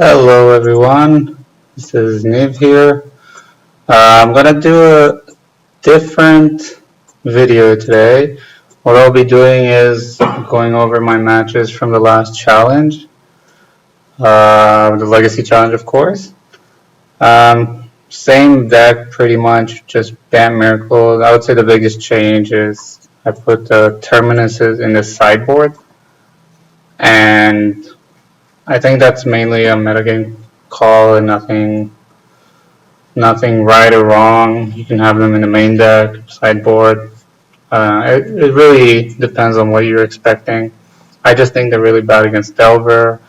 Hello everyone, this is Niv here. I'm gonna do a different video today. What I'll be doing is going over my matches from the last challenge, the Legacy Challenge of course. Same deck pretty much, just Bam Miracle. I would say the biggest change is I put the Terminuses in the sideboard, and I think that's mainly a metagame call and nothing right or wrong. You can have them in the main deck, sideboard. It really depends on what you're expecting. I just think they're really bad against Delver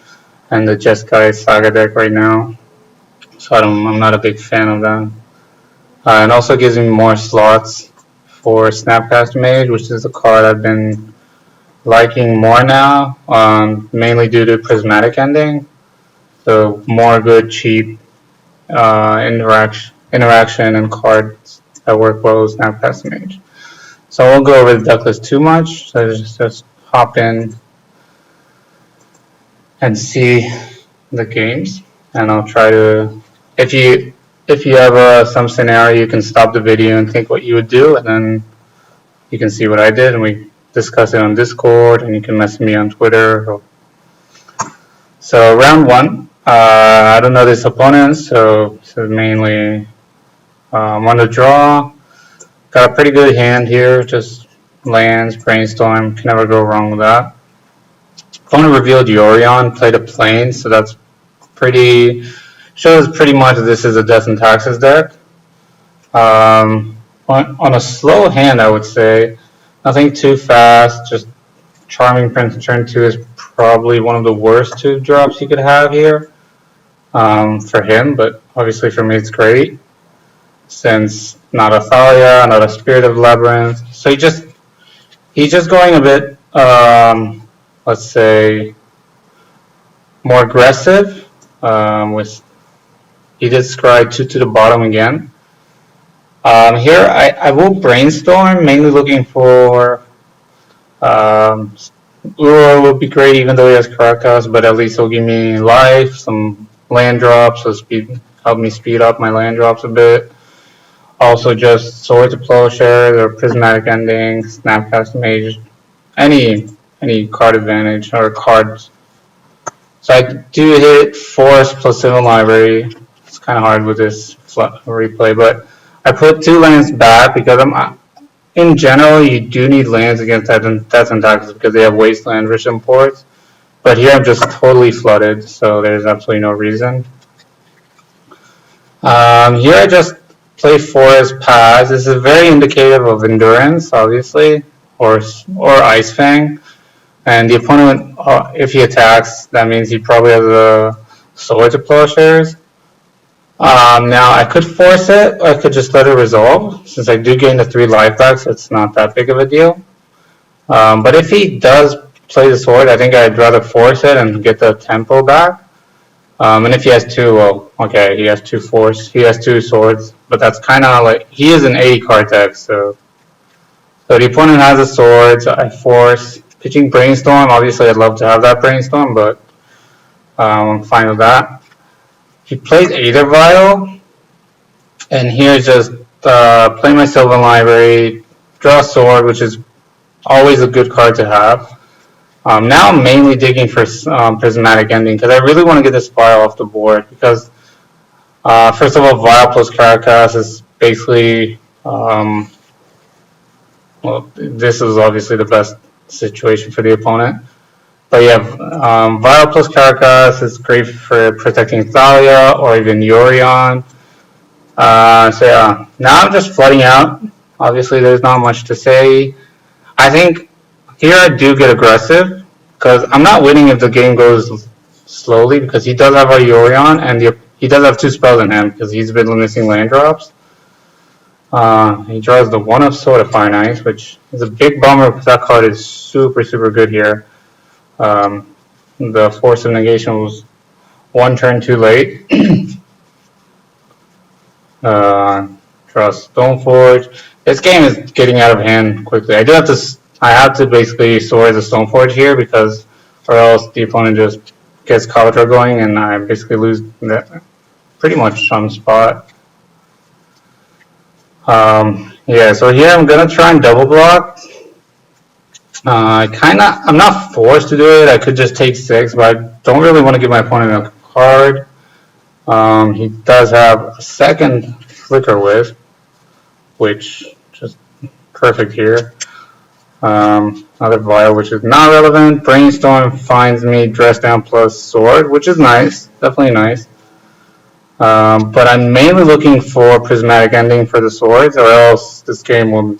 and the Jeskai Saga deck right now. So I'm not a big fan of them. It also gives me more slots for Snapcaster Mage, which is a card I've been liking more now, mainly due to Prismatic Ending. So more good, cheap interaction and cards that work well with Snapcaster Mage. So I won't go over the deck list too much. So just hop in and see the games, and I'll try to. If you have some scenario, you can stop the video and think what you would do, and then you can see what I did, and we discuss it on Discord, and you can message me on Twitter. So round one, I don't know this opponent, so mainly on the draw. Got a pretty good hand here, just lands, brainstorm, can never go wrong with that. Opponent revealed Yorion, played a plane, so that's shows pretty much this is a Death and Taxes deck. On a slow hand, I would say, nothing too fast, just Charming Prince turn 2 is probably one of the worst 2 drops you could have here for him, but obviously for me it's great, since not a Thalia, not a Spirit of Labyrinth. So he's just going a bit, let's say, more aggressive. He did scry 2 to the bottom again. Here I will brainstorm, mainly looking for Uro would be great, even though he has Karakas, but at least he'll give me life, some land drops, so help me speed up my land drops a bit. Also just Sword to Plowshare or Prismatic Ending, Snapcaster Mage, any card advantage or cards. So I do hit Forest plus Civil Library. It's kind of hard with this replay, but I put 2 lands back because in general, you do need lands against Death and Taxes because they have Wasteland rich imports. But here I'm just totally flooded, so there's absolutely no reason. Here I just play Forest Pass. This is very indicative of Endurance, obviously, or Ice Fang. And the opponent, if he attacks, that means he probably has a Sword to Plowshares. Now I could force it, or I could just let it resolve, since I do gain the 3 life back, so it's not that big of a deal. But if he does play the sword, I think I'd rather force it and get the tempo back. And if he has 2, well, okay, he has 2 force, he has 2 swords, but that's kind of like, he is an 80 card deck, so the opponent has a sword, so I force. Pitching Brainstorm, obviously I'd love to have that Brainstorm, but I'm fine with that. He plays Aether Vial, and here just play my Sylvan Library, draw a sword, which is always a good card to have. Now I'm mainly digging for Prismatic Ending, because I really want to get this Vial off the board, because first of all, Vial plus Caracas is basically, well, this is obviously the best situation for the opponent. But yeah, Vial plus Caracas is great for protecting Thalia or even Yorion. So yeah, now I'm just flooding out. Obviously there's not much to say. I think here I do get aggressive, because I'm not winning if the game goes slowly, because he does have a Yorion, and he does have 2 spells in hand, because he's been missing land drops. He draws the 1 of Sword of Fire and Ice, which is a big bummer, because that card is super good here. The Force of Negation was 1 turn too late. Draw Stoneforge. This game is getting out of hand quickly. I have to basically Sword the Stoneforge here, because or else the opponent just gets Caldra going, and I basically lose pretty much some spot. Yeah, so here I'm gonna try and double block. I'm not forced to do it. I could just take 6, but I don't really want to give my opponent a card. He does have a second Flicker Wisp, which just perfect here. Another Vial, which is not relevant. Brainstorm finds me Dress Down plus Sword, which is nice, definitely nice. But I'm mainly looking for Prismatic Ending for the swords, or else this game will.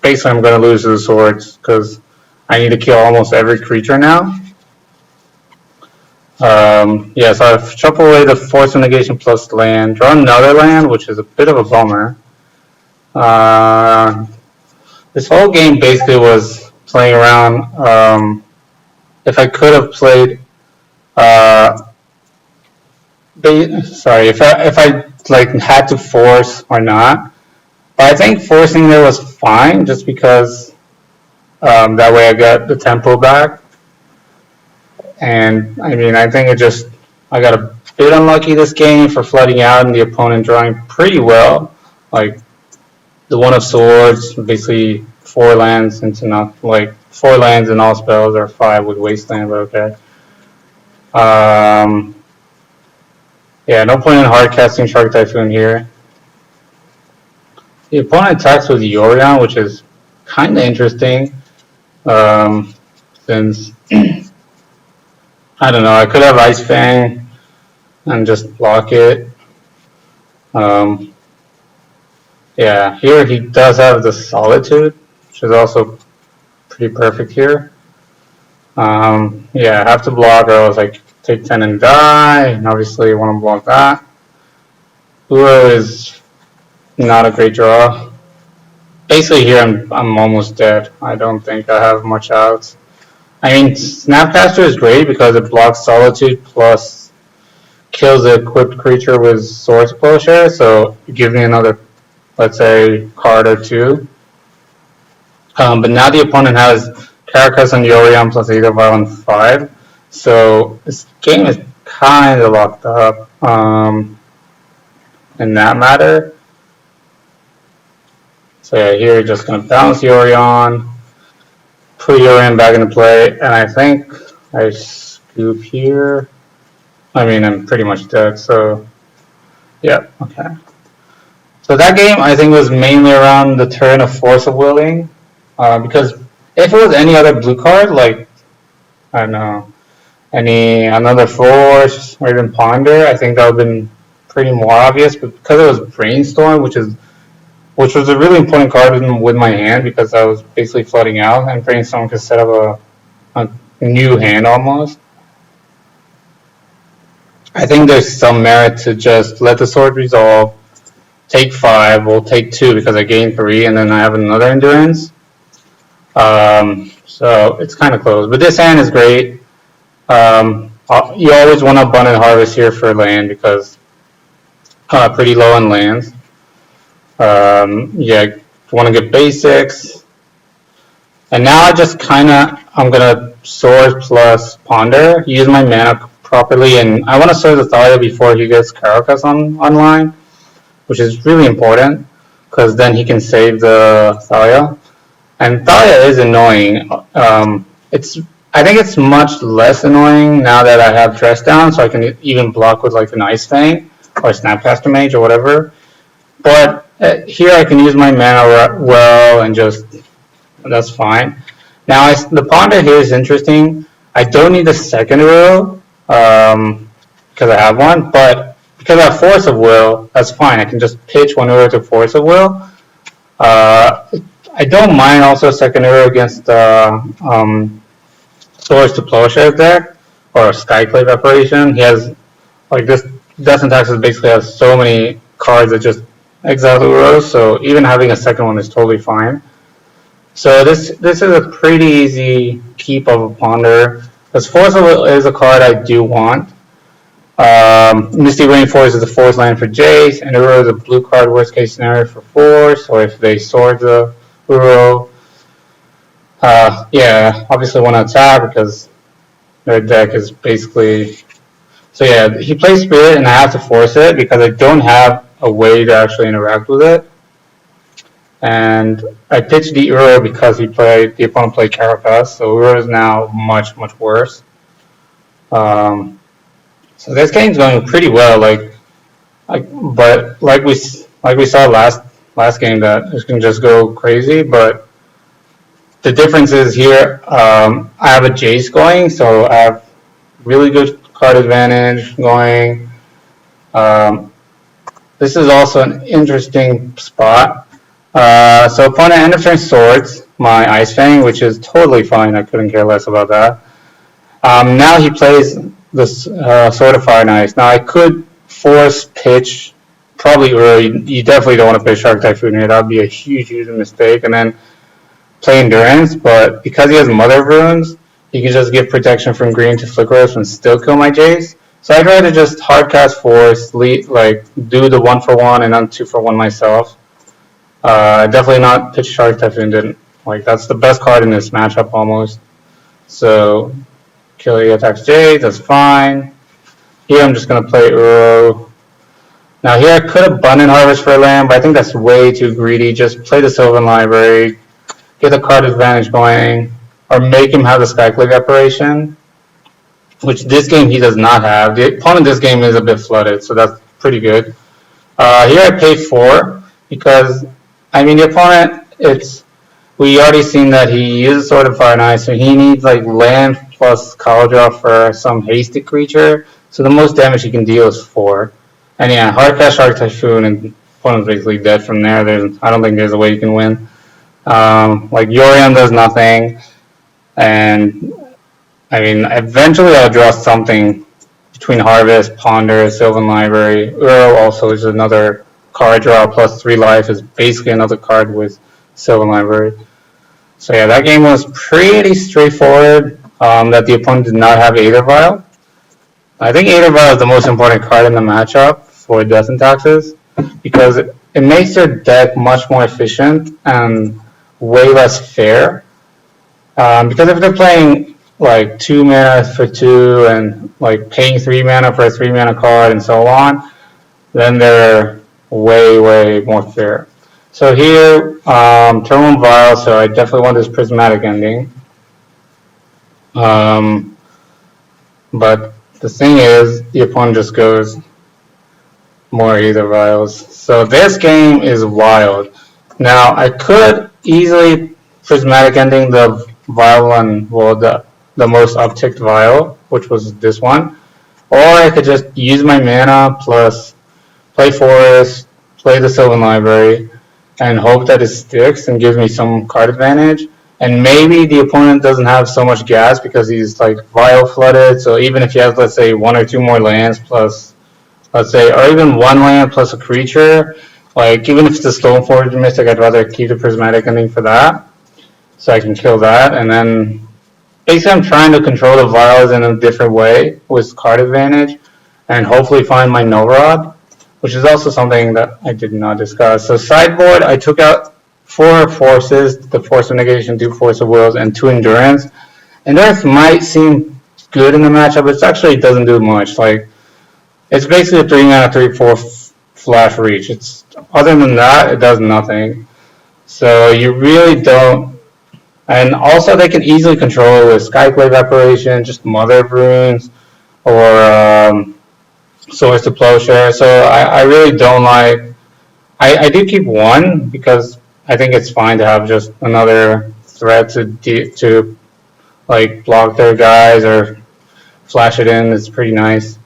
Basically, I'm going to lose to the swords because I need to kill almost every creature now. Yeah, so I've shuffled away the Force of Negation plus land, draw another land, which is a bit of a bummer. This whole game basically was playing around. If I could have played, if I like had to force or not, but I think forcing there was fine, just because that way I got the tempo back. And I mean, I think I got a bit unlucky this game for flooding out and the opponent drawing pretty well. Like the One of Swords, basically 4 lands into not like 4 lands and all spells, or 5 with Wasteland, but okay. Yeah, no point in hard casting Shark Typhoon here. The opponent attacks with Yorion, which is kind of interesting, since I don't know, I could have Ice Fang and just block it. Yeah, here he does have the Solitude, which is also pretty perfect here. Yeah, I have to block, or else I take 10 and die, and obviously I want to block that. Uro is not a great draw. Basically here I'm almost dead. I don't think I have much outs. I mean, Snapcaster is great because it blocks Solitude plus kills the equipped creature with Swords Plowshare, so it gives me another, let's say, card or 2. But now the opponent has Caracas and Yorion plus Aether Vial on 5, so this game is kind of locked up in that matter. So yeah, here you're just going to bounce Yorion, put Yorion back into play, and I think I scoop here. I mean, I'm pretty much dead, so yeah, okay. So that game, I think, was mainly around the turn of Force of Willing, because if it was any other blue card, like, I don't know, another Force, or even Ponder, I think that would have been pretty more obvious, but because it was Brainstorm, which was a really important card with my hand, because I was basically flooding out, and Brainstorm could set up a new hand almost. I think there's some merit to just let the sword resolve, take 5, we'll take 2 because I gained 3, and then I have another endurance. So it's kind of close, but this hand is great. You always want Abundant Harvest here for land because pretty low on lands. Yeah, want to get basics. And now I'm gonna Sword plus Ponder, use my mana properly, and I want to Sword the Thalia before he gets Caracas online, which is really important, because then he can save the Thalia. And Thalia is annoying. I think it's much less annoying now that I have Dress Down, so I can even block with like an Ice Fang or Snapcaster Mage or whatever. But here I can use my mana well and that's fine. Now the Ponder here is interesting. I don't need the second row because I have one, but because I have Force of Will, that's fine. I can just pitch one row to Force of Will. I don't mind also second row against Swords to Plowshare deck or Skyclave Apparition. He has like this. Death and Taxes basically has so many cards that just exile the rows, so even having a second one is totally fine. So this is a pretty easy keep of a Ponder. Because Force of Will is a card I do want. Misty Rainforest is a Force land for Jace, and Uro is a blue card worst case scenario for Force, or if they sword the Uro. Yeah, obviously want to attack because their deck is basically. So yeah, he plays Spirit, and I have to force it because I don't have a way to actually interact with it. And I pitched the Uro because the opponent played Carapace, so Uro is now much worse. So this game's going pretty well, but like we saw last game that it can just go crazy. But the difference is here, I have a Jace going, so I have really good card advantage going. This is also an interesting spot. So opponent end of turn swords my Ice Fang, which is totally fine. I couldn't care less about that. Now he plays this Sword of Fire and Ice. Now I could force pitch, probably early. You definitely don't want to pitch Shark Typhoon here. That would be a huge mistake. And then play Endurance, but because he has Mother Runes, he can just give protection from green to Flickerous and still kill my Jace. So I'd rather just hardcast Force, do the 1-for-1 and then 2-for-1 myself. Definitely not pitch Shark Typhoon. That's the best card in this matchup almost. So kill he attacks Jace, that's fine. Here I'm just gonna play Uro. Now here I could abundant harvest for a land, but I think that's way too greedy. Just play the Sylvan Library, get the card advantage going, or make him have the Skyclave Apparition, which this game he does not have. The opponent this game is a bit flooded, so that's pretty good. Here I pay 4 because, the opponent, we already seen that he uses Sword of Fire and Ice, so he needs land plus Call Draw for some hasty creature, so the most damage he can deal is 4. And yeah, hardcast Shark Typhoon, and the opponent's basically dead from there. I don't think there's a way you can win. Yorion does nothing, and eventually I'll draw something between Harvest, Ponder, Sylvan Library. Uro also is another card draw, plus 3 life is basically another card with Sylvan Library. So yeah, that game was pretty straightforward, that the opponent did not have Aether Vial. I think Aether Vial is the most important card in the matchup for Death and Taxes, because it makes their deck much more efficient and way less fair. Because if they're playing 2 mana for 2 and paying 3 mana for a 3 mana card and so on, then they're way more fair. So here, turn 1 Vial, so I definitely want this Prismatic Ending. But the thing is, the opponent just goes more Aether Vials. So this game is wild. Now I could easily Prismatic Ending the Vial on, the most upticked Vial, which was this one. Or I could just use my mana plus play Forest, play the Sylvan Library, and hope that it sticks and gives me some card advantage. And maybe the opponent doesn't have so much gas because he's Vial flooded, so even if he has, let's say, 1 or 2 more lands plus, let's say, or even 1 land plus a creature, even if it's a Stoneforge Mystic, I'd rather keep the Prismatic Ending for that, so I can kill that. And then basically I'm trying to control the Vials in a different way with card advantage and hopefully find my No Rod, which is also something that I did not discuss. So sideboard, I took out 4 forces, the Force of Negation, 2 Force of Wills, and 2 Endurance. Endurance might seem good in the matchup, but it actually doesn't do much. It's basically a 3 mana, 3/4 flash reach. Other than that, it does nothing. So you really don't. And also they can easily control it with Skyclave Apparition, just Mother of Runes, or Source of Plowshare. So I really don't I do keep 1 because I think it's fine to have just another threat to block their guys or flash it in. It's pretty nice.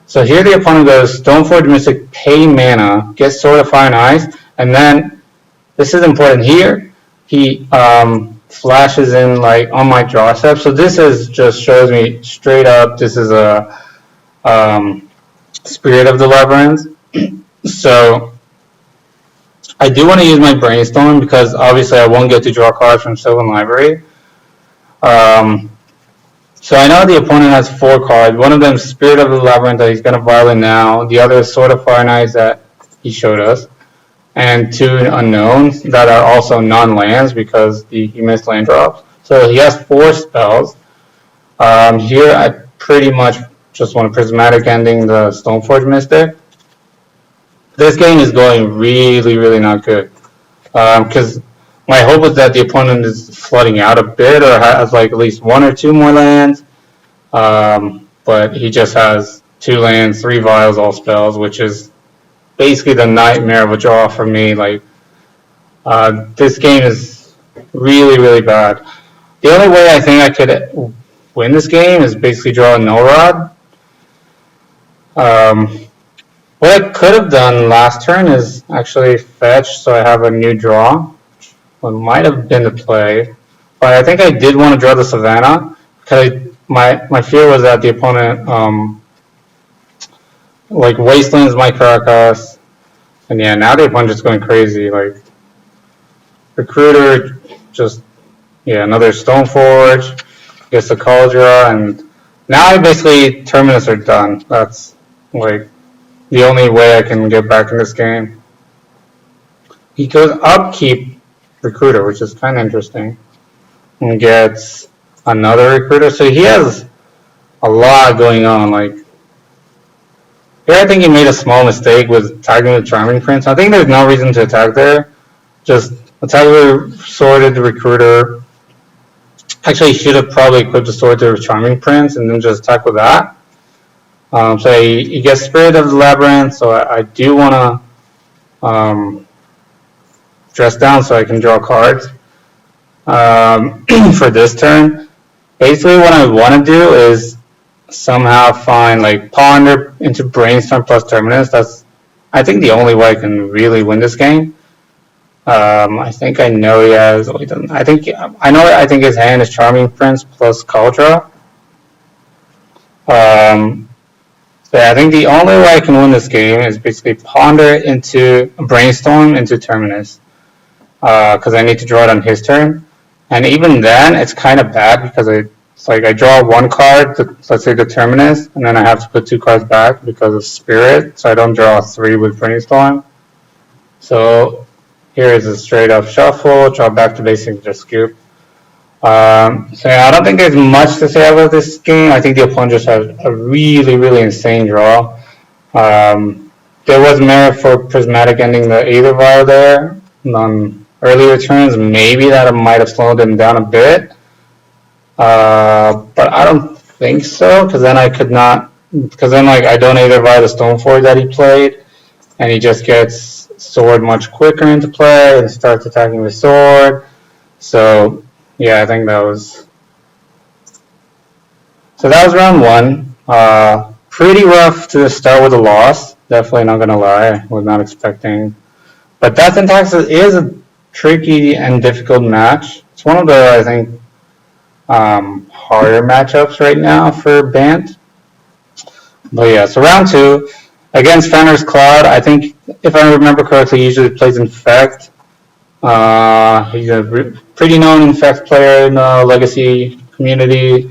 So here the opponent goes Stoneforge Mystic, pay mana, gets Sword of Fire and Ice, and then this is important here. He flashes in on my draw step. So this just shows me straight up this is a Spirit of the Labyrinth. So I do want to use my Brainstorm because obviously I won't get to draw cards from Sylvan Library. So I know the opponent has 4 cards. One of them is Spirit of the Labyrinth that he's going to violate now. The other is Sword of Fire and Ice that he showed us. And 2 unknowns that are also non-lands because he missed land drops. So he has 4 spells. Here I pretty much just want a prismatic ending the Stoneforge Mystic. This game is going really, really not good. Because my hope is that the opponent is flooding out a bit or has like at least 1 or 2 more lands. But he just has 2 lands, 3 vials, all spells, which is basically the nightmare of a draw for me. Like, this game is really, really bad. The only way I think I could win this game is basically draw a no rod. What I could have done last turn is actually fetch, so I have a new draw. What might have been the play, but I think I did want to draw the Savannah because my fear was that the opponent like wastelands my Caracas, and yeah, now the opponent is going crazy. Like Recruiter, just another Stoneforge, gets the Cauldron, and now basically Terminus are done. That's like the only way I can get back in this game. He goes upkeep Recruiter, which is kind of interesting, and gets another Recruiter. So he has a lot going on. Like here, I think he made a small mistake with tagging the Charming Prince. I think there's no reason to attack there. Just attack the Sword the Recruiter. Actually, he should have probably equipped the Sword to the Charming Prince and then just attack with that. So he gets Spirit of the Labyrinth, so I do want to dress down so I can draw cards for this turn. Basically, what I want to do is somehow find like Ponder into Brainstorm plus Terminus. That's, I think, the only way I can really win this game. I think I know he has. I think his hand is Charming Prince plus Cauldron. So I think the only way I can win this game is basically Ponder into Brainstorm into Terminus, because I need to draw it on his turn. And even then, it's kind of bad because it's like I draw 1 card, let's say the Terminus, and then I have to put 2 cards back because of Spirit, so I don't draw 3 with Brainstorm. So here is a straight up shuffle, draw back to basic, just scoop. So yeah, I don't think there's much to say about this game. I think the opponent just has a really, really insane draw. There was merit for prismatic ending the Aether Vial there on earlier turns. Maybe that might have slowed him down a bit. But I don't think so, because then I could not, because then like I don't Aether Vial the Stoneforge that he played, and he just gets Sword much quicker into play and starts attacking with Sword. So yeah, I think that was round 1. Pretty rough to start with a loss. Definitely not gonna lie, I was not expecting. But Death and Taxes is a tricky and difficult match. It's one of the, I think, harder matchups right now for Bant. But yeah, so round 2 against Fenris Claude. I think, if I remember correctly, he usually plays Infect. He's a pretty known Infect player in the Legacy community.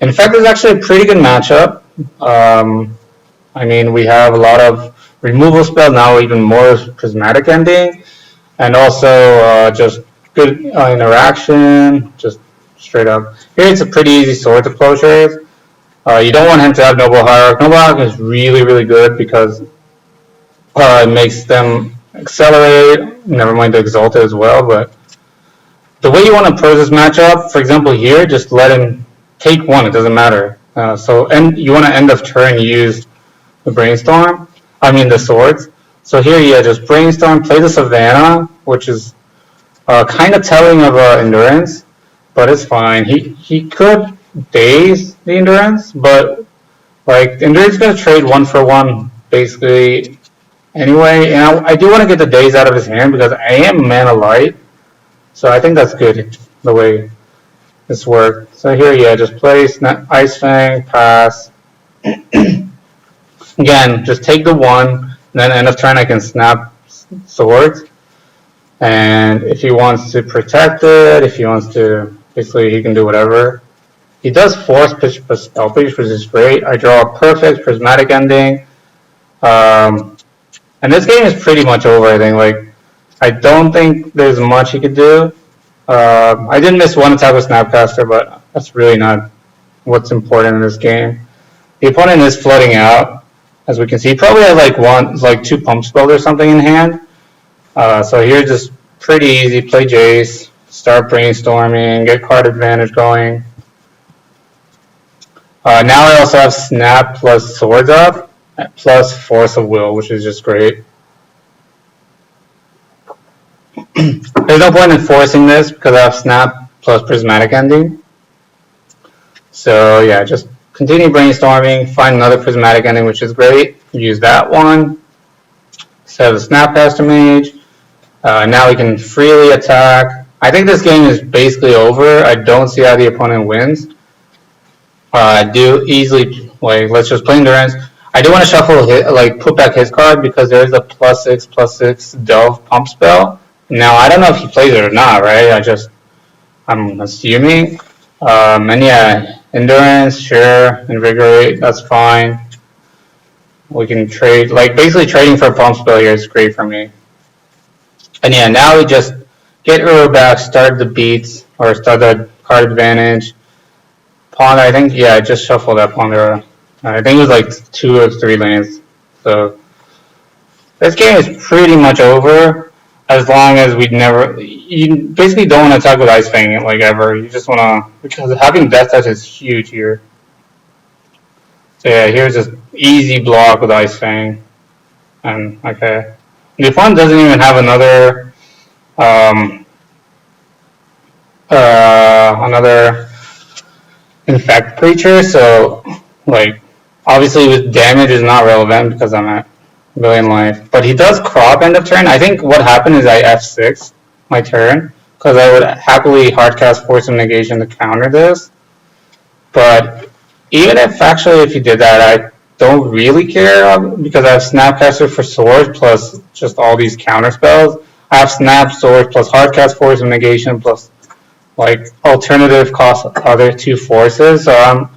Infect is actually a pretty good matchup. I mean, we have a lot of removal spells, now even more prismatic ending, and also just good interaction, just straight up. Here it's a pretty easy sword to closure. You don't want him to have Noble Hierarch. Noble Hierarch is really, really good because it makes them accelerate, never mind the Exalted as well, but the way you want to approach this matchup, for example here, just let him take 1, it doesn't matter. And you want to end of turn use the Brainstorm, the Swords. So here, yeah, just Brainstorm, play the Savannah, which is kind of telling of Endurance, but it's fine. He could daze the Endurance, but like Endurance is going to trade 1 for 1 basically anyway, and I do want to get the daze out of his hand because I am Mana Light, so I think that's good the way this worked. So here, yeah, just play Ice Fang, pass. Again, just take the 1, and then end of turn I can snap Swords. And if he wants to protect it, if he wants to, basically he can do whatever. He does force pitch plus spell pitch, which is great. I draw a perfect prismatic ending. And this game is pretty much over, I think. Like, I don't think there's much he could do. I did miss 1 attack with Snapcaster, but that's really not what's important in this game. The opponent is flooding out, as we can see. He probably has like 2 pump spells or something in hand. So here, just pretty easy. Play Jace, start brainstorming, get card advantage going. Now I also have Snap plus Swords up, plus Force of Will, which is just great. There's no point in forcing this because I have Snap plus Prismatic Ending. So yeah, just continue brainstorming, find another Prismatic Ending, which is great. Use that one. Set a Snapcaster Mage. Now we can freely attack. I think this game is basically over. I don't see how the opponent wins. I do easily, like, let's just play Endurance. I do want to shuffle, put back his card because there is a +6/+6 Delve pump spell. Now, I don't know if he plays it or not, right? I'm assuming. And yeah, Endurance, sure, Invigorate, that's fine. We can trade, like, basically trading for a pump spell here is great for me. And yeah, now we just get Uro back, start the beats, or start the card advantage. Ponder, I think, yeah, I just shuffled that Ponder. I think it was like 2 or 3 lanes. So this game is pretty much over as long as you basically don't want to attack with Ice Fang like ever. You just want to, because having Death Touch is huge here. So yeah, here's just easy block with Ice Fang. And okay. The opponent doesn't even have another Infect creature, so like obviously with damage is not relevant because I'm at billion life. But he does crop end of turn. I think what happened is I F6 my turn because I would happily hardcast Force of Negation to counter this. But even if you did that, I don't really care because I have Snapcaster for Swords plus just all these counter spells. I have Snap, Swords plus hardcast Force of Negation plus like alternative cost other 2 forces, so I'm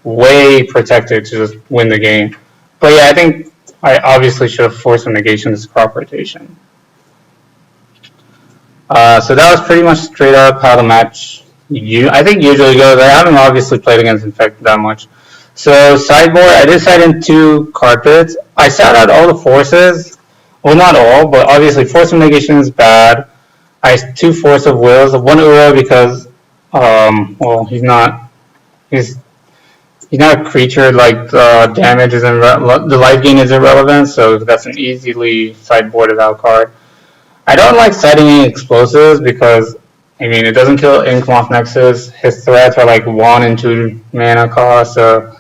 way protected to just win the game. But yeah, I think I obviously should have Force of Negation this crop rotation. So that was pretty much straight up how the match I think usually goes. I haven't obviously played against Infect that much. So sideboard, I did side in 2 carpets. I sat out all the forces. Well, not all, but obviously Force of Negation is bad. I have 2 Force of Wills, 1 Uro because, well, he's not a creature, like the damage is the life gain is irrelevant, so that's an easily sideboarded out card. I don't like siding in explosives because, I mean, it doesn't kill Inkmoth Nexus. His threats are like 1 and 2 mana cost, so,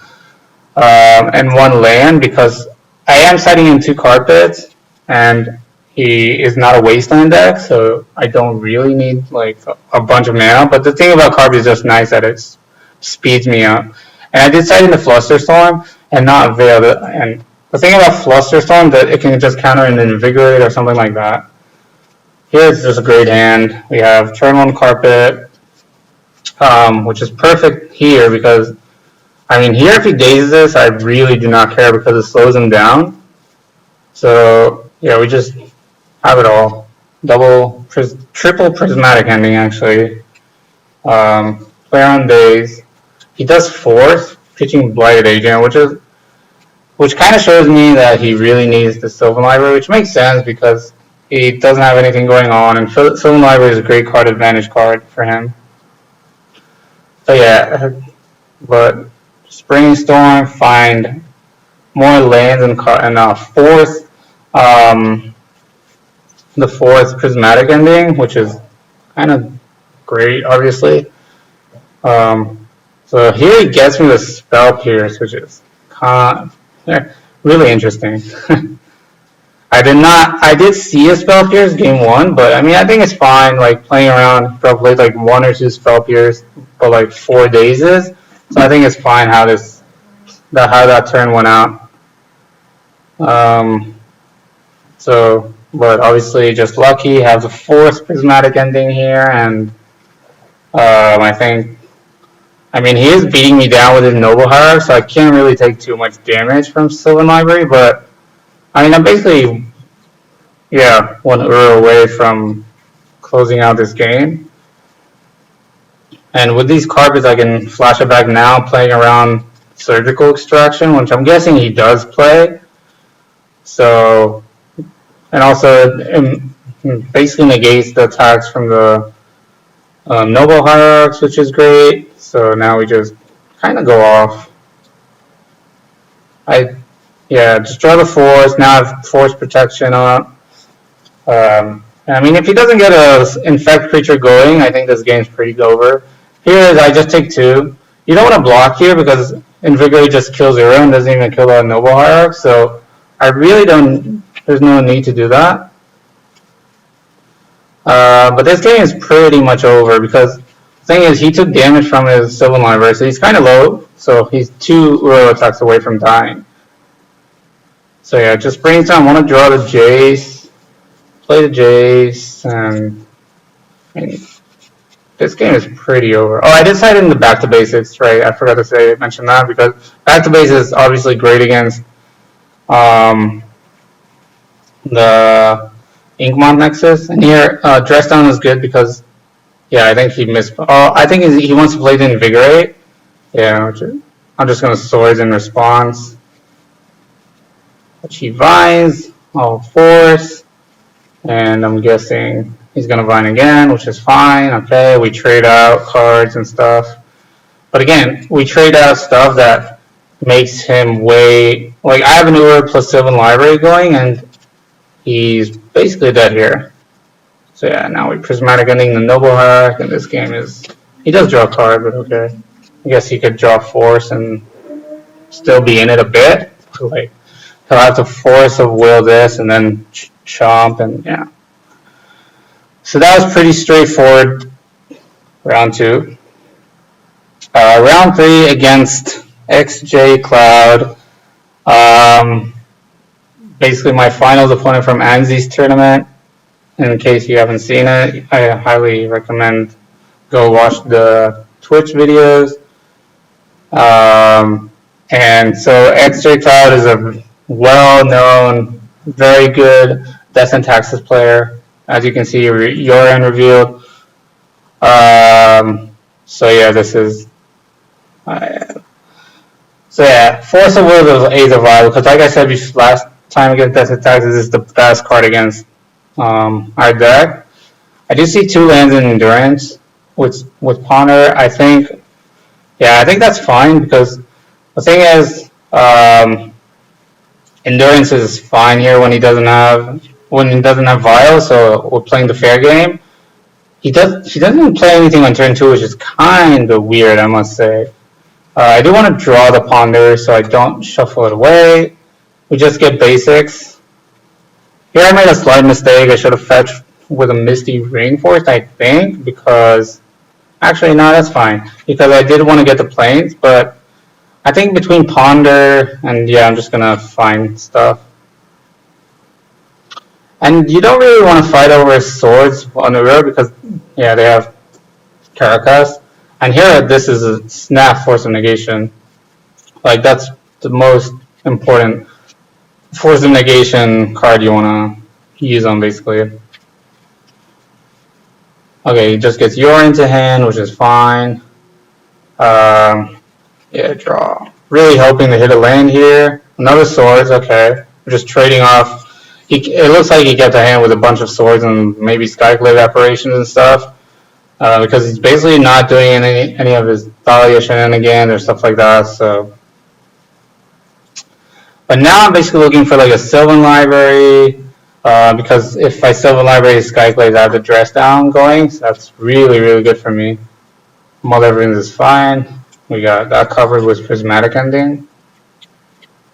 and 1 land because I am siding in 2 carpets, and he is not a wasteland deck, so I don't really need like a bunch of mana. But the thing about carpet is just nice that it speeds me up. And I did side in the Flusterstorm and not Veil. And the thing about Flusterstorm that it can just counter an Invigorate or something like that. Here's just a great hand. We have turn 1 carpet, which is perfect here because, I mean, here if he dazes this, I really do not care because it slows him down. So yeah, we just have it all. Triple Prismatic Ending actually. Player on daze. He does Force, pitching Blighted Agent, which kind of shows me that he really needs the Sylvan Library, which makes sense because he doesn't have anything going on, and Sylvan Library is a great card advantage card for him. So yeah, but just brainstorm, find more lands and fourth. The 4th Prismatic Ending, which is kind of great, obviously. So here he gets me the Spell Pierce, which is really interesting. I did see a Spell Pierce game 1, but I mean, I think it's fine, like playing around, probably like 1 or 2 Spell Pierce, but like 4 dazes. So I think it's fine how that turn went out. But obviously just lucky, have the 4th Prismatic Ending here, and I mean, he is beating me down with his Noble Hierarch, so I can't really take too much damage from Sylvan Library, but I mean, I'm basically, yeah, 1 Uro away from closing out this game. And with these carpets, I can flash it back now, playing around Surgical Extraction, which I'm guessing he does play. So, and also it basically negates the attacks from the Noble Hierarchs, which is great. So now we just kind of go off. Just draw the force. Now I have force protection on. I mean, if he doesn't get a infect creature going, I think this game's pretty over. Here, I just take 2. You don't want to block here because Invigorate just kills 0 and doesn't even kill a Noble Hierarch. So I really don't. There's no need to do that. But this game is pretty much over because the thing is he took damage from his Sylvan Library, so he's kind of low. So he's 2 Uro attacks away from dying. So yeah, just brainstorm. I want to draw the Jace, play the Jace, and I mean, this game is pretty over. Oh, I decided in the Back to Basics, right? I forgot to mention that because Back to Basics is obviously great against the Inkmont Nexus, and here Dress Down is good because I think he missed. Oh, I think he wants to play the Invigorate. Yeah, I'm just gonna Swords in response. She vines, I'll force, and I'm guessing he's gonna vine again, which is fine. Okay, we trade out cards and stuff, but again, we trade out stuff that makes him way like I have an Ur plus Sylvan Library going, and he's basically dead here. So yeah, now we Prismatic Ending the Noble Hierarch, and this game is he does draw a card, but okay. I guess he could draw force and still be in it a bit. Like he'll have to force of will this and then chomp, and yeah. So that was pretty straightforward. Round 2. Round 3 against XJ Cloud. Basically my finals opponent from Anzi's tournament. In case you haven't seen it, I highly recommend go watch the Twitch videos. And so XJ Cloud is a well-known, very good Death and Taxes player. As you can see, Yoran revealed. So yeah, this is. So yeah, Force of Will is a vibe because, like I said last time against Death and Taxes, is the best card against our deck. I do see 2 lands in Endurance with Ponder. I think that's fine because the thing is, Endurance is fine here when he doesn't have Vial, so we're playing the fair game. He doesn't play anything on turn 2, which is kind of weird, I must say. I do want to draw the Ponder so I don't shuffle it away. We just get basics. Here I made a slight mistake. I should have fetched with a Misty Rainforest, I think, because actually no, that's fine because I did want to get the plains, but I think between Ponder and I'm just gonna find stuff. And you don't really want to fight over swords on the road because they have Caracas. And here this is a snap Force of Negation. Like that's the most important Force of Negation card you want to use on basically. Okay, he just gets Yor into hand, which is fine. Draw. Really hoping to hit a land here. Another swords, okay. We're just trading off. It looks like he gets a hand with a bunch of swords and maybe Skyclave apparitions and stuff. Because he's basically not doing any of his Thalia shenanigans or stuff like that, so. But now I'm basically looking for like a Sylvan Library, because if I Sylvan Library Skyclave, I have the Dress Down going, so that's really, really good for me. Mother Rings is fine. We got that covered with Prismatic Ending.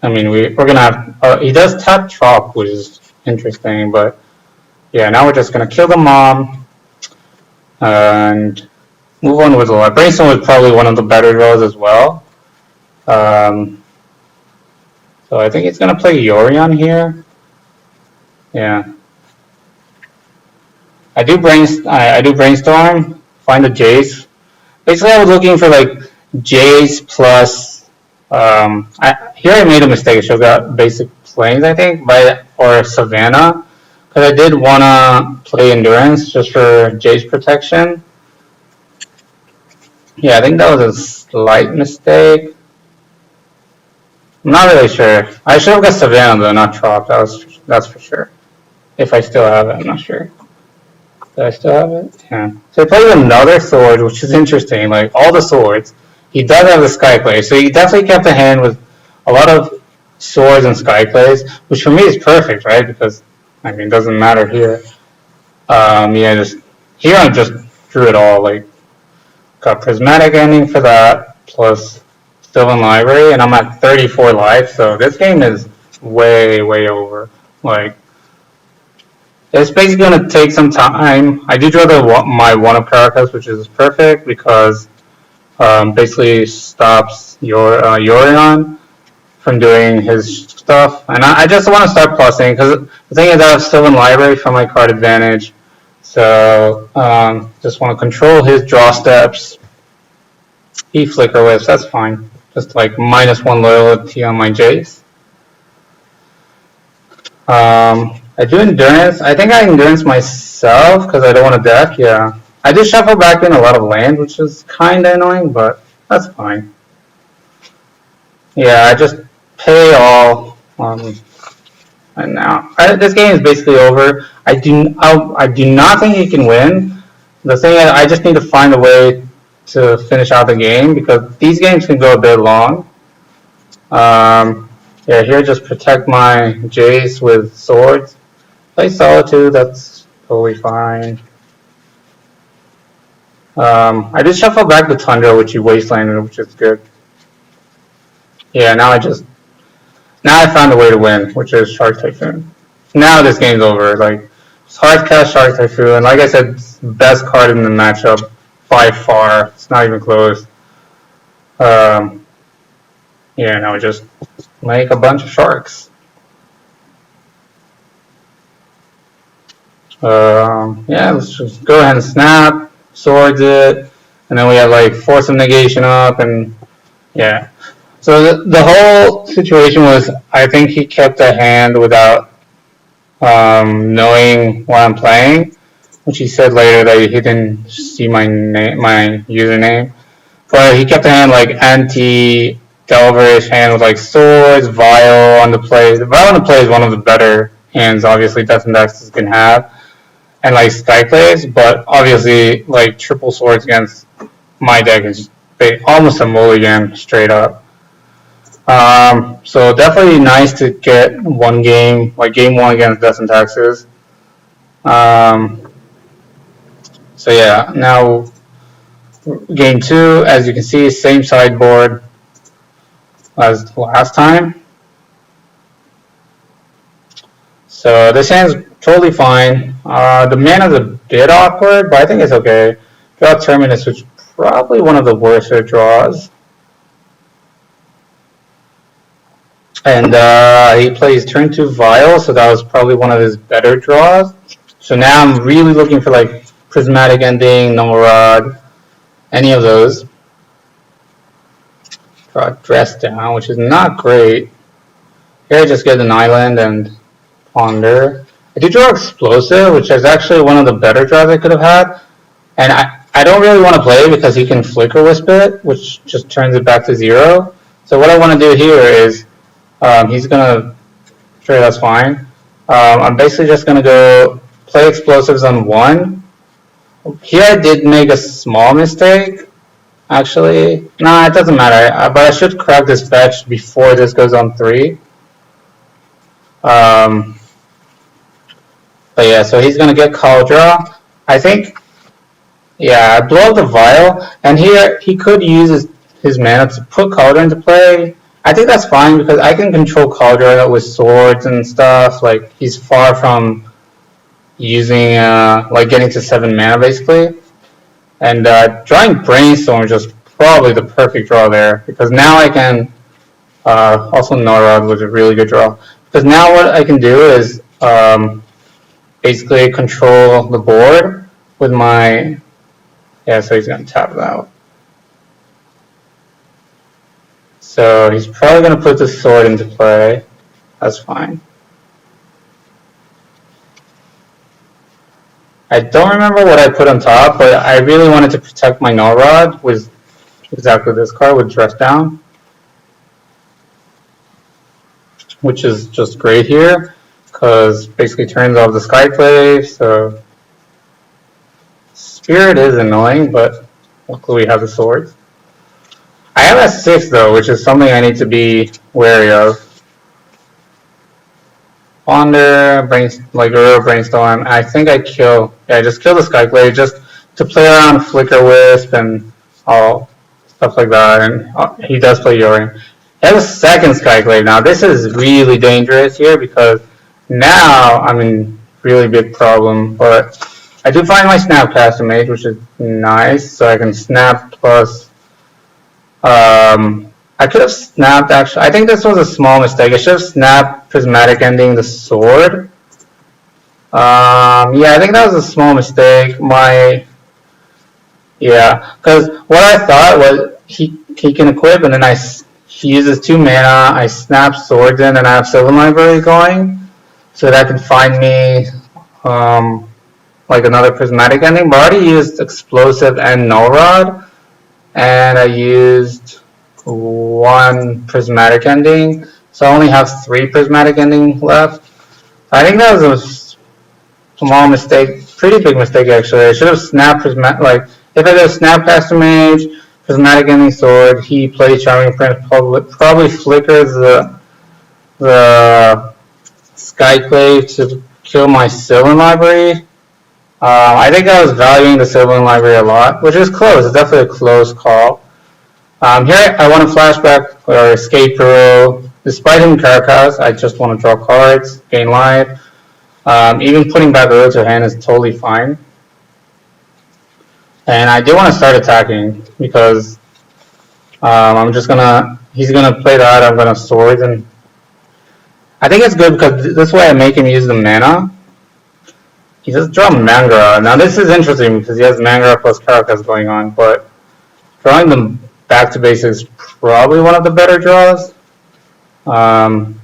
I mean, we're gonna have, he does tap Chop, which is interesting, but yeah, now we're just gonna kill the mom and move on with the lot. Brainstorm was probably one of the better draws as well. So I think he's gonna play Yorion here. Yeah. I do brainstorm, find a Jace. Basically, I was looking for like Jace plus. Here I made a mistake. I should have got basic plains, I think, or Savannah, because I did wanna play Endurance just for Jace protection. Yeah, I think that was a slight mistake. I'm not really sure. I should have got Savannah though, not Trop. That's for sure. If I still have it, I'm not sure. Do I still have it? Yeah. So he plays another sword, which is interesting. Like all the swords, he does have the Skyclay. So he definitely kept a hand with a lot of swords and Skyclays, which for me is perfect, right? Because I mean, it doesn't matter here. Yeah, just here I just drew it all. Like got prismatic ending for that, plus still in library, and I'm at 34 life. So this game is way over. Like it's basically going to take some time. I did draw my one-up Caracas, which is perfect because basically stops Yorion from doing his stuff. And I just want to start plussing because the thing is I have still in library for my card advantage. So just want to control his draw steps. He flicker whips, that's fine. Just like -1 loyalty on my Jace. I do endurance. I think I endurance myself because I don't want to deck. Yeah, I did shuffle back in a lot of land, which is kind of annoying, but that's fine. Yeah, I just pay all. And now this game is basically over. I do not think he can win. The thing is, I just need to find a way to finish out the game because these games can go a bit long. Yeah, here just protect my Jace with swords. Play Solitude, that's totally fine. I did shuffle back the Tundra, which you wastelanded, which is good. Yeah, now I found a way to win, which is Shark Typhoon. Now this game's over. Like, it's hard cast Shark Typhoon. Like I said, it's the best card in the matchup by far. It's not even close. Yeah, now we just make a bunch of sharks. Yeah, let's just go ahead and snap, swords it, and then we have like Force of Negation up, and yeah. So the whole situation was, I think he kept a hand without knowing what I'm playing, which he said later that he didn't see my username. But he kept a hand like anti-Delverish hand with like swords, Vial on the play. The Vial on the play is one of the better hands, obviously, Death and Taxes can have. And like Skyclays, but obviously like triple swords against my deck is almost a mulligan straight up. So definitely nice to get one game, like game one against Death and Taxes. So yeah, now game two, as you can see, same sideboard as last time. So this hand's totally fine. The mana's a bit awkward, but I think it's okay. Draw Terminus, which is probably one of the worst draws. And he plays turn 2 Vial, so that was probably one of his better draws. So now I'm really looking for like Prismatic Ending, Nomorod, any of those. Draw Dress Down, which is not great. Here I just get an island and Ponder. I did draw Explosive, which is actually one of the better draws I could have had. And I don't really want to play because he can Flicker Wisp it, which just turns it back to 0. So what I want to do here is he's going to, sure, that's fine. I'm basically just going to go play Explosives on 1. Here I did make a small mistake. Actually, no, it doesn't matter. But I should crack this fetch before this goes on 3. But yeah, so he's going to get Call Draw. I think, yeah, I blow up the Vial. And here he could use his mana to put Cauldron into play. I think that's fine because I can control Cauldron with swords and stuff. Like, he's far from using, like, getting to 7 mana, basically. And drawing Brainstorm is just probably the perfect draw there. Because now I can, also Norod was a really good draw. Because now what I can do is basically control the board with my, yeah, so he's going to tap it out. So he's probably going to put the sword into play. That's fine. I don't remember what I put on top, but I really wanted to protect my Norod with exactly this card with Dress Down, which is just great here, because basically turns off the Skyclave, so Spirit is annoying, but luckily we have the swords. I have S6 though, which is something I need to be wary of. Ponder, like a real brainstorm. I think I just kill the Skyclave just to play around Flicker Wisp and all stuff like that. And he does play Yorin. He has a second Skyclave now. This is really dangerous here because now I'm in really big problem. But I do find my Snapcaster Mage, which is nice, so I can snap plus. I could have snapped, actually. I think this was a small mistake. I should have snapped Prismatic Ending the sword. Yeah, I think that was a small mistake. Yeah, because what I thought was he can equip, and then he uses 2 mana, I snap swords in, and I have Sylvan Library going, so that can find me like another Prismatic Ending. But I already used Explosive and Null Rod, and I used 1 Prismatic Ending, so I only have 3 Prismatic Ending left. I think that was a small mistake, pretty big mistake actually. I should have snapped Prismatic, like, if I did Snapcaster Mage, Prismatic Ending Sword, he plays Charming Prince, probably flickers the Skyclave to kill my Sylvan Library. I think I was valuing the Sylvan Library a lot, which is close. It's definitely a close call. Here I want to flashback or escape Peru. Despite him Caracas, I just want to draw cards, gain life. Even putting back Uru to hand is totally fine. And I do want to start attacking because he's gonna play that, I'm gonna swords, and I think it's good because this way I make him use the mana. He does draw Mangara. Now this is interesting because he has Mangara plus Caracas going on, but drawing them back to basics is probably one of the better draws. So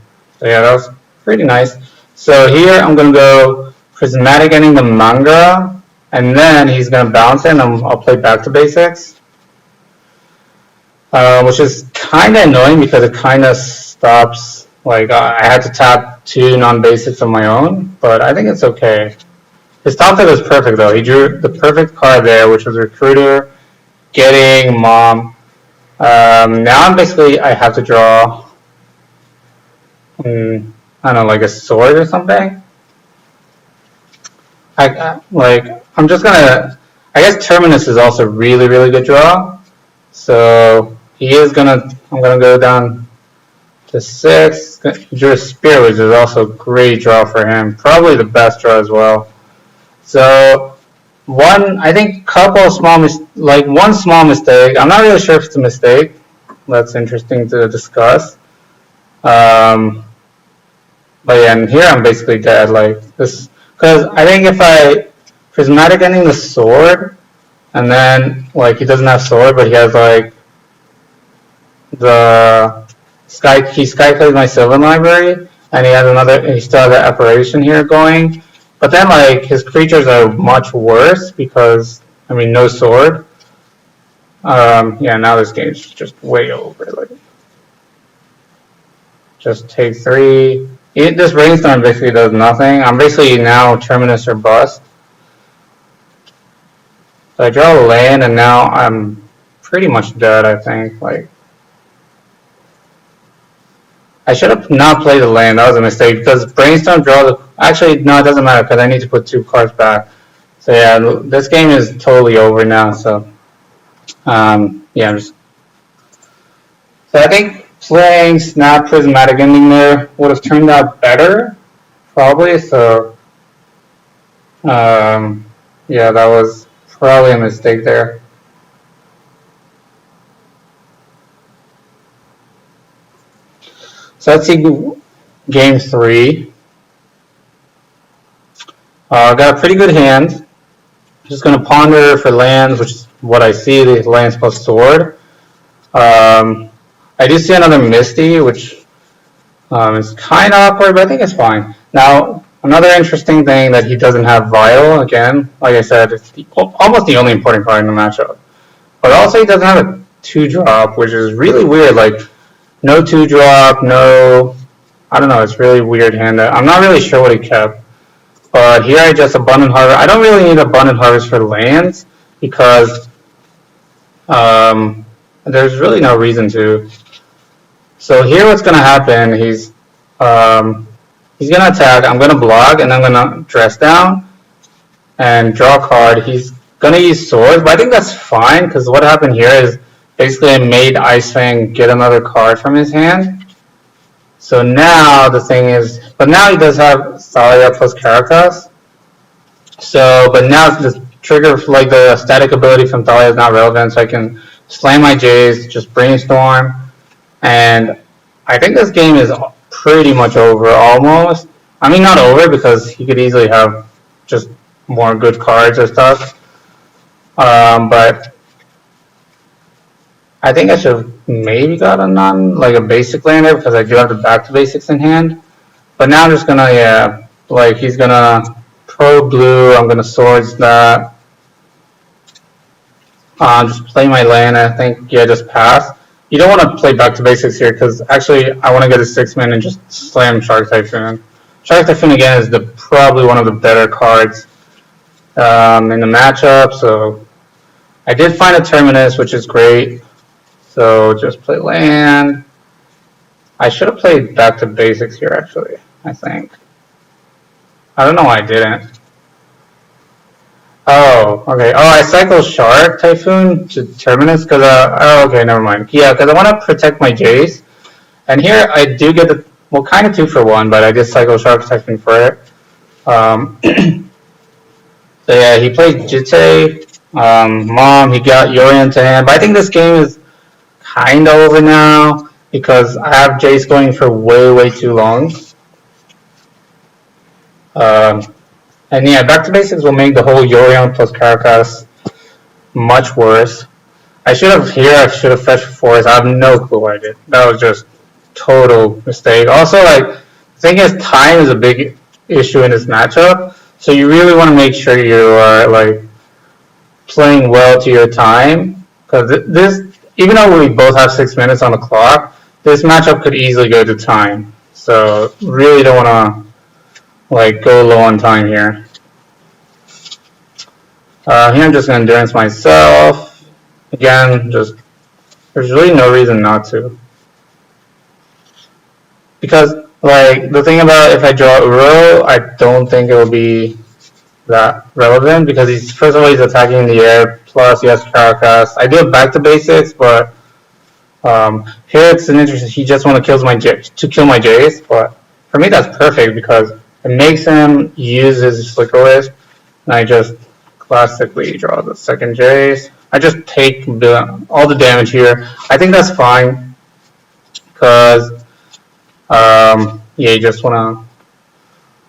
yeah, that was pretty nice. So here I'm going to go Prismatic Ending the Mangara, and then he's going to bounce it, and I'll play back to basics. Which is kind of annoying because it kind of stops, like I had to tap 2 non-basics of my own, but I think it's okay. His top deck was perfect though. He drew the perfect card there, which was Recruiter, getting Mom. Now I have to draw, I don't know, like a sword or something. I'm just gonna, I guess Terminus is also really, really good draw. So I'm gonna go down to 6. He drew a Spear, which is also a great draw for him. Probably the best draw as well. So I think one small mistake. I'm not really sure if it's a mistake. That's interesting to discuss. But yeah, and here I'm basically dead. Like this, because I think if I Prismatic Ending the sword, and then like he doesn't have sword, but he has like he Skyclaves my Sylvan Library, and he still has that Apparition here going. But then like his creatures are much worse because no sword. Yeah, now this game's just way over. Like, just take 3. This Brainstorm basically does nothing. I'm basically now Terminus or bust. So I draw a land, and now I'm pretty much dead, I think. Like, I should have not played the land. That was a mistake because Brainstorm draws. Actually, no, it doesn't matter because I need to put 2 cards back. So yeah, this game is totally over now. So. Yeah, so I think playing Snap Prismatic Ending there would have turned out better, probably. So, yeah, that was probably a mistake there. So let's see game 3. I got a pretty good hand. Just going to ponder for lands, which is what I see, the lands plus sword. I do see another Misty, which is kind of awkward, but I think it's fine. Now, another interesting thing that he doesn't have Vial, again, like I said, it's almost the only important card in the matchup. But also he doesn't have a 2-drop, which is really weird. Like, no 2-drop, no, I don't know, it's really weird hand. I'm not really sure what he kept. But here I just Abundant Harvest. I don't really need Abundant Harvest for lands because there's really no reason to. So here what's going to happen, he's going to attack, I'm going to block, and I'm going to dress down and draw a card. He's going to use swords, but I think that's fine because what happened here is basically I made Ice Fang get another card from his hand. So now the thing is, but now he does have Thalia plus Caracal. So, but now the trigger, like the static ability from Thalia is not relevant, so I can slam my Jays, just brainstorm, and I think this game is pretty much over almost. I mean, not over because he could easily have just more good cards or stuff. But I think I should have maybe got a basic lander because I do have the back to basics in hand. But now I'm just gonna, yeah, like he's gonna pro blue, I'm gonna swords that. Just play my land, I think, yeah, just pass. You don't want to play back to basics here because actually I want to get a 6-man and just slam Shark Typhoon. Shark Typhoon again is probably one of the better cards in the matchup. So I did find a Terminus, which is great. So just play land. I should have played back to basics here actually, I think. I don't know why I didn't. Oh, okay. Oh, I cycle Shark Typhoon to Terminus because, oh, okay, never mind. Yeah, because I want to protect my Jays. And here I do get the, well, kind of 2-for-1, but I just cycle Shark Typhoon for it. So yeah, he played Jite, Mom, he got Yorion to hand. But I think this game is kind of over now because I have Jace going for way, way too long. And yeah, back to basics will make the whole Yorion plus Caracal much worse. I should have fetched Forest. I have no clue what I did. That was just total mistake. Also, like, the thing is, time is a big issue in this matchup. So you really want to make sure you are like playing well to your time. Because this, even though we both have 6 minutes on the clock, this matchup could easily go to time. So really don't want to like go low on time here. Here I'm just gonna endurance myself. Again, just there's really no reason not to. Because like the thing about if I draw Uro, I don't think it will be that relevant because he's first of all he's attacking in the air. Plus he has Caracal. I do have back to basics, but here it's an interesting. He just want to kill my Jays, but for me that's perfect because it makes him use his Flicker Wisp, and I just classically draw the second Jace. I just take all the damage here. I think that's fine, because, yeah, you just wanna,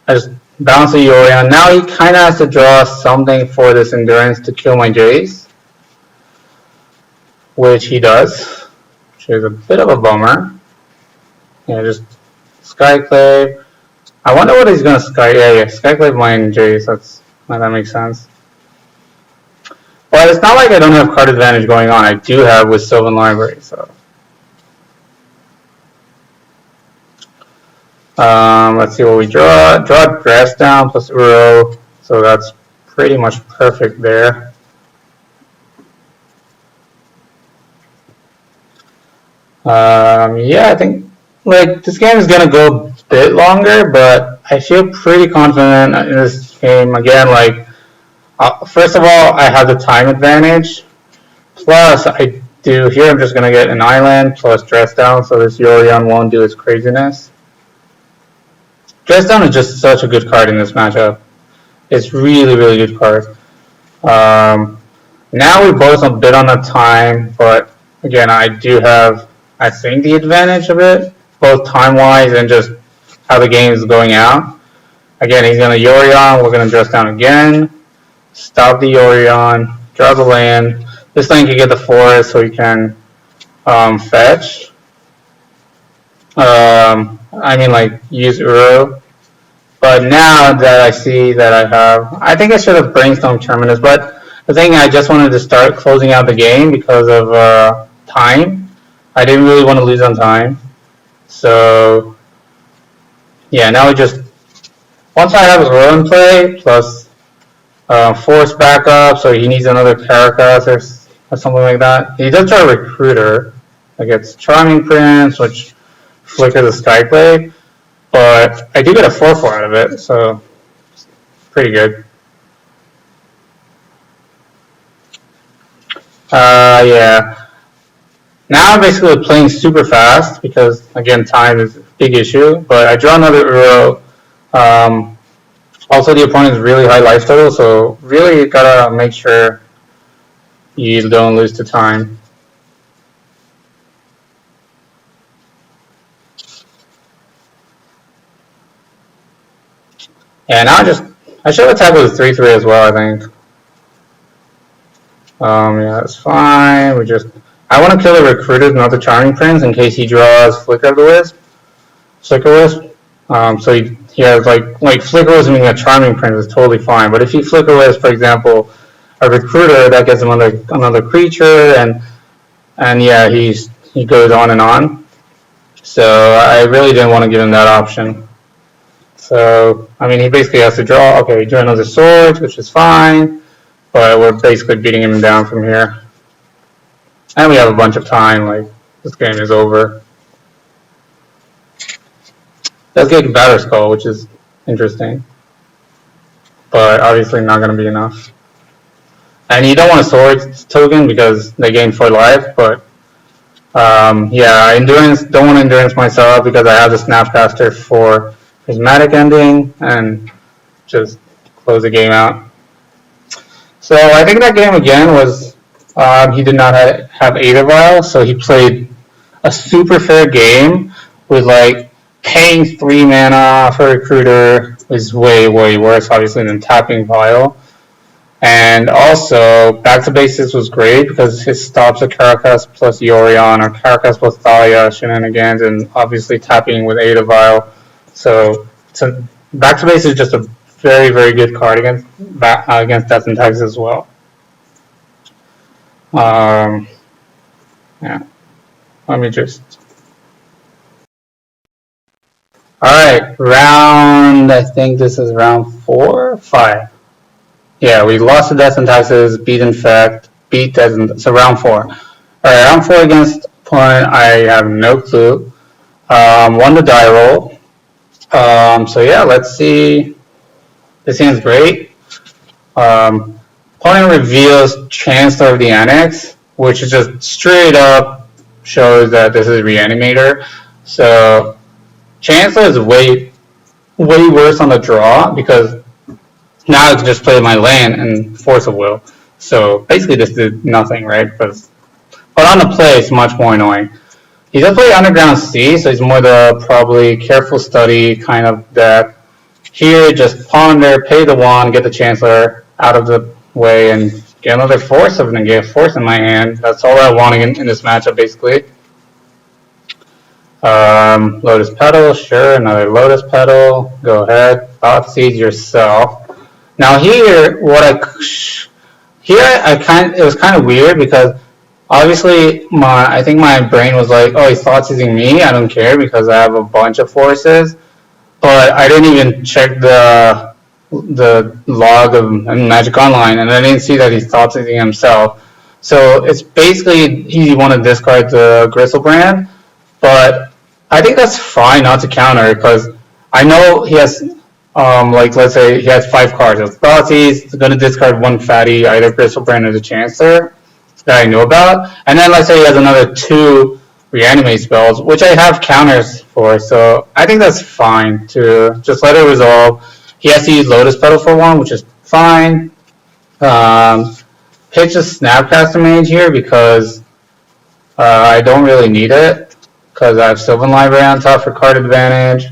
I just bounce a Yorion. Now he kinda has to draw something for this Endurance to kill my Jace, which he does, which is a bit of a bummer. Yeah, just Skyclave. I wonder what he's gonna Skyclave mine Jace. That makes sense. But it's not like I don't have card advantage going on. I do have with Sylvan Library, so. Let's see what we draw. Draw Dress Down plus Uro, so that's pretty much perfect there. Yeah, I think like this game is gonna go a bit longer, but I feel pretty confident in this game. Again, like first of all, I have the time advantage. Plus, I do here. I'm just gonna get an island plus Dress Down, so this Yorion won't do its craziness. Dress Down is just such a good card in this matchup. It's really, really good card. Now we both a bit on the time, but again, I do have, I think, the advantage of it, both time-wise and just how the game is going out. Again, he's going to Yorion, we're going to Dress Down again, stop the Yorion, draw the land. This lane can get the forest so he can fetch. I mean, like, use Uro. But now that I see that I have, I think I should have Brainstorm Terminus, but the thing I just wanted to start closing out the game because of time. I didn't really want to lose on time. So yeah, now we just, once I have his row in play, plus force backup, so he needs another Caracas or something like that. He does try Recruiter. Like it's Charming Prince, which flickers the Skyblade, but I do get a 4/4 out of it, so it's pretty good. Yeah. Now I'm basically playing super fast because, again, time is a big issue, but I draw another Uro. Also, the opponent is really high life total, so really you gotta make sure you don't lose to time. Yeah, now I should have attacked with a 3/3 as well, I think. Yeah, that's fine. I want to kill the Recruiter, not the Charming Prince, in case he draws Flicker Wisp. So he has like Flicker Wisp being a Charming Prince is totally fine. But if he Flicker Wisp, for example, a Recruiter, that gets him another creature, and yeah, he goes on and on. So I really didn't want to give him that option. So I mean, he basically has to draw. Okay, he drew another sword, which is fine. But we're basically beating him down from here. And we have a bunch of time, like, this game is over. Does get Batter Skull, which is interesting. But obviously not going to be enough. And you don't want a sword token because they gain 4 life, but yeah, Endurance, don't want Endurance myself because I have the Snapcaster for Prismatic Ending and just close the game out. So I think that game again was, he did not have Aether Vial, so he played a super fair game with like paying 3 mana for Recruiter is way, way worse obviously than tapping Vial. And also, Back to Basics was great because his stops a Caracas plus Yorion or Caracas plus Thalia shenanigans and obviously tapping with Aether Vial. So Back to Basics is just a very, very good card against Death and Taxes as well. Yeah. Let me just. Alright, I think this is round 4 or 5. Yeah, we lost to Death and Taxes, beat Infect, beat Death and so round 4. Alright, round 4 against opponent, I have no clue. Won the die roll. So yeah, let's see. This hand's great. Opponent reveals Chancellor of the Annex, which is just straight up shows that this is Reanimator. So Chancellor is way worse on the draw because now I can just play my land and Force of Will. So basically this did nothing, right? But on the play, it's much more annoying. He does play Underground Sea, so he's more the probably careful study kind of deck. Here, just ponder, pay the 1, get the Chancellor out of the way, and get another Force of Negate Force in my hand. That's all I want in this matchup, basically. Lotus Petal, sure, another Lotus Petal. Go ahead, Thoughtseize yourself. Now here, it was kind of weird because obviously I think my brain was like, oh, he's Thoughtseizing me. I don't care because I have a bunch of forces. But I didn't even check the log of Magic Online, and I didn't see that he's Thoughtseizing himself. So it's basically he want to discard the Gristlebrand, but I think that's fine not to counter because I know he has like let's say he has 5 cards. It's Thoughtseize, he's going to discard 1 fatty, either Gristlebrand or the Chancellor that I know about, and then let's say he has another 2 Reanimate spells, which I have counters for, so I think that's fine to just let it resolve. He has to use Lotus Petal for 1, which is fine. Pitch a Snapcaster Mage here because I don't really need it because I have Sylvan Library on top for card advantage.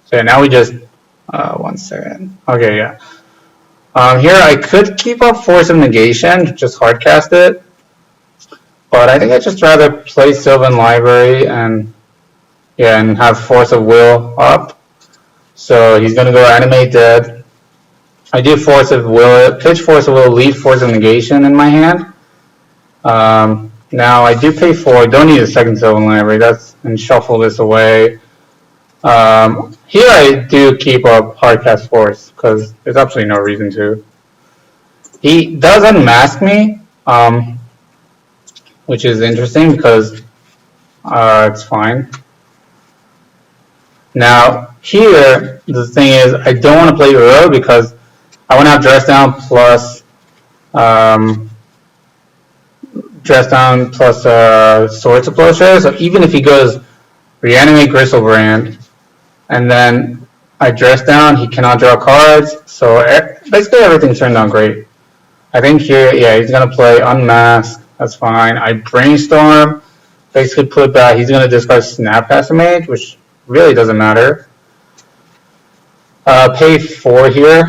So now we just 1 second. Okay, yeah. Here I could keep up Force of Negation, just hardcast it. But I think I'd just rather play Sylvan Library and have Force of Will up. So he's going to go Animate Dead. I do Force of Will, pitch Force of Will, leave Force of Negation in my hand. Now I do pay 4. Don't need a second Sylvan Library. That's and shuffle this away. Here I do keep a Hardcast Force because there's absolutely no reason to. He does unmask me, which is interesting because it's fine. Now here the thing is I don't want to play Uro because I want to have Dress Down plus Sword Supposure. So even if he goes Reanimate Gristlebrand and then I Dress Down, he cannot draw cards. So basically everything's turned out great. I think here, yeah, he's going to play Unmask. That's fine. I Brainstorm. Basically put back, he's going to discard Snapcaster Mage, which really doesn't matter. Pay 4 here.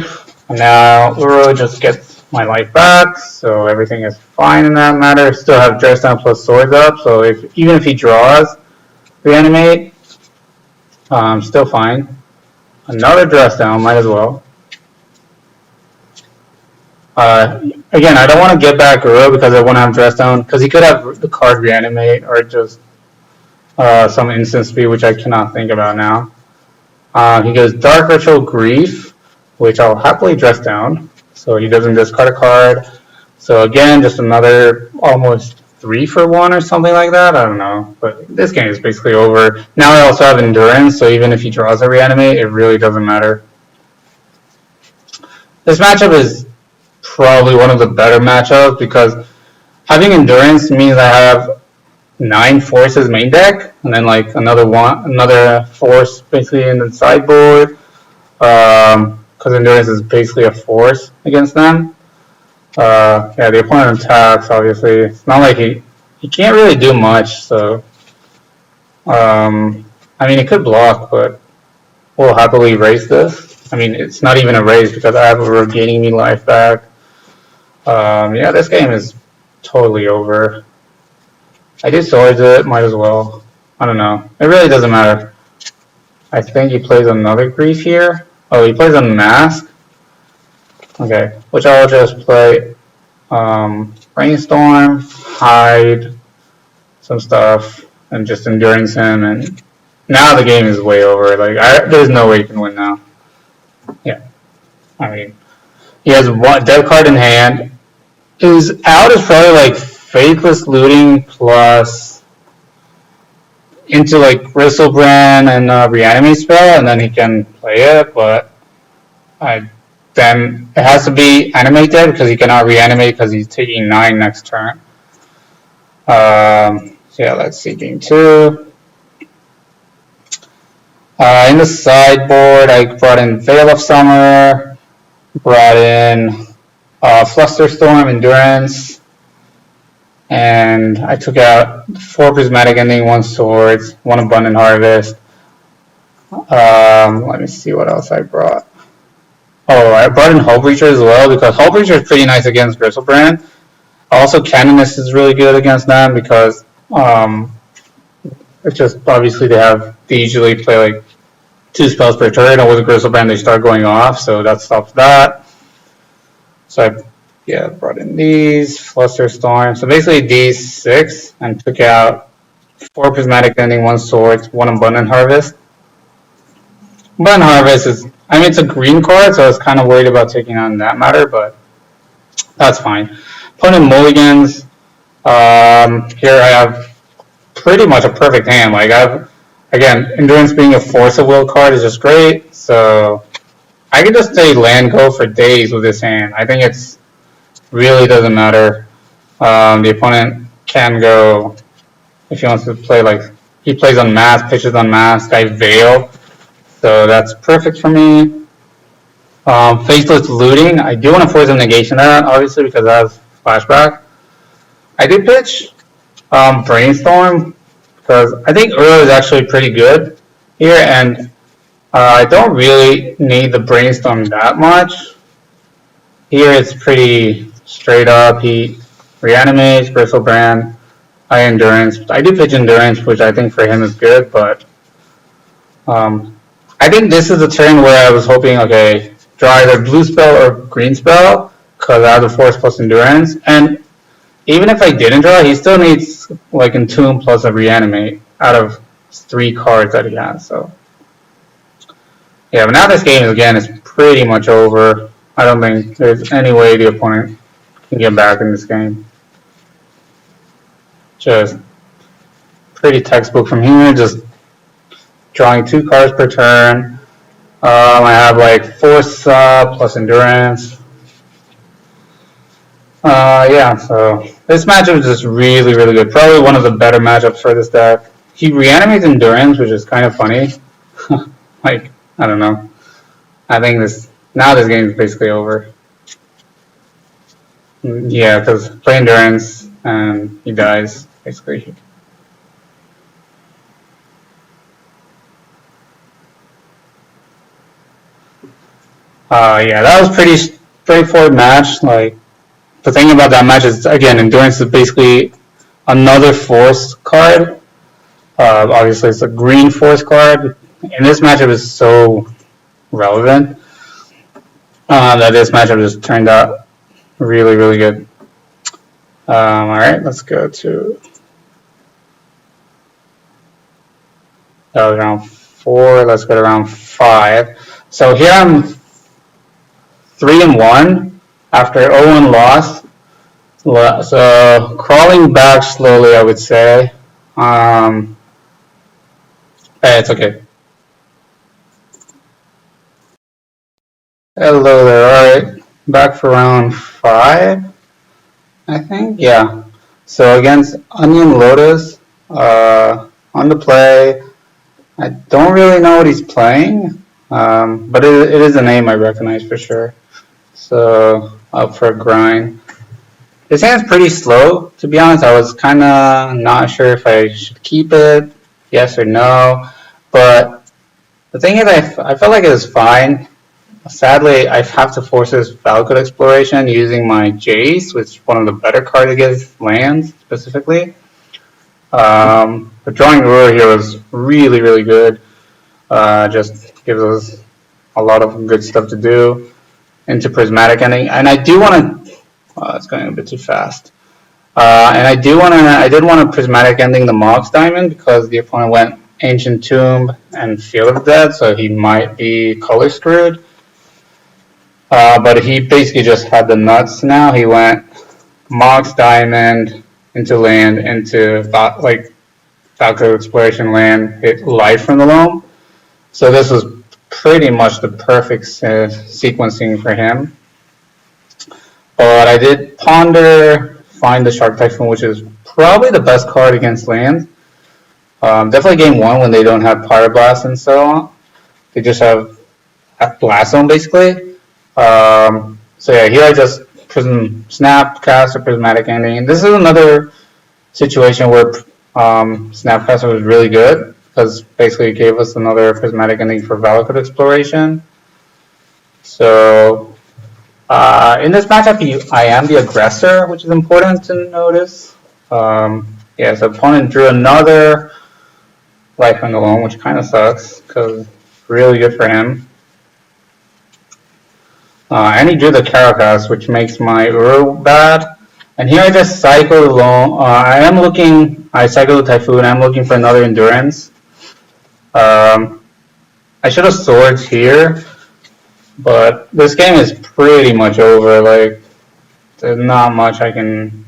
Now Uro just gets my life back, so everything is fine in that matter. Still have Dress Down plus Swords up, so even if he draws Reanimate, still fine. Another Dress Down, might as well. Again, I don't want to get back Uro because I want to have Dress Down, because he could have the card Reanimate or just some instant speed, which I cannot think about now. He goes Dark Ritual Grief, which I'll happily Dress Down, so he doesn't discard a card. So again, just another almost 3 for 1 or something like that. I don't know, but this game is basically over. Now I also have Endurance, so even if he draws a Reanimate, it really doesn't matter. This matchup is probably one of the better matchups because having Endurance means I have 9 forces main deck, and then like another force basically in the sideboard. Because Endurance is basically a force against them. Yeah, the opponent attacks, obviously. It's not like he can't really do much, so I mean, he could block, but we'll happily raise this. I mean, it's not even a raise because I have Uro gaining me life back. Yeah, this game is totally over. I did Swords it, might as well. I don't know. It really doesn't matter. I think he plays another Grief here. Oh, he plays Unmask. Okay, which I'll just play Brainstorm, hide some stuff, and just Endurance him. And now the game is way over. Like, there's no way he can win now. Yeah, I mean, he has one dead card in hand. His out is probably like Faithless Looting plus into like Gristlebrand and Reanimate spell, and then he can play it. But then it has to be animated because he cannot reanimate because he's taking 9 next turn. So yeah, let's see game 2. In the sideboard, I brought in Veil of Summer, brought in Flusterstorm, Endurance, and I took out 4 Prismatic Ending, 1 Swords, 1 Abundant Harvest. Let me see what else I brought. Oh, I brought in Hullbreacher as well because Hullbreacher is pretty nice against Gristlebrand. Also, Canonist is really good against them because it's just obviously they usually play like 2 spells per turn, and with Gristlebrand they start going off, so that stops that. So I brought in these, Flusterstorm. So basically these 6 and took out 4 Prismatic Ending, 1 Sword, 1 Abundant Harvest. Abundant Harvest is, I mean, it's a green card, so I was kind of worried about taking on that matter, but that's fine. Opponent mulligans. Here I have pretty much a perfect hand. Like again, Endurance being a Force of Will card is just great, so I could just say land go for days with this hand. I think it's really doesn't matter. The opponent can go if he wants to play like he plays Unmasked, pitches Unmasked, I Veil, so that's perfect for me. Faceless Looting, I do want to force a negation that obviously because I have flashback. I did pitch Brainstorm because I think Uro is actually pretty good here, and I don't really need the Brainstorm that much. Here it's pretty straight up. He reanimates, Gristlebrand, I Endurance. I do pitch Endurance, which I think for him is good, but I think this is the turn where I was hoping, okay, draw either blue spell or green spell, because I have the Force plus Endurance. And even if I didn't draw, he still needs like Entomb plus a Reanimate out of 3 cards that he has. So yeah, but now this game again is pretty much over. I don't think there's any way the opponent can get back in this game. Just pretty textbook from here. Just drawing 2 cards per turn. I have like Force plus Endurance. Yeah, so this matchup is just really, really good. Probably one of the better matchups for this deck. He reanimates Endurance, which is kind of funny. Like, I don't know. I think this game is basically over. Yeah, because play Endurance and he dies, basically. Yeah, that was pretty straightforward match. Like, the thing about that match is, again, Endurance is basically another Force card. Obviously, it's a green Force card. And this matchup is so relevant that this matchup just turned out really, really good. Alright, let's go to round 4. Let's go to round 5. So here I'm 3-1 after 0-1 loss. So crawling back slowly, I would say. It's okay. Hello there. Alright, back for round 5, I think. Yeah. So against Onion Lotus, on the play. I don't really know what he's playing, but it is a name I recognize for sure. So up for a grind. This hand's pretty slow, to be honest. I was kind of not sure if I should keep it, yes or no. But the thing is, I felt like it was fine. Sadly, I have to force this Valakut Exploration using my Jace, which is one of the better cards against lands, specifically. But drawing Ruhr here was really, really good. Just gives us a lot of good stuff to do into Prismatic Ending. And I do want to... it's going a bit too fast. And I did want to Prismatic Ending the Mox Diamond because the opponent went Ancient Tomb and Field of Dead, so he might be color screwed. But he basically just had the nuts now. He went Mox Diamond into land, into Valakut Exploration land, hit Life from the Loam. So this was pretty much the perfect sequencing for him. But I did ponder, find the Shark Typhoon, which is probably the best card against land. Definitely game 1 when they don't have Pyroblast and so on. They just have Blast Zone basically. So yeah, here I just Snapcaster, Prismatic Ending. And this is another situation where Snapcaster was really good because basically it gave us another Prismatic Ending for Valakut Exploration. So in this matchup, I am the aggressor, which is important to notice. Yeah, so opponent drew another Life from the Loam, which kind of sucks because it's really good for him. And he drew the Caracas, which makes my Uro bad. And here I just cycle the Loam. I cycle the Typhoon. I'm looking for another Endurance. I should have Swords here, but this game is pretty much over. Like, there's not much I can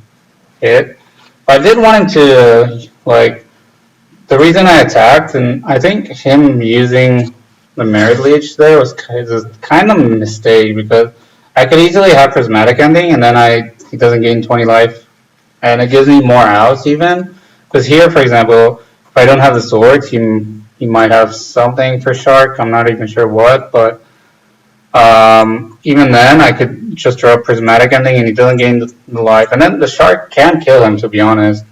hit. But I did want him to, like, the reason I attacked, and I think him using the Merit Leech there was kind of a mistake because I could easily have Prismatic Ending and then he doesn't gain 20 life and it gives me more outs even. Because here, for example, if I don't have the swords, he might have something for Shark. I'm not even sure what, but even then I could just draw a Prismatic Ending and he doesn't gain the life. And then the Shark can kill him, to be honest.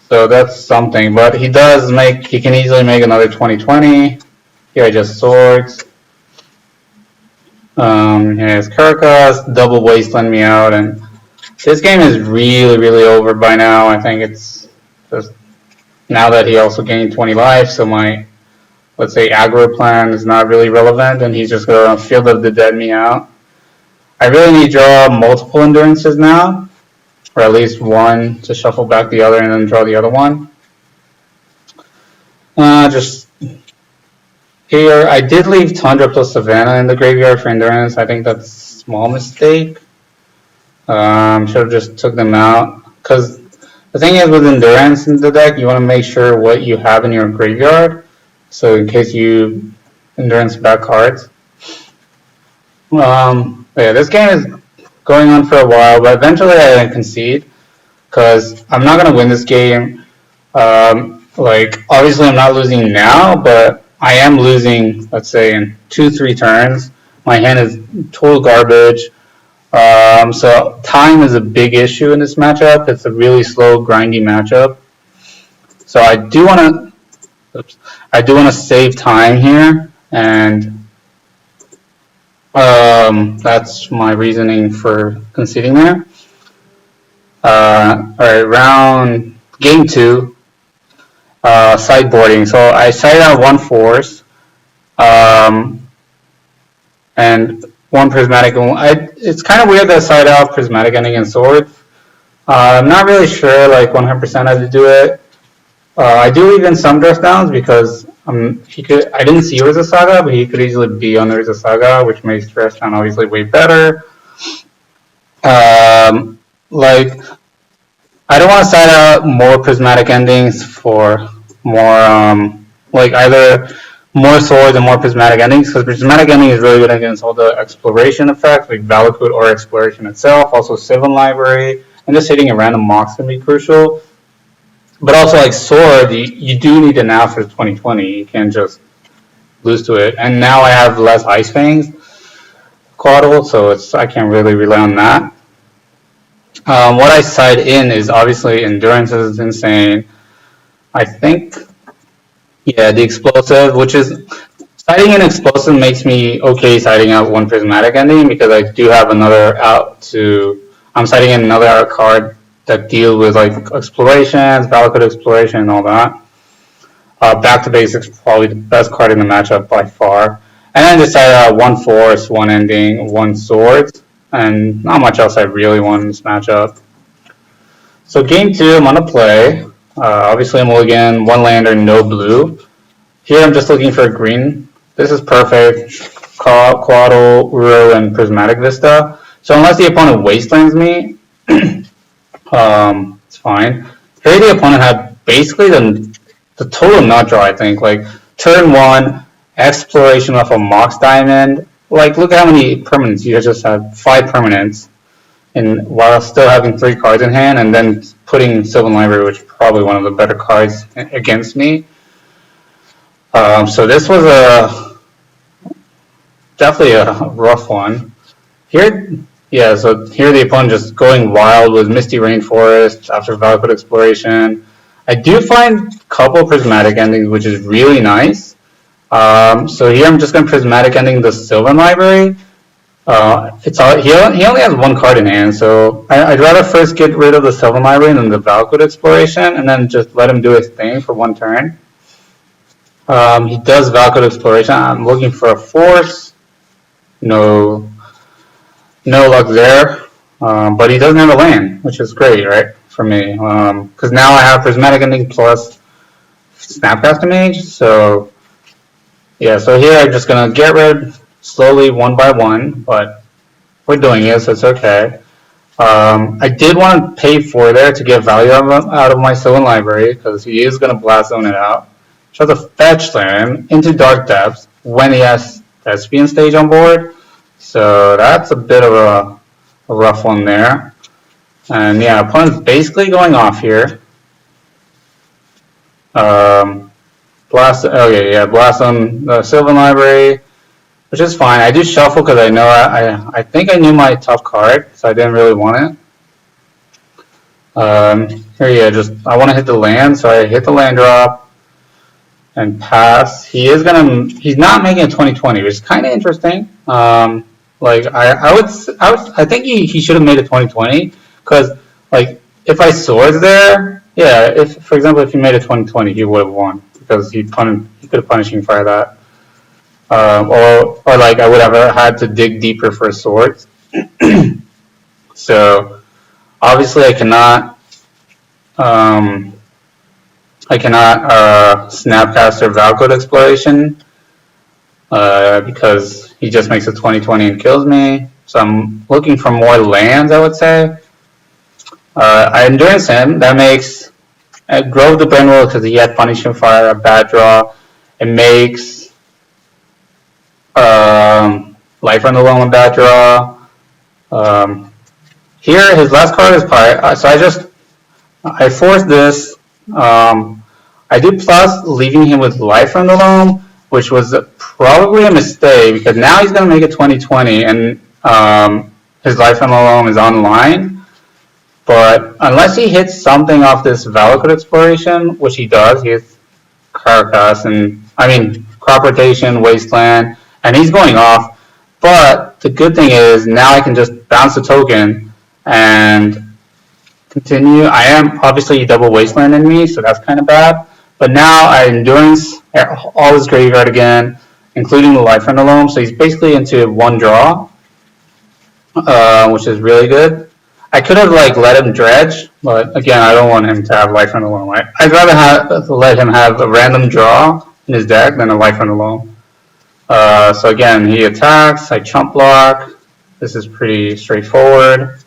So that's something, but he can easily make another 20/20. Here I just Swords. Here is Caracas, double Wasteland me out, and this game is really, really over by now. I think it's just now that he also gained 20 life, so my, let's say, aggro plan is not really relevant, and he's just going to Field of the Dead me out. I really need to draw multiple endurances now, or at least one to shuffle back the other and then draw the other one. Just here, I did leave Tundra plus Savannah in the graveyard for endurance. I think that's a small mistake. Should have just took them out, because the thing is with endurance in the deck, you want to make sure what you have in your graveyard, so in case you endurance back cards. Yeah, this game is going on for a while, but eventually I concede, because I'm not going to win this game. Like, obviously I'm not losing now, but I am losing, let's say, in 2-3 turns. My hand is total garbage. So time is a big issue in this matchup. It's a really slow, grindy matchup. So I do want to save time here, and that's my reasoning for conceding there. Alright, game 2, sideboarding. So I sided out 1 force, and 1 prismatic. It's kind of weird that I side out prismatic ending and sword. I'm not really sure, like 100% how to do it. I do leave in some dress downs because I didn't see Urza Saga, but he could easily be on Urza Saga, which makes dress down obviously way better. Like, I don't want to side out more prismatic endings for more, like either more swords and more prismatic endings, because prismatic ending is really good against all the exploration effects, like Valakut or exploration itself, also Sylvan Library, and just hitting a random mox can be crucial. But also, like sword, you do need it now for 2020. You can't just lose to it. And now I have less Ice Fangs Quaddle, so I can't really rely on that. What I side in is obviously endurance is insane. I think, yeah, the explosive, which is siding in explosive makes me okay siding out 1 prismatic ending, because I do have another out to. I'm siding in another out card that deal with like explorations, Valakut exploration, and all that. Back to Basics, probably the best card in the matchup by far. And then just 1 force, 1 ending, 1 sword, and not much else I really want in this matchup. So game 2, I'm gonna play. Obviously a mulligan, 1 lander, no blue. Here I'm just looking for a green. This is perfect. Quaddle, Uro, and Prismatic Vista. So unless the opponent wastelands me, it's fine. Here the opponent had basically the total nut draw, I think. Like turn 1, exploration off a Mox Diamond. Like look at how many permanents. You just had 5 permanents, and while still having 3 cards in hand, and then putting Sylvan Library, which is probably one of the better cards against me. So this was definitely a rough one. Here, yeah, so here the opponent just going wild with Misty Rainforest after Valakut Exploration. I do find a couple prismatic endings, which is really nice. So here I'm just going to prismatic ending the Sylvan Library. He only has 1 card in hand, so I'd rather first get rid of the Sylvan Library than the Valakut Exploration, and then just let him do his thing for 1 turn. He does Valakut Exploration. I'm looking for a force. No luck there. But he doesn't have a land, which is great, right, for me. Because now I have Prismatic Ending plus Snapcaster Mage. So, yeah, so here I'm just going to get rid slowly 1 by 1, but we're doing it, so it's okay. I did want to pay 4 there to get value out of my Sylvan Library, because he is going to blast zone it out. So to fetch land into Dark Depths when he has Thespian Stage on board. So that's a bit of a rough one there. And yeah, opponent's basically going off here. Blast on the Sylvan Library, which is fine. I do shuffle because I know I think I knew my tough card, so I didn't really want it. Here, yeah, I want to hit the land, so I hit the land drop and pass. He's not making a 2020, which is kind of interesting. Like I think he should have made a 2020, because like if I swords there, yeah, if for example if he made a 2020, he would have won, because he could have punishing fire that, or like I would have had to dig deeper for swords. So obviously I cannot Snapcaster Valcode Exploration because he just makes a 20/20 and kills me. So I'm looking for more lands, I would say. I Endurance him. That makes Grove the Brainwell because he had Punishing Fire, a bad draw. It makes Life on the Loam a bad draw. Here, his last card is Pirate. So I force this. I do plus leaving him with Life from the Loam, which was probably a mistake because now he's going to make a 20/20 and his Life from the Loam is online. But unless he hits something off this Valakut Exploration, which he does, he hits Carcass Crop Rotation, Wasteland, and he's going off. But the good thing is now I can just bounce the token and continue. I am obviously double Wasteland in me, so that's kind of bad. But now I Endurance all his graveyard again, including the Life from the Loam. So he's basically into one draw, which is really good. I could have let him dredge, but again, I don't want him to have Life from the Loam. I'd rather let him have a random draw in his deck than a Life from the Loam. So again, he attacks. I chump block. This is pretty straightforward.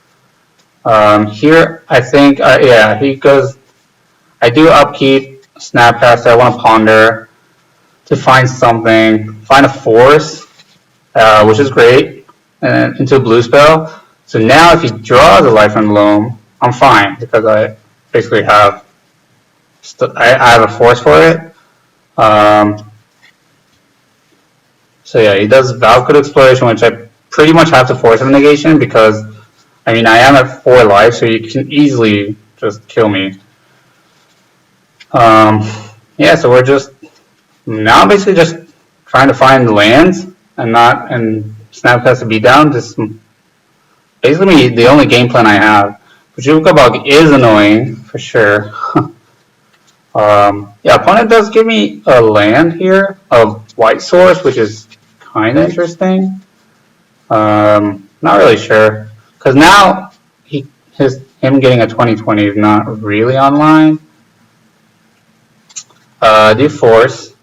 Here, I think, he goes. I do upkeep, Snapcaster. I want to ponder to find something, find a force, which is great, and into a blue spell. So now if he draws a Life from the Loam, I'm fine because I basically have I have a force for it. So yeah, he does Valakut Exploration, which I pretty much have to force him negation because I am at 4 life, so you can easily just kill me. So we're just now basically just trying to find lands and Snapcaster beat down. Just basically the only game plan I have. Pachuca Bug is annoying for sure. Opponent does give me a land here of White Source, which is kind of interesting. Not really sure because now him getting a 20/20 is not really online. Do force,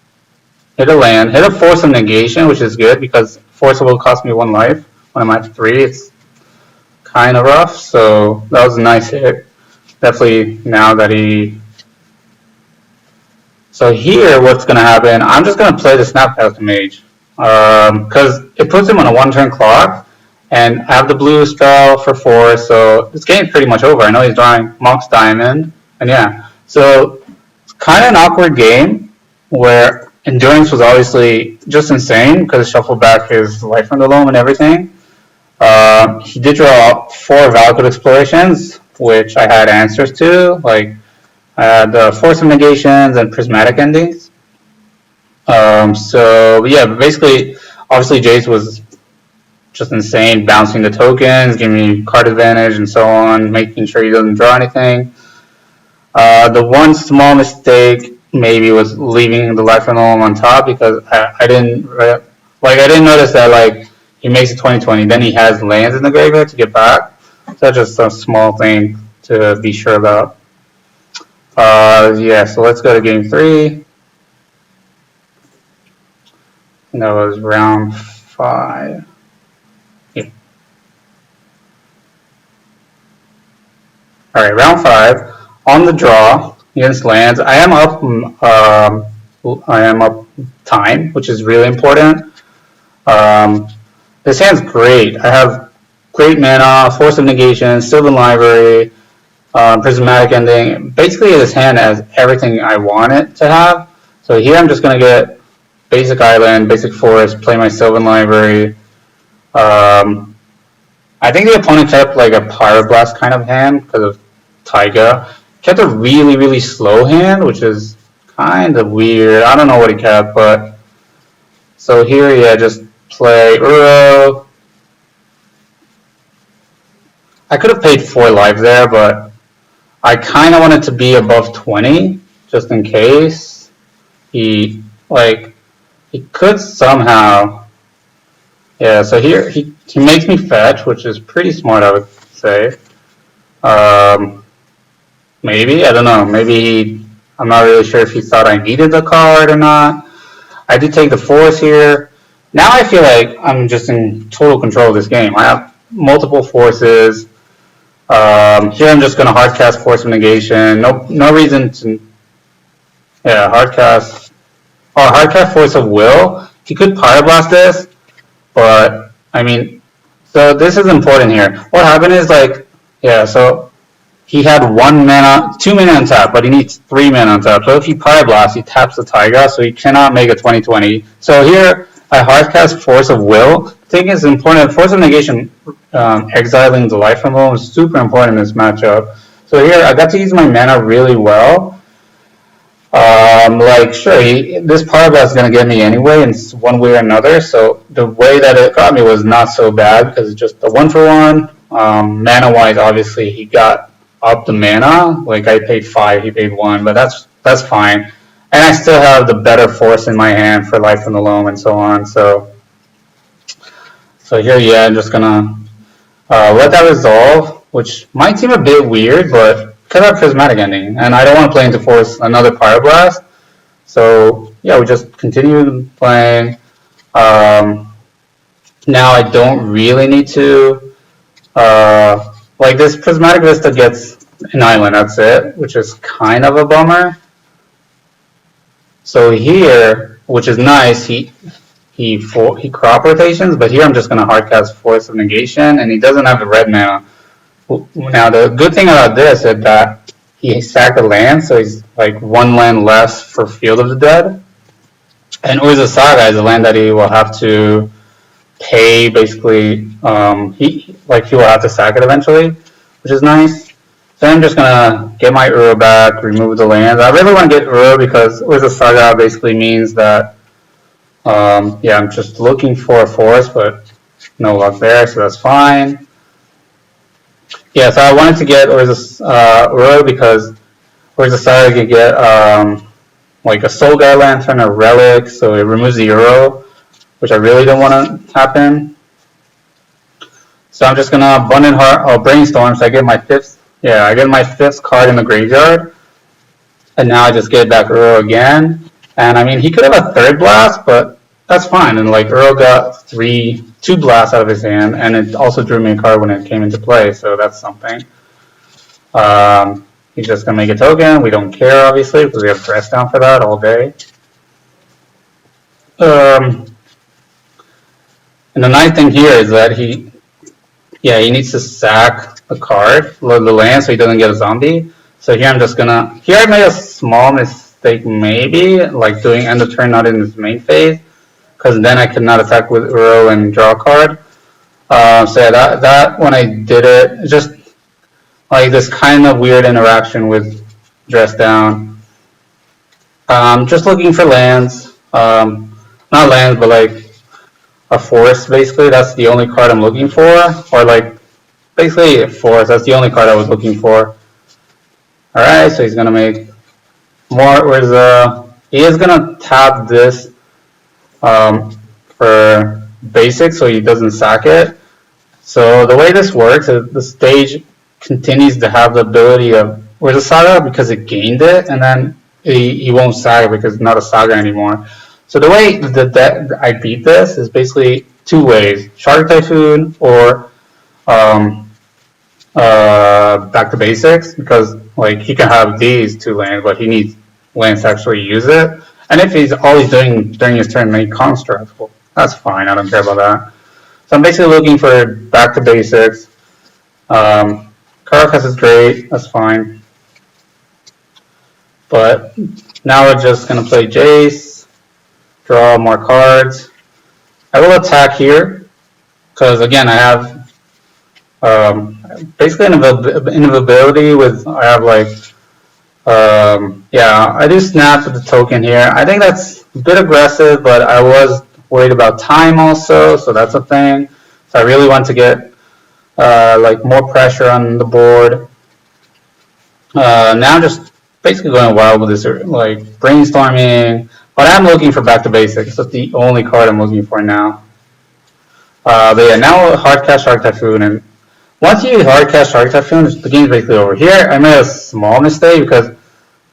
hit a land, hit a force of negation, which is good because force will cost me 1 life when I'm at 3. It's kind of rough, so that was a nice hit. Definitely now that he. So here, what's going to happen? I'm just going to play the Snapcaster Mage because it puts him on a 1-turn clock, and I have the blue spell for 4. So this game's pretty much over. I know he's drawing Monk's Diamond, and yeah, so. Kind of an awkward game where Endurance was obviously just insane because it shuffled back his Life from the Loam and everything. He did draw 4 Valakut Explorations, which I had answers to, like I had the Force of Negations and Prismatic Endings. Basically, obviously Jace was just insane, bouncing the tokens, giving me card advantage and so on, making sure he doesn't draw anything. The one small mistake maybe was leaving the Life from the Loam on top because I didn't notice that he makes a 20/20, then he has lands in the graveyard to get back. So that's just a small thing to be sure about. So let's go to game 3. And that was round 5. Yeah. All right, round 5. On the draw against lands, I am up time, which is really important. This hand's great. I have great mana, Force of Negation, Sylvan Library, Prismatic Ending. Basically, this hand has everything I want it to have. So here I'm just going to get basic island, basic forest, play my Sylvan Library. I think the opponent kept a Pyroblast kind of hand because of Taiga. Kept a really, really slow hand, which is kind of weird. I don't know what he kept, but so here, just play Uro. I could have paid 4 lives there, but I kind of wanted to be above 20, just in case. He could somehow. Yeah, so here he he makes me fetch, which is pretty smart, I would say. Maybe, I don't know. Maybe I'm not really sure if he thought I needed the card or not. I did take the force here. Now I feel like I'm just in total control of this game. I have multiple forces. Here I'm just going to hard cast Force of Negation. No reason to. Yeah, hard cast. Oh, hard cast Force of Will. He could Pyroblast this, but I mean, so this is important here. What happened is like, yeah, so he had 1 mana, 2 mana on tap, but he needs 3 mana on tap. So if he Pyroblast, he taps the Tygra, so he cannot make a 20/20. So here I hardcast Force of Will. I think it's important. Force of Negation, exiling the life from home is super important in this matchup. So here I got to use my mana really well. Like, sure, this Pyroblast is going to get me anyway in one way or another. So the way that it got me was not so bad because it's just a 1-for-1. Mana-wise, obviously, he got up the mana. Like, I paid 5, he paid 1, but that's fine. And I still have the better force in my hand for Life from the Loam and so on. So here, yeah, I'm just gonna let that resolve, which might seem a bit weird, but because I have Prismatic Ending, and I don't want to play into force another Pyroblast. So yeah, we just continue playing. Now I don't really need to. Like this Prismatic Vista gets an island, that's it, which is kind of a bummer. So here, which is nice, he crop rotations, but here I'm just gonna hardcast Force of Negation, and he doesn't have the red mana. Now the good thing about this is that he sacked a land, so he's like 1 land less for Field of the Dead. And Urza Saga is a land that he will have to pay basically. He will have to sack it eventually, which is nice. So I'm just gonna get my Uro back, remove the lands. I really want to get Uro because Urza Saga basically means that yeah, I'm just looking for a forest, but no luck there, so that's fine. Yeah, so I wanted to get Uro because Urza Saga can get like a Soul Guide Lantern or Relic, so it removes the Uro, which I really don't want to happen. So I'm just gonna Abundant Heart, Brainstorm, so I get my fifth card in the graveyard, and now I just get back Uro again. And I mean, he could have a third blast, but that's fine. And like Uro got 2 blasts out of his hand, and it also drew me a card when it came into play, so that's something. He's just gonna make a token. We don't care, obviously, because we have Dress Down for that all day. And the nice thing here is that he needs to sack a card, the land, so he doesn't get a zombie. So here I'm just gonna, here I made a small mistake maybe, like doing end of turn not in his main phase, because then I could not attack with Uro and draw a card. So yeah, that when I did it, just like this kind of weird interaction with Dress Down. Just looking for lands, not lands, but like a forest basically. That's the only card I'm looking for, or like basically a forest. That's the only card I was looking for. All right, so he's gonna make more. He is gonna tap this for basic, so he doesn't sack it. So the way this works is the stage continues to have the ability of Urza Saga because it gained it, and then he won't saga because it's not a saga anymore. So the way that I beat this is basically 2 ways: Shark Typhoon or back to basics, because like he can have these 2 lands, but he needs lands to actually use it. And if he's always doing during his turn make constructs, well, that's fine. I don't care about that. So I'm basically looking for back to basics. Caracas is great. That's fine. But now we're just gonna play Jace, draw more cards. I will attack here because again I have basically an invulnerability with, I have like yeah, I do snap with the token here. I think that's a bit aggressive, but I was worried about time also, so that's a thing. So I really want to get like more pressure on the board. Now I'm just basically going wild with this, like brainstorming, but I'm looking for back to basics. That's the only card I'm looking for now. But yeah, now hard cast Shark Typhoon, and once you hard cast Shark Typhoon, the game's basically over. Here, I made a small mistake because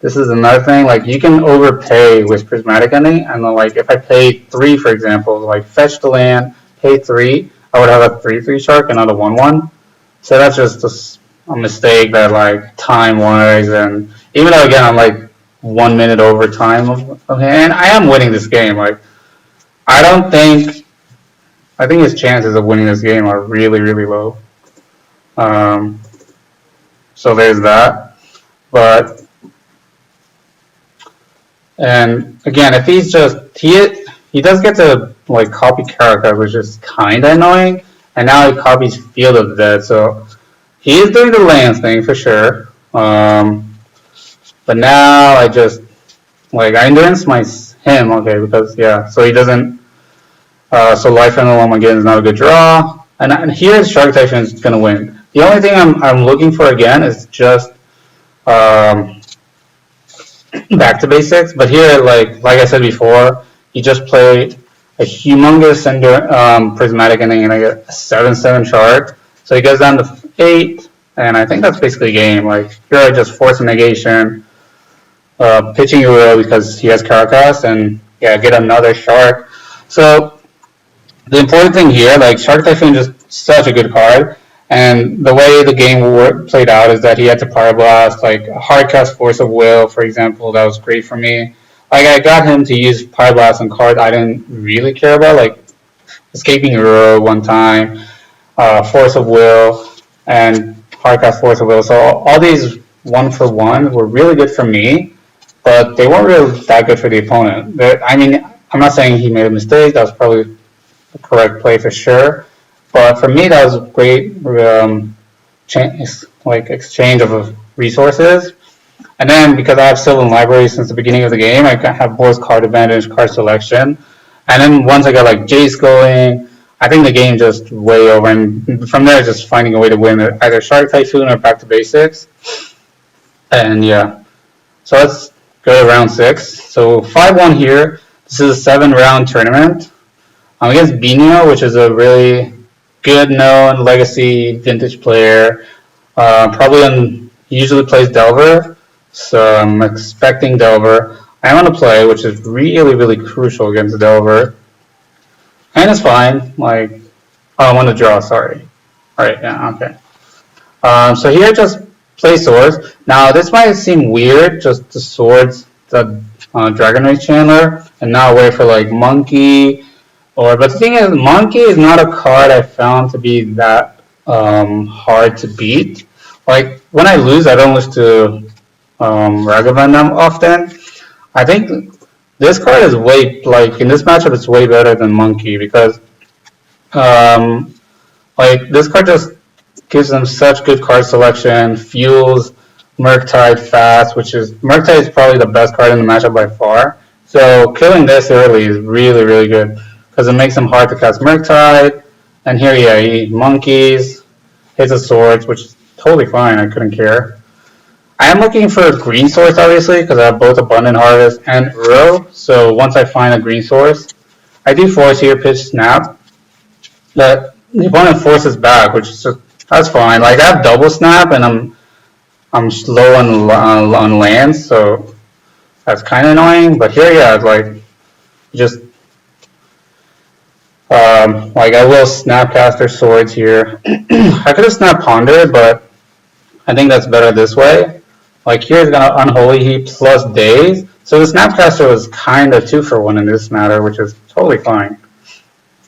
this is another thing. Like you can overpay with Prismatic Ending, and then like if I paid 3, for example, like fetch the land, pay 3, I would have a 3/3 shark and not a 1/1. So that's just a mistake that like time wise, and even though again I'm like 1 minute over time of him, and I am winning this game. Like I don't think I think his chances of winning this game are really really low. So there's that. But and again, if he's just he does get to like copy character, which is kind of annoying. And now he copies Field of the Dead, so he is doing the lands thing for sure. But now I just like I endurance him, okay, because yeah, so he doesn't. So Life Emblem again is not a good draw, and here Shark Typhoon is gonna win. The only thing I'm looking for again is just back to basics. But here, like I said before, he just played a humongous Prismatic Ending and I get a 7/7 shark. So he goes down to 8, and I think that's basically a game. Like here I just force a negation, pitching Uro because he has Caracas, and yeah, get another shark. So the important thing here, like Shark Typhoon is just such a good card. And the way the game played out is that he had to Power Blast, like Hardcast Force of Will, for example. That was great for me. Like I got him to use Power Blast on cards I didn't really care about, like Escaping Uro one time, Force of Will, and Hardcast Force of Will. So all these 1-for-1 were really good for me, but they weren't really that good for the opponent. I mean, I'm not saying he made a mistake. That was probably the correct play for sure. But for me, that was a great exchange of resources. And then because I have Sylvan Library since the beginning of the game, I have both card advantage, card selection. And then once I got like Jace going, I think the game just way over. And from there, just finding a way to win either Shark Typhoon or back to basics. And yeah, so let's go to round 6. So 5-1 here. This is a 7-round tournament. I'm against Bino, which is a really good known legacy vintage player. Usually plays Delver, so I'm expecting Delver. I want to play, which is really, really crucial against Delver. And it's fine. Like, I want to draw, sorry. Alright, yeah, okay. So here just play swords. Now this might seem weird, just the swords, the Dragon Race Chandler, and not wait for like Monkey. But the thing is, Monkey is not a card I found to be that hard to beat. Like, when I lose, I don't lose to Ragavan often. I think this card is way, like, in this matchup, it's way better than Monkey because, like, this card just gives them such good card selection, fuels Murktide fast, Murktide is probably the best card in the matchup by far. So killing this early is really, really good. Because it makes him hard to cast Murktide, and here, yeah, he monkeys, hits the swords, which is totally fine, I couldn't care. I am looking for green source, obviously, because I have both Abundant Harvest and Uro, so once I find a green source, I do force here, pitch Snap, but the opponent forces back, which is just, that's fine. Like, I have double Snap, and I'm slow on lands, so that's kind of annoying, but here, yeah, like, just like I will Snapcaster Swords here. I could have Snap Ponder, but I think that's better this way. Like here it's gonna Unholy Heap plus Daze. So the Snapcaster was kind of 2-for-1 in this matter, which is totally fine.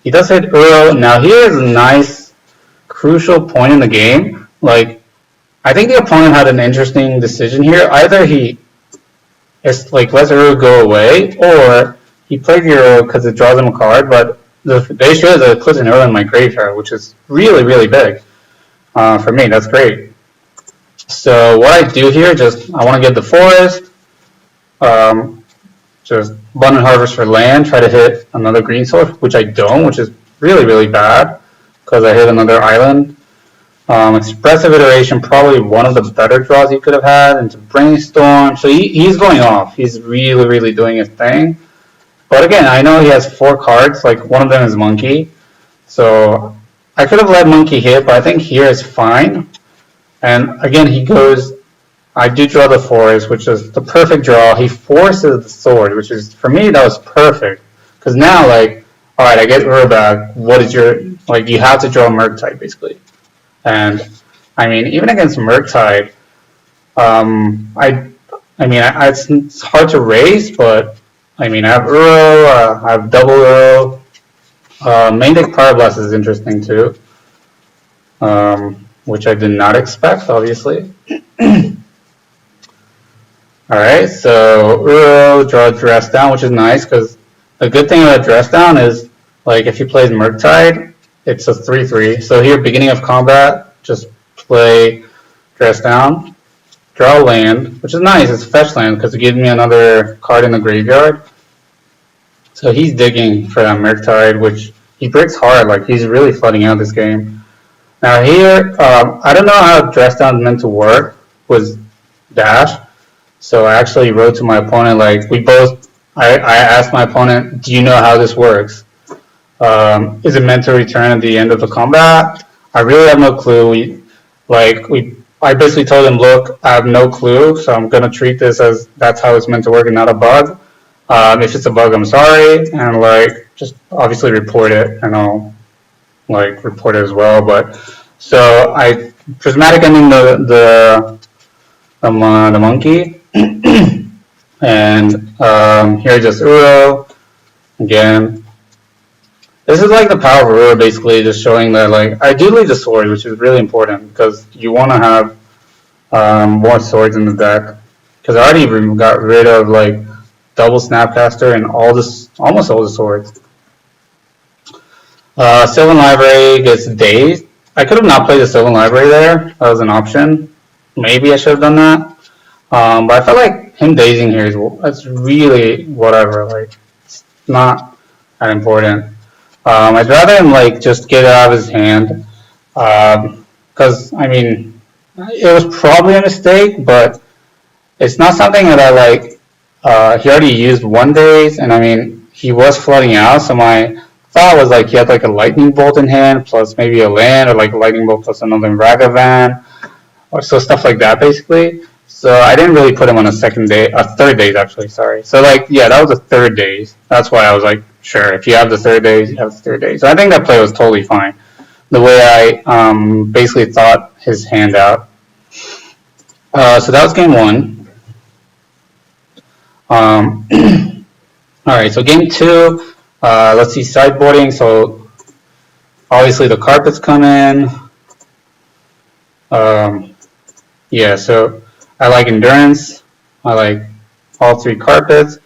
He does hit Uro. Now here is a nice, crucial point in the game. Like, I think the opponent had an interesting decision here. Either he lets Uro go away, or he played Uro because it draws him a card, but the issue is that it puts an Uro in my graveyard, which is really, really big. For me, that's great. So what I do here, I want to get the forest, just Abundant Harvest for land, try to hit another green source, which I don't, which is really, really bad, because I hit another island. Expressive Iteration, probably one of the better draws he could have had, into Brainstorm. So he's going off. He's really, really doing his thing. But again, I know he has 4 cards, like one of them is Monkey. So I could have let monkey hit, but I think here is fine. And again, he goes, I do draw the forest, which is the perfect draw. He forces the sword, which is, for me, that was perfect. Because now, like, all right, I get Ur back. What is your, like, you have to draw Murktide, basically. And, I mean, even against Murktide, it's hard to raise, but, I mean, I have Uro, I have double Uro. Main deck Power Blast is interesting, too. Which I did not expect, obviously. Alright, so Uro, draw Dress Down, which is nice, because the good thing about Dress Down is, like, if he plays Murktide, it's a 3-3. So here, beginning of combat, just play Dress Down, draw land, which is nice, it's fetch land, because it gives me another card in the graveyard. So he's digging for that Murktide, which he breaks hard, like, he's really flooding out this game. Now here, I don't know how Dress Down is meant to work, was dash. So I actually wrote to my opponent, like, I asked my opponent, do you know how this works? Is it meant to return at the end of the combat? I really have no clue. I basically told him, look, I have no clue, so I'm going to treat this as that's how it's meant to work and not a bug. If it's a bug, I'm sorry, and, like, just obviously report it, and I'll, like, report it as well. But, so I prismatic ending the monkey. And here just Uro again. This is like the power of Uro, basically just showing that, like, I do leave the sword, which is really important because you want to have more swords in the deck. Because I already got rid of, like, double Snapcaster and almost all the swords. Sylvan Library gets dazed. I could have not played the Sylvan Library there. That was an option. Maybe I should have done that. But I felt like him dazing here that's really whatever. Like, it's not that important. I'd rather him, like, just get it out of his hand. Because, I mean, it was probably a mistake, but it's not something that I like. He already used one daze, and I mean, he was flooding out, so my thought was, like, he had, like, a lightning bolt in hand, plus maybe a land, or, like, a lightning bolt plus another Ragavan, or so stuff like that, basically. So I didn't really put him on a third daze, actually, sorry. So, like, yeah, that was a third daze. That's why I was like, sure, if you have the third daze, you have the third daze. So I think that play was totally fine. The way I basically thought his hand out. So that was game one. Alright, so game two, let's see, sideboarding. So obviously the carpets come in. Yeah, so I like endurance. I like all three carpets.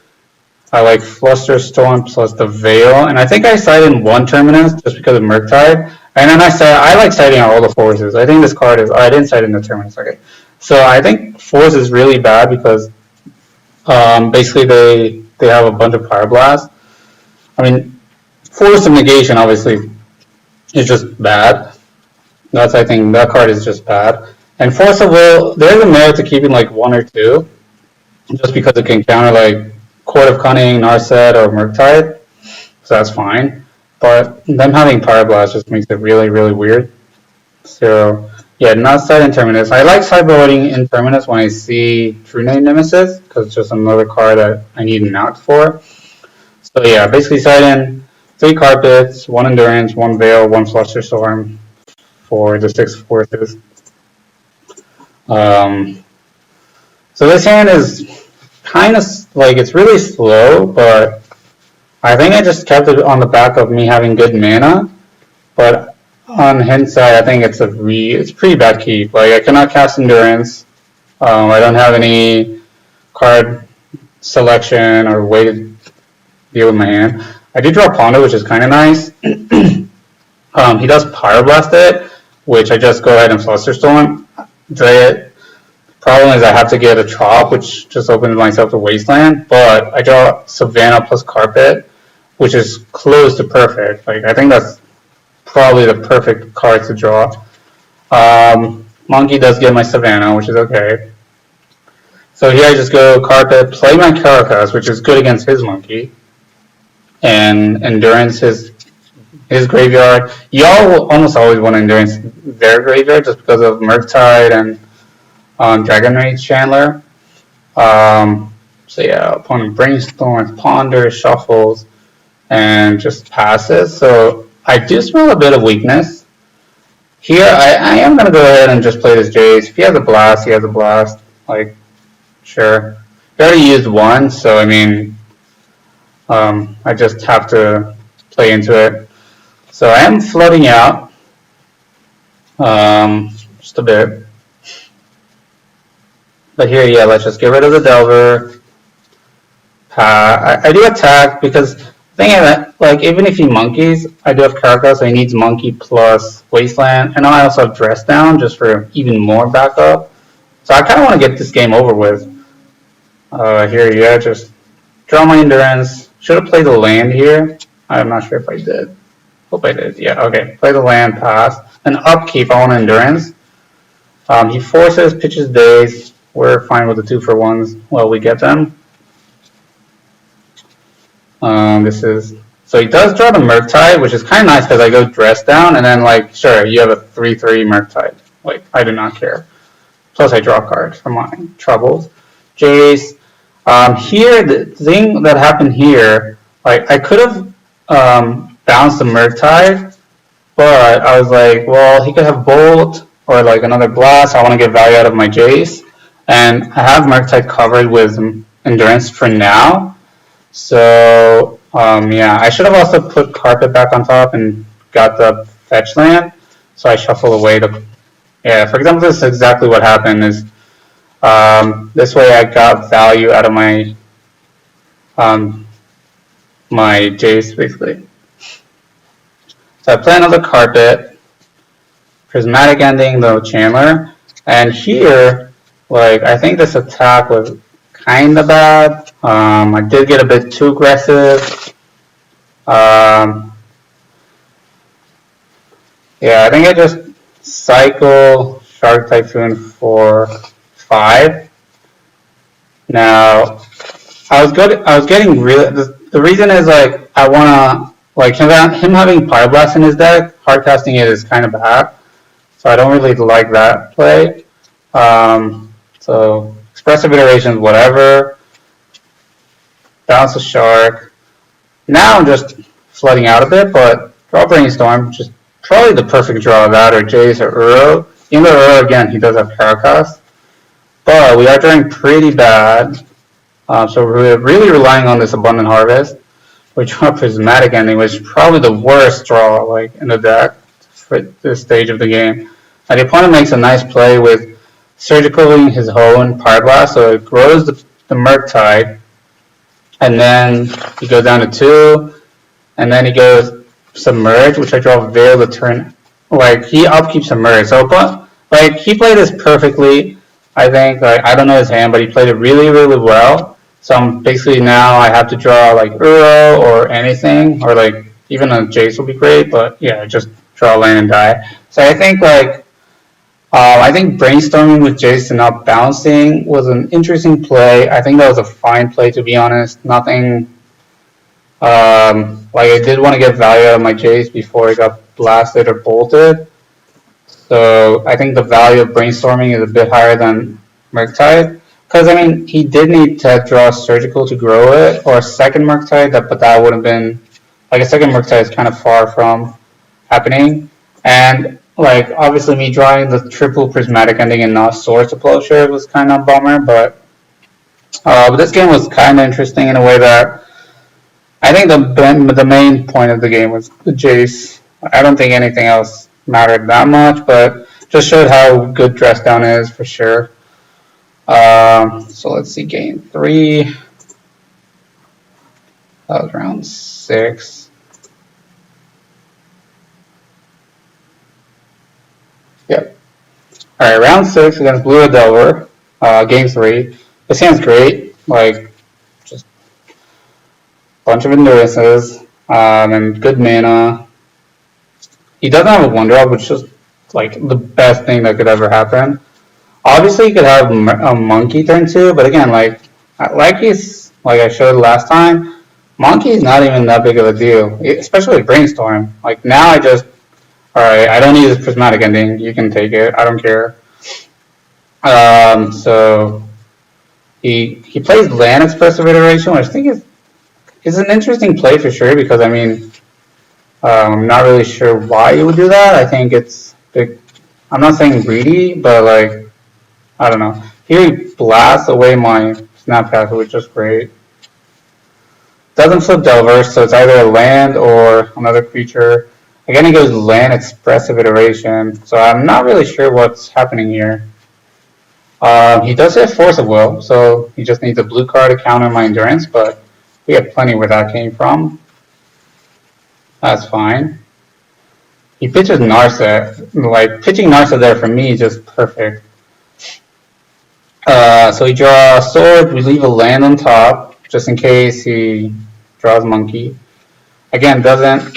I like Flusterstorm plus the Veil, and I think I sided in one Terminus just because of Murktide. And then I like siding on all the forces. I think this card is. I didn't side in the Terminus. Okay, so I think Force is really bad because basically they have a bunch of Power Blasts. I mean, Force of Negation obviously is just bad. I think that card is just bad. And Force of Will, there's a merit to keeping like one or two, just because it can counter like Court of Cunning, Narset, or Murktide, so that's fine. But them having Power Blast just makes it really, really weird. So yeah, not side in Terminus. I like sideboarding in Terminus when I see True Name Nemesis, because it's just another card that I need an out for. So yeah, basically side in 3 carpets, 1 endurance, 1 veil, 1 Flusterstorm for the 6 forces. So this hand is kind of like, it's really slow, but I think I just kept it on the back of me having good mana. But on hindsight, I think it's pretty bad keep. Like, I cannot cast endurance. I don't have any card selection or way to deal with my hand. I do draw Pondo, which is kind of nice. He does Power Blast it, which I just go ahead and Flusterstorm. The problem is I have to get a Chop, which just opens myself to Wasteland, but I draw Savannah plus Carpet, which is close to perfect. Like, I think that's probably the perfect card to draw. Monkey does get my Savannah, which is okay. So here I just go Carpet, play my Caracas, which is good against his Monkey, and Endurance is his graveyard. Y'all almost always want endurance their graveyard just because of Murktide and Dragon Rage Chandler. So yeah, opponent brainstorms, ponders, shuffles, and just passes. So I do smell a bit of weakness. Here, I am going to go ahead and just play this Jace. If he has a blast, he has a blast. Like, sure. He already used one, so I mean, I just have to play into it. So I am floating out just a bit. But here, yeah, let's just get rid of the Delver. I do attack because the thing is that, like, even if he monkeys, I do have Karaka, so he needs monkey plus Wasteland. And I also have Dress Down just for even more backup. So I kind of want to get this game over with. Here, yeah, just draw my Endurance. Should have played the land here. I'm not sure if I did. Hope I did. Yeah, okay. Play the land, pass. Then upkeep, I want Endurance. He forces, pitches Daze. We're fine with the 2-for-1s while we get them. So he does draw the Murktide, which is kind of nice because I go Dress Down, and then, like, sure, you have a 3/3 Murktide. Like, I do not care. Plus, I draw cards for my troubles. Jace. Here, the thing that happened here, like, I could have bounced the Murktide, but I was like, well, he could have Bolt or, like, another Blast. I want to get value out of my Jace. And I have Murktide covered with Endurance for now. So, yeah, I should have also put Carpet back on top and got the fetch land. So I shuffle away the... Yeah, for example, this is exactly what happened is this way I got value out of my my Jace, basically. So I play another Carpet, Prismatic Ending, the Chandler, and here, like, I think this attack was kind of bad. I did get a bit too aggressive. Yeah, I think I just cycle Shark Typhoon for 5. Now, I was getting really. The reason is, like, I wanna, like, him having Pyroblast in his deck. Hardcasting it is kind of bad, so I don't really like that play. So expressive iterations, whatever. Bounce a Shark. Now I'm just flooding out a bit, but draw Brainstorm, which is probably the perfect draw of that, or Jace or Uro. Even though Uro, again, he does have Caracas. But we are drawing pretty bad. So we're really relying on this Abundant Harvest. We draw Prismatic Ending, which is probably the worst draw, like, in the deck for this stage of the game. And the opponent makes a nice play with Surgicaling his own Pyroblast, so it grows the Murktide. And then he goes down to 2, and then he goes Submerge, which I draw Veil the turn. Like, he upkeeps Submerge. So, like, he played this perfectly. I think, like, I don't know his hand, but he played it really, really well. So I'm basically now I have to draw, like, Uro or anything, or, like, even a Jace will be great, but yeah, just draw land and die. So I think, like, I think brainstorming with Jace and not bouncing was an interesting play. I think that was a fine play, to be honest. Nothing, like, I did want to get value out of my Jace before he got blasted or bolted. So I think the value of brainstorming is a bit higher than Murktide. Because, I mean, he did need to draw Surgical to grow it, or a second Murktide, but that would have been, like, a second Murktide is kind of far from happening. And, like, obviously me drawing the triple Prismatic Ending and not Swords to Plowshare was kind of a bummer, but this game was kind of interesting in a way that I think the main point of the game was the Jace. I don't think anything else mattered that much, but just showed how good Dress Down is for sure. So let's see, game 3. That was round 6. Yep. Alright, round 6 against Blue Delver, game 3. This hand's great, like, just a bunch of endurances, and good mana. He doesn't have a Wonder, which is, like, the best thing that could ever happen. Obviously, he could have a Monkey turn 2, but again, like he's, like I showed last time, Monkey's not even that big of a deal, especially with Brainstorm. Like now I just, alright, I don't need this prismatic ending, you can take it, I don't care. So he plays land expressive iteration, which I think is an interesting play for sure, because I mean, I'm not really sure why you would do that. I think it's big. I'm not saying greedy, but like, I don't know. Here he blasts away my Snapcaster, which is great. Doesn't flip Delver, so it's either a land or another creature. Again, he goes land expressive iteration, so I'm not really sure what's happening here. He does have Force of Will, so he just needs a blue card to counter my Endurance, but we have plenty where that came from. That's fine. He pitches Narset. Like, pitching Narset there for me is just perfect. So he draws Sword, we leave a land on top, just in case he draws Monkey. Again, doesn't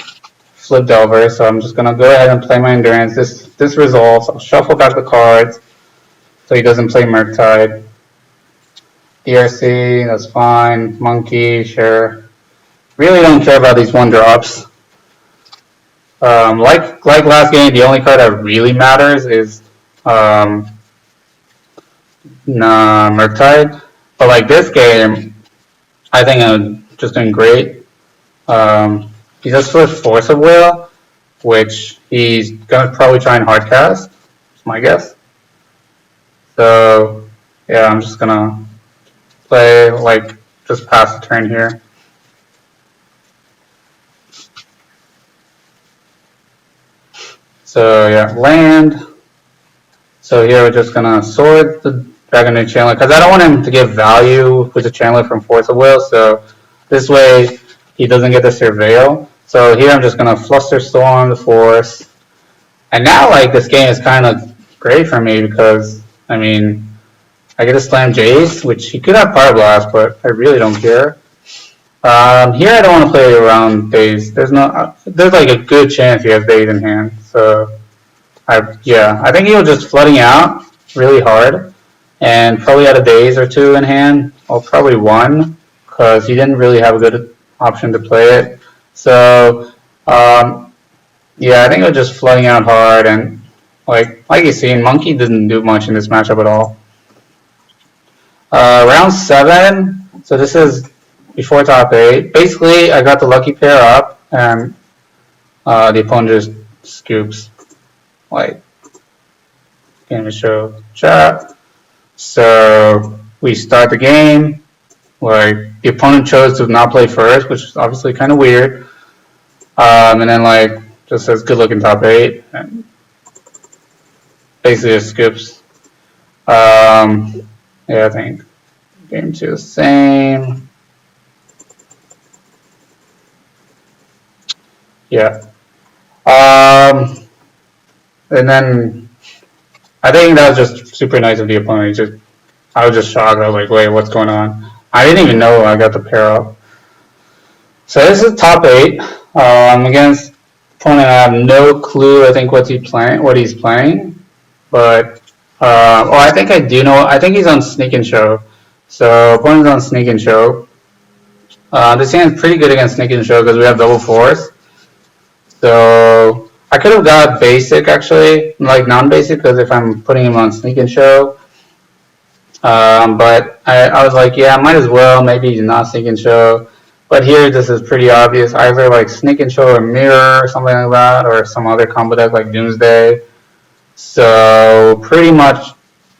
flip Delver, so I'm just going to go ahead and play my Endurance. This resolves. I'll shuffle back the cards, so he doesn't play Murktide. DRC, that's fine. Monkey, sure. Really don't care about these 1-drops. Like last game, the only card that really matters is Murktide. But like this game, I think I'm just doing great. He just flips Force of Will, which he's gonna probably try and hardcast. That's my guess. So yeah, I'm just gonna play like just pass the turn here. So yeah, land. So here we're just gonna sword the Dragonair Chandler, because I don't want him to get value with the Chandler from Force of Will, so this way he doesn't get the Surveil. So here I'm just gonna Flusterstorm the Force. And now like this game is kind of great for me because I mean I get to slam Jace, which he could have Power Blast, but I really don't care. Here I don't want to play around Daze. There's like a good chance he has Daze in hand. So I think he'll just flooding out really hard, and probably had a Daze or two in hand, or probably one, because he didn't really have a good option to play it. So yeah, I think he'll just flooding out hard, and like you've seen, Monkey didn't do much in this matchup at all. Round 7. So this is before top 8. Basically, I got the lucky pair up, and the opponent just scoops. Like, can't even show chat. So we start the game. Like, the opponent chose to not play first, which is obviously kind of weird. And then like just says good looking top 8, and basically just scoops. Yeah, I think game 2 is the same. Yeah. And then I think that was just super nice of the opponent. I was just shocked. I was like, wait, what's going on? I didn't even know I got the pair up. So this is top 8. Against opponent, I have no clue. I think what he's playing, but I think I do know. I think he's on Sneak and Show. So opponent's on Sneak and Show. This hand's pretty good against Sneak and Show because we have double Force. So I could have got basic actually, like non-basic, because if I'm putting him on Sneak and Show. But I was like, yeah, might as well. Maybe he's not Sneak and Show. But here, this is pretty obvious. Either like Sneak and Show or Mirror or something like that, or some other combo deck like Doomsday. So pretty much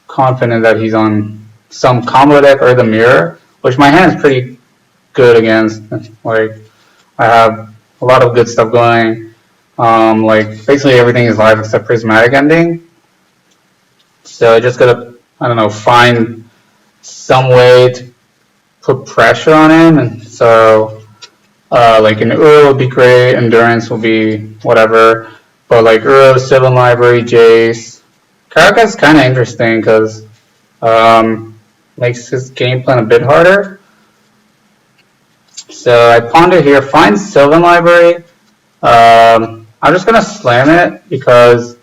confident that he's on some combo deck or the Mirror, which my hand is pretty good against. Like I have a lot of good stuff going. Like basically everything is live except Prismatic Ending. So I just gotta, I don't know, find some way to put pressure on him, and so like an Uro would be great, Endurance will be whatever, but like Uro, Sylvan Library, Jace. Karaka's kind of interesting because makes his game plan a bit harder. So I ponder here, find Sylvan Library. I'm just gonna slam it because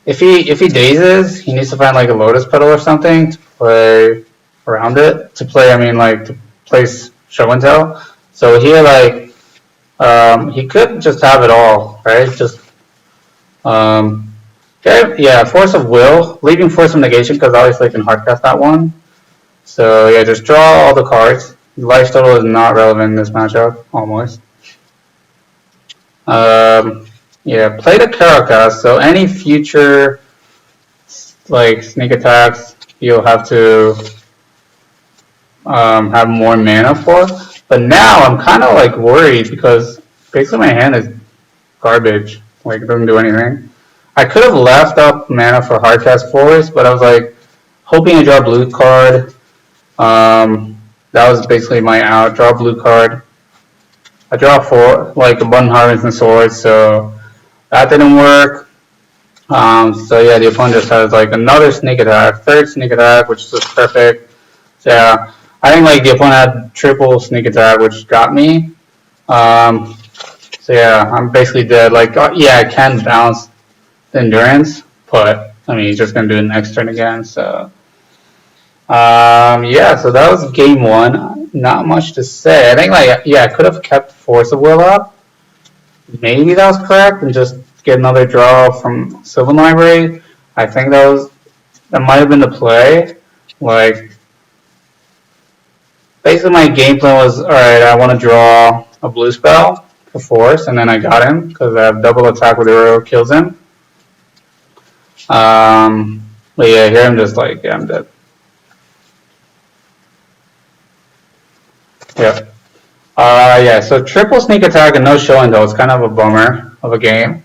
if he dazes, he needs to find like a Lotus Petal or something to play around it. To play Show and Tell. So here, like, he could just have it all, right? Just, yeah, Force of Will, leaving Force of Negation, because obviously I can hardcast that one. So yeah, just draw all the cards. Life total is not relevant in this matchup, almost. Yeah, play the Caracas, so any future like sneak attacks you'll have to have more mana for. But now I'm kind of like worried because basically my hand is garbage. Like it doesn't do anything. I could have left up mana for Hardcast Forest, but I was like hoping to draw a blue card. That was basically my out. Draw a blue card. I draw four, like a Button Harvest and Swords, so that didn't work. So yeah, the opponent just has like another sneak attack, third sneak attack, which is just perfect. So yeah, I think like the opponent had triple sneak attack, which got me. So yeah, I'm basically dead. Like yeah, I can bounce the endurance, but I mean he's just gonna do it next turn again. So yeah, so that was game one. Not much to say. I think like yeah, I could have kept Force of Will up. Maybe that was correct, and just get another draw from Sylvan Library. I think that might have been the play. Like basically my game plan was alright, I want to draw a blue spell for Force, and then I got him because I have double attack with arrow kills him. But yeah, here I'm just like yeah, I'm dead. Yeah. Yeah, so triple sneak attack and no show and tell is kind of a bummer of a game.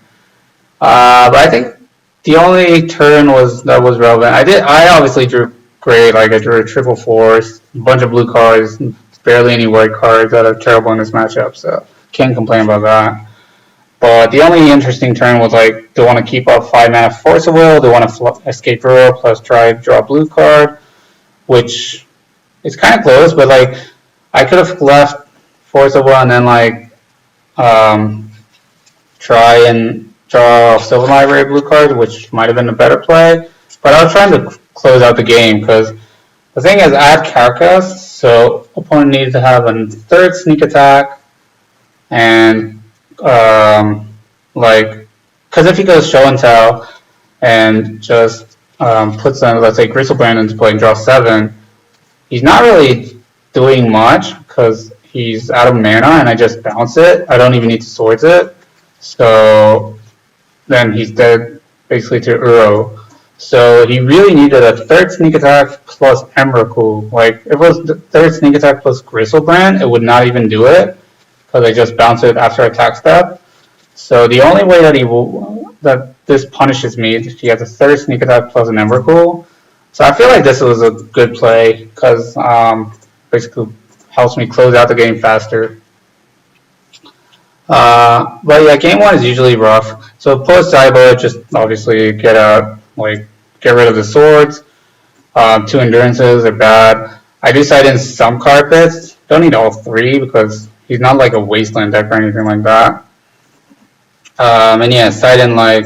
But I think the only turn that was relevant. I obviously drew great, like I drew a triple Force, a bunch of blue cards, barely any white cards that are terrible in this matchup, so can't complain about that. But the only interesting turn was like, do I want to keep up 5 mana Force of Will? Do I want to escape Rural plus try draw a blue card? Which is kind of close, but like I could have left Force of Will and then like try and draw Sylvan Library blue cards, which might have been a better play. But I was trying to close out the game because the thing is I had Carcass, so opponent needed to have a third sneak attack and like because if he goes show and tell and just puts them, let's say Gristlebrand into play and draw 7, he's not really doing much because he's out of mana and I just bounce it. I don't even need to swords it. So then he's dead basically to Uro. So he really needed a third sneak attack plus Emrakul. Like if it was the third sneak attack plus Gristlebrand, it would not even do it because I just bounce it after attack step. So the only way that this punishes me is if he has a third sneak attack plus an Emrakul. So I feel like this was a good play because basically helps me close out the game faster. But yeah, game one is usually rough. So post Sideboard, just obviously get rid of the swords. 2 endurances are bad. I do side in some carpets. Don't need all 3 because he's not like a wasteland deck or anything like that. And yeah, side in like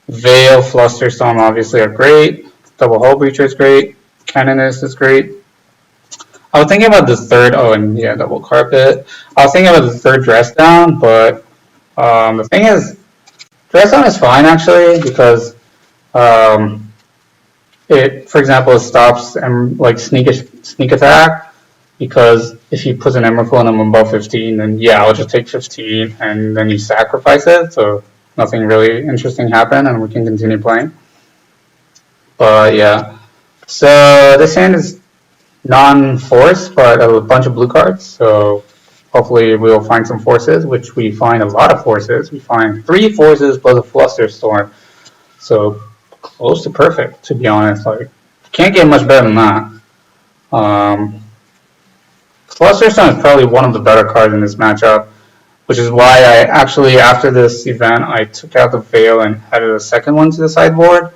Veil, Flusterstorm obviously are great. Double Hull Breacher is great. Canonist is great. I was thinking about the third, and yeah, Double Carpet. I was thinking about the third Dress Down, but the thing is, Dress Down is fine actually because it, for example, it stops like sneak attack because if he puts an Emrakul and I'm above 15, then yeah, I'll just take 15 and then you sacrifice it, so nothing really interesting happened and we can continue playing. But yeah, so this hand is non-force, but a bunch of blue cards, so hopefully we'll find some forces, which we find a lot of forces. We find 3 forces plus a Flusterstorm, so close to perfect, to be honest. Like, can't get much better than that. Flusterstorm is probably one of the better cards in this matchup, which is why I actually, after this event, I took out the Veil and added a second one to the sideboard,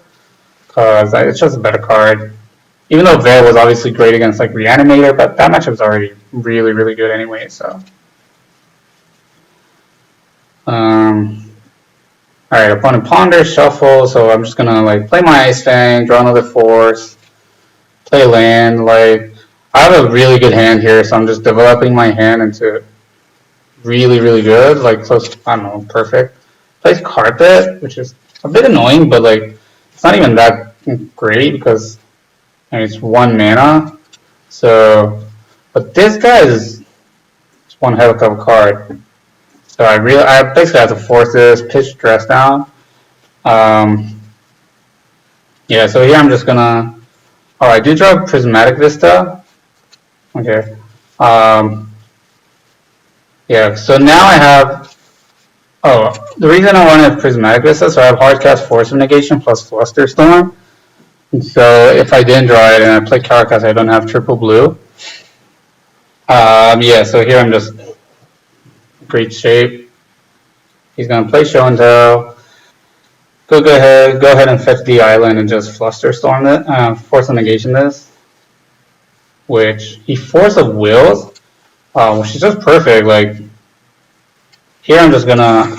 because it's just a better card. Even though Veil was obviously great against like Reanimator, but that matchup was already really, really good anyway, so. Alright, opponent ponders, shuffle, so I'm just gonna like play my Ice Fang, draw another force, play land, like I have a really good hand here, so I'm just developing my hand into really, really good, like close, I don't know, perfect. Plays carpet, which is a bit annoying, but like it's not even that great because I mean, it's 1 mana. So, but this guy is one hell of a card. So I basically have to force this, pitch dress down. Yeah, so here I'm just gonna, oh, I do draw Prismatic Vista. Okay. Yeah, so now I have, oh, the reason I wanted Prismatic Vista, so I have Hardcast Force of Negation plus Flusterstorm. So if I didn't draw it and I play Caracas, I don't have triple blue. Yeah, so here I'm just great shape. He's gonna play Show and Tell. Go ahead and fetch the island and just Flusterstorm it, Force of Negation this. Which he Force of Wills, which is just perfect. Like here I'm just gonna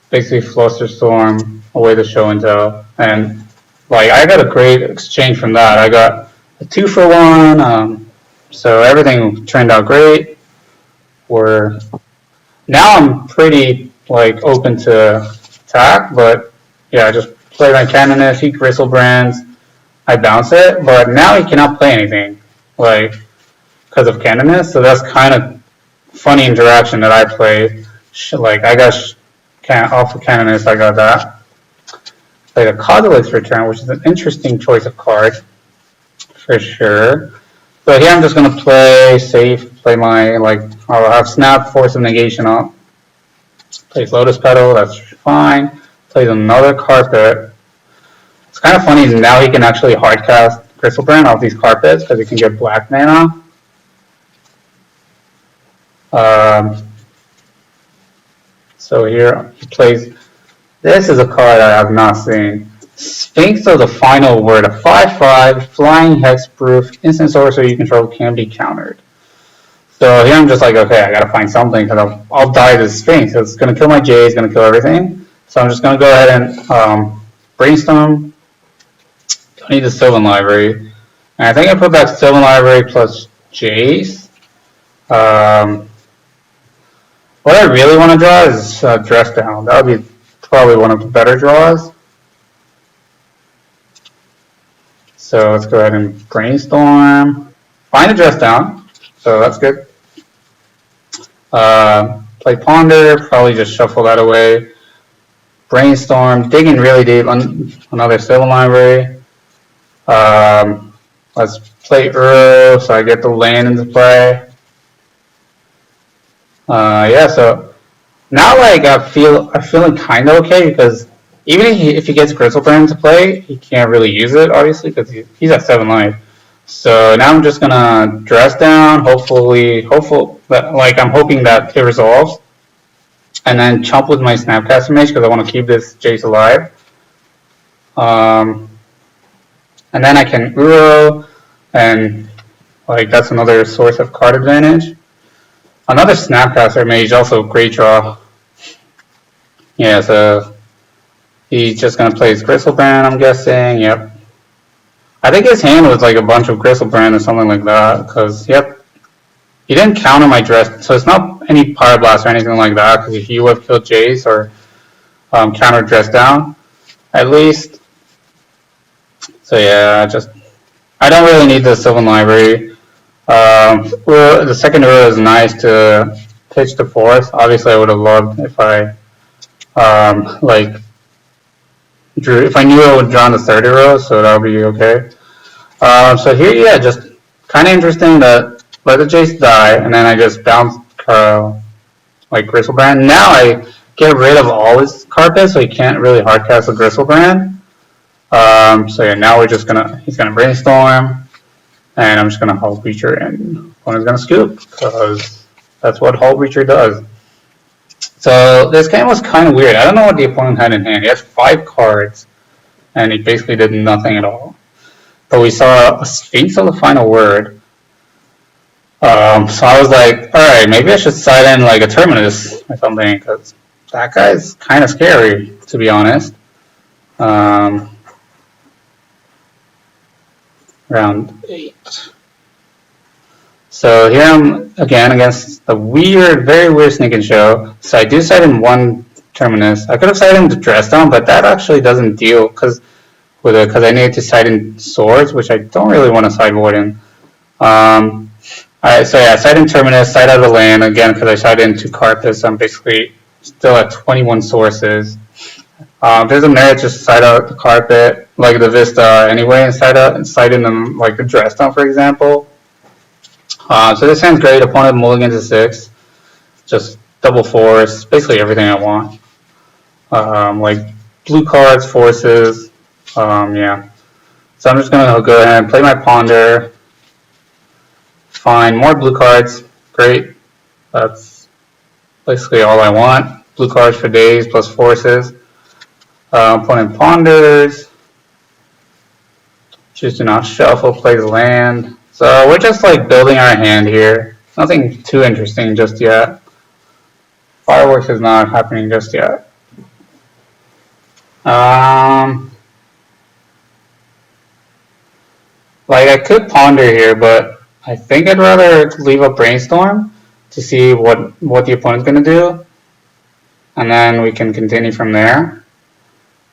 basically Flusterstorm away the Show and Tell. And like I got a great exchange from that. I got a 2-for-1, so everything turned out great. Now I'm pretty like open to attack, but yeah, I just play my Canonist, he Gristlebrands, I bounce it, but now he cannot play anything, like, because of Canonist, so that's kind of funny interaction that I played. Like, I got off of Canonist, I got that. Played a Cosmolix Return, which is an interesting choice of card, for sure. So here I'm just going to play safe, play my, like, I'll have Snap, Force of Negation up. Plays Lotus Petal, that's fine. Plays another Carpet. It's kind of funny, now he can actually hardcast Crystalbrand off these carpets because he can get black mana. So here he plays, this is a card I have not seen. Sphinx of the Final Word, a 5/5 flying hexproof instant sorcerer you control can be countered. So here I'm just like, okay, I gotta find something because I'll die to Sphinx. It's gonna kill my J, it's gonna kill everything. So I'm just gonna go ahead and brainstorm. Don't need the Sylvan Library. And I think I put back Sylvan Library plus Jace. What I really want to draw is Dress Down. That would be probably one of the better draws. So let's go ahead and brainstorm. Find a Dress Down. So that's good. Play Ponder, probably just shuffle that away. Brainstorm, digging really deep on another Sylvan Library. Let's play Uro, so I get the land into play. Yeah, so now like I'm feeling kind of okay because even if he gets Grizzlebrand to play, he can't really use it obviously because he's at 7 life. So now I'm just gonna Dress Down. I'm hoping that it resolves, and then chump with my Snapcaster Mage because I want to keep this Jace alive. And then I can Uro, and like that's another source of card advantage. Another Snapcaster Mage, also a great draw. Yeah, so he's just gonna play his Gristlebrand, I'm guessing. Yep. I think his hand was like a bunch of Gristlebrand or something like that. Cause yep, he didn't counter my Dress, so it's not any Pyroblast or anything like that. Cause if you would have killed Jace or counter Dress Down, at least. So yeah, I don't really need the Sylvan Library. The second Uro is nice to pitch to fourth. Obviously, I would have loved if I if I knew I would draw in the third Uro, so that would be okay. So here, yeah, just kind of interesting that let the Jace die, and then I just bounce like Gristlebrand. Now I get rid of all his carpets, so he can't really hardcast the Gristlebrand. So yeah, now he's gonna brainstorm. And I'm just going to Hull Breacher and opponent's going to scoop because that's what Hull Breacher does. So this game was kind of weird. I don't know what the opponent had in hand. He has 5 cards and he basically did nothing at all. But we saw a Sphinx of the Final Word. So I was like, alright, maybe I should side in like a Terminus or something because that guy's kind of scary, to be honest. Round 8. So here I'm again against the very weird sneak and show. So I do side in one Terminus. I could have sided into Dress Down, but that actually doesn't deal because I needed to side in Swords, which I don't really want to sideboard in. Alright, so yeah, side in Terminus, side out of the land again because I sided into Carpus. So I'm basically still at 21 sources. There's a merit just side out the Carpet, like the Vista anyway, and side in them like the Dress Down, for example. So this hand's great. Opponent mulligans to 6. Just double force, basically everything I want. Like blue cards, forces, yeah. So I'm just gonna go ahead and play my Ponder. Find more blue cards, great. That's basically all I want. Blue cards for days plus forces. Opponent ponders. Choose to not shuffle, plays land. So we're just like building our hand here. Nothing too interesting just yet. Fireworks is not happening just yet. Like I could ponder here, but I think I'd rather leave a brainstorm to see what the opponent's gonna do, and then we can continue from there.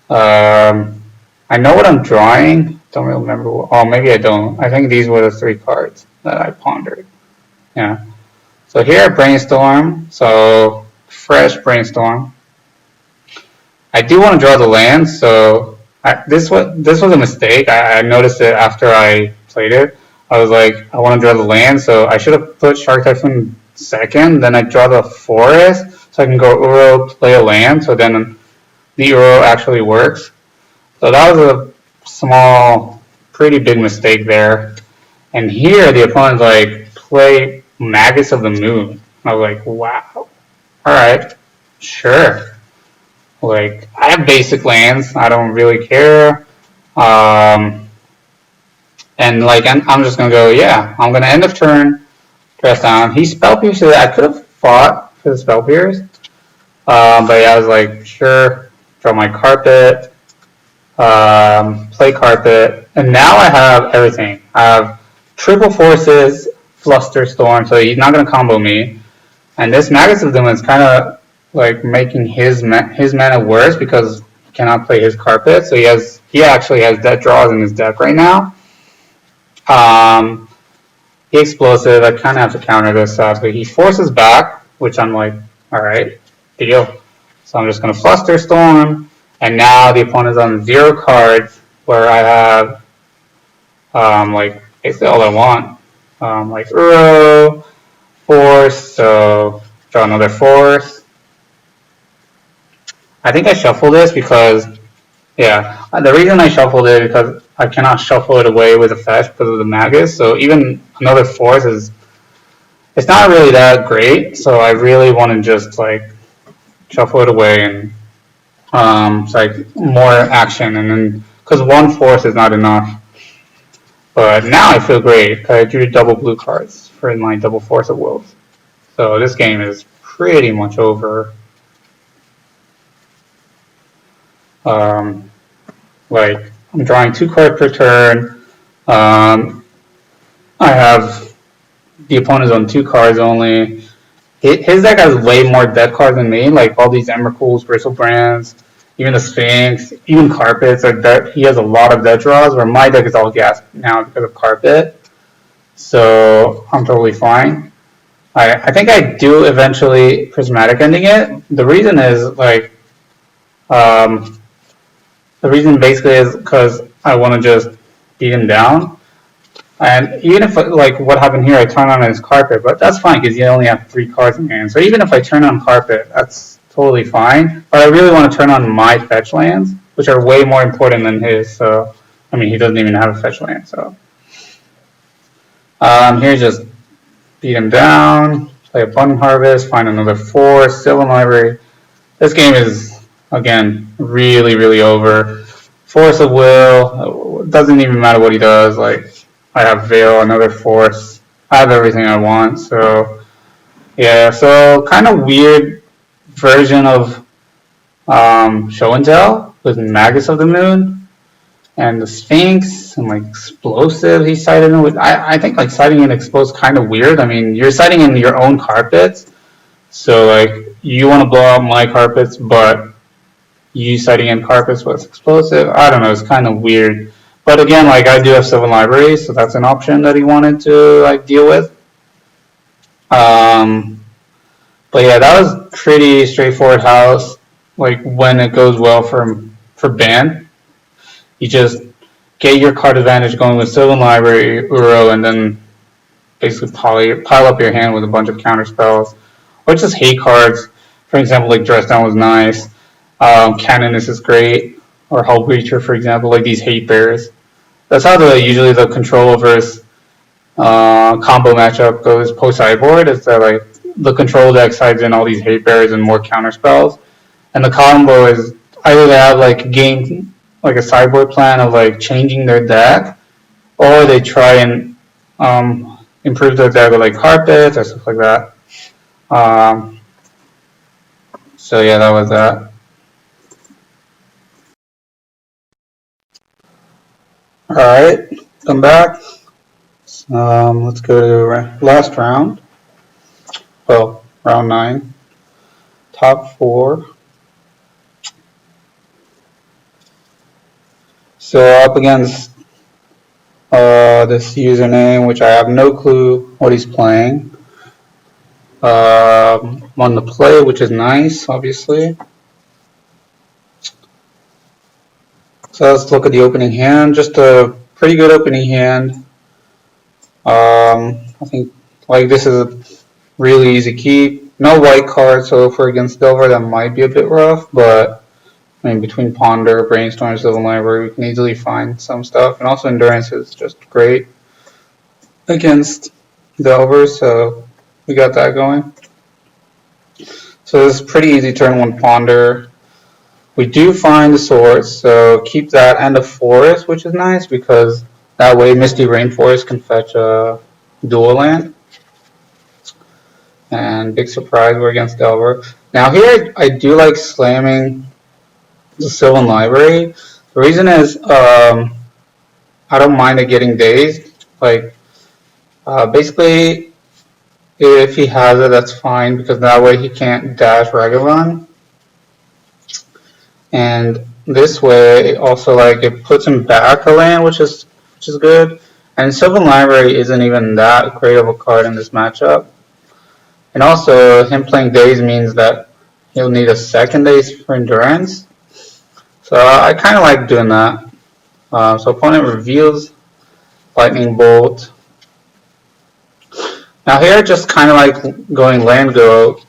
I know what I'm drawing. Don't really remember. Oh, maybe I don't. I think these were the 3 cards that I pondered. Yeah. So here, brainstorm. So fresh brainstorm. I do want to draw the land. So this was a mistake. I noticed it after I played it. I was like, I want to draw the land. So I should have put Shark Typhoon second. Then I draw the forest, so I can go Uro, play a land. So then the Uro actually works. So that was a small, pretty big mistake there. And here the opponent's like, play Magus of the Moon. I was like, wow. Alright, sure. Like, I have basic lands. I don't really care. And like, I'm just gonna go, yeah. I'm gonna end of turn, dress down. He spell pierces. I could have fought for the spell pierce. But yeah, I was like, sure. Draw my Carpet. Play Carpet, and now I have everything. I have triple forces, Flusterstorm, so he's not going to combo me. And this Magus of Doom is kind of like making his mana worse because he cannot play his Carpet, so he actually has dead draws in his deck right now. He explosive, I kind of have to counter this sadly. He forces back, which I'm like, alright, deal. So I'm just going to Flusterstorm. And now the opponent's on 0 cards, where I have, like, basically all I want. Like, Uro, Force, so draw another Force. I think I shuffled this because, yeah, the reason I shuffled it is because I cannot shuffle it away with a fetch because of the Magus, so even another Force it's not really that great, so I really want to just, like, shuffle it away and it's like more action, and then because 1 force is not enough. But now I feel great because I drew double blue cards for my double force of wills. So this game is pretty much over. Like I'm drawing 2 cards per turn. I have the opponent's on 2 cards only. His deck has way more dead cards than me, like all these Emrakul's, Bristlebrands, even the Sphinx, even Carpets. He has a lot of dead draws, where my deck is all gas now because of Carpet. So I'm totally fine. I think I do eventually Prismatic ending it. The reason is like, the reason basically is because I want to just beat him down. And even if, like, what happened here, I turn on his Carpet, but that's fine because you only have 3 cards in hand. So even if I turn on Carpet, that's totally fine. But I really want to turn on my fetch lands, which are way more important than his. So, I mean, he doesn't even have a fetch land. So, here, just beat him down, play Abundant Harvest, find another Force, Sylvan Library. This game is, again, really, really over. Force of Will, it doesn't even matter what he does. Like, I have Veil, another Force. I have everything I want. So, yeah, so kind of weird version of Show and Tell with Magus of the Moon and the Sphinx. some like explosive he sided in with. I think like siding in explosive kind of weird. I mean, you're siding in your own carpets, so like you want to blow out my carpets, but you siding in carpets with explosive. I don't know. It's kind of weird. But again, like I do have Sylvan Library, so that's an option that he wanted to like deal with. But yeah, that was pretty straightforward house. Like when it goes well for ban, you just get your card advantage going with Sylvan Library, Uro, and then basically pile up your hand with a bunch of counter spells, or just hate cards. For example, like Dress Down was nice. Canonist is great, or Hull Breacher, for example, like these hate bears. That's how usually the control versus combo matchup goes post sideboard. Is that like the control deck sides in all these hate bears and more counter spells, and the combo is either they have like game like a sideboard plan of like changing their deck, or they try and improve their deck with like carpets or stuff like that. So yeah, that was that. All right, come back. Let's go to last round. Well, round 9. Top 4. So up against this username, which I have no clue what he's playing. I'm on the play, which is nice, obviously. So let's look at the opening hand. Just a pretty good opening hand. I think like this is a really easy keep. No white card, so if we're against Delver, that might be a bit rough, but I mean, between Ponder, Brainstorm, Sylvan Library, we can easily find some stuff. And also Endurance is just great against Delver, so we got that going. So this is pretty easy turn 1 Ponder. We do find the swords, so keep that and a forest, which is nice because that way Misty Rainforest can fetch a dual land. And big surprise, we're against Delver. Now here I do like slamming the Sylvan Library. The reason is I don't mind it getting dazed. Like basically if he has it, that's fine because that way he can't dash Ragavan. And this way also like it puts him back a land, which is good. And Sylvan Library isn't even that great of a card in this matchup. And also him playing Daze means that he'll need a second Daze for Endurance. So I kind of like doing that. So opponent reveals Lightning Bolt. Now here just kind of like going land go.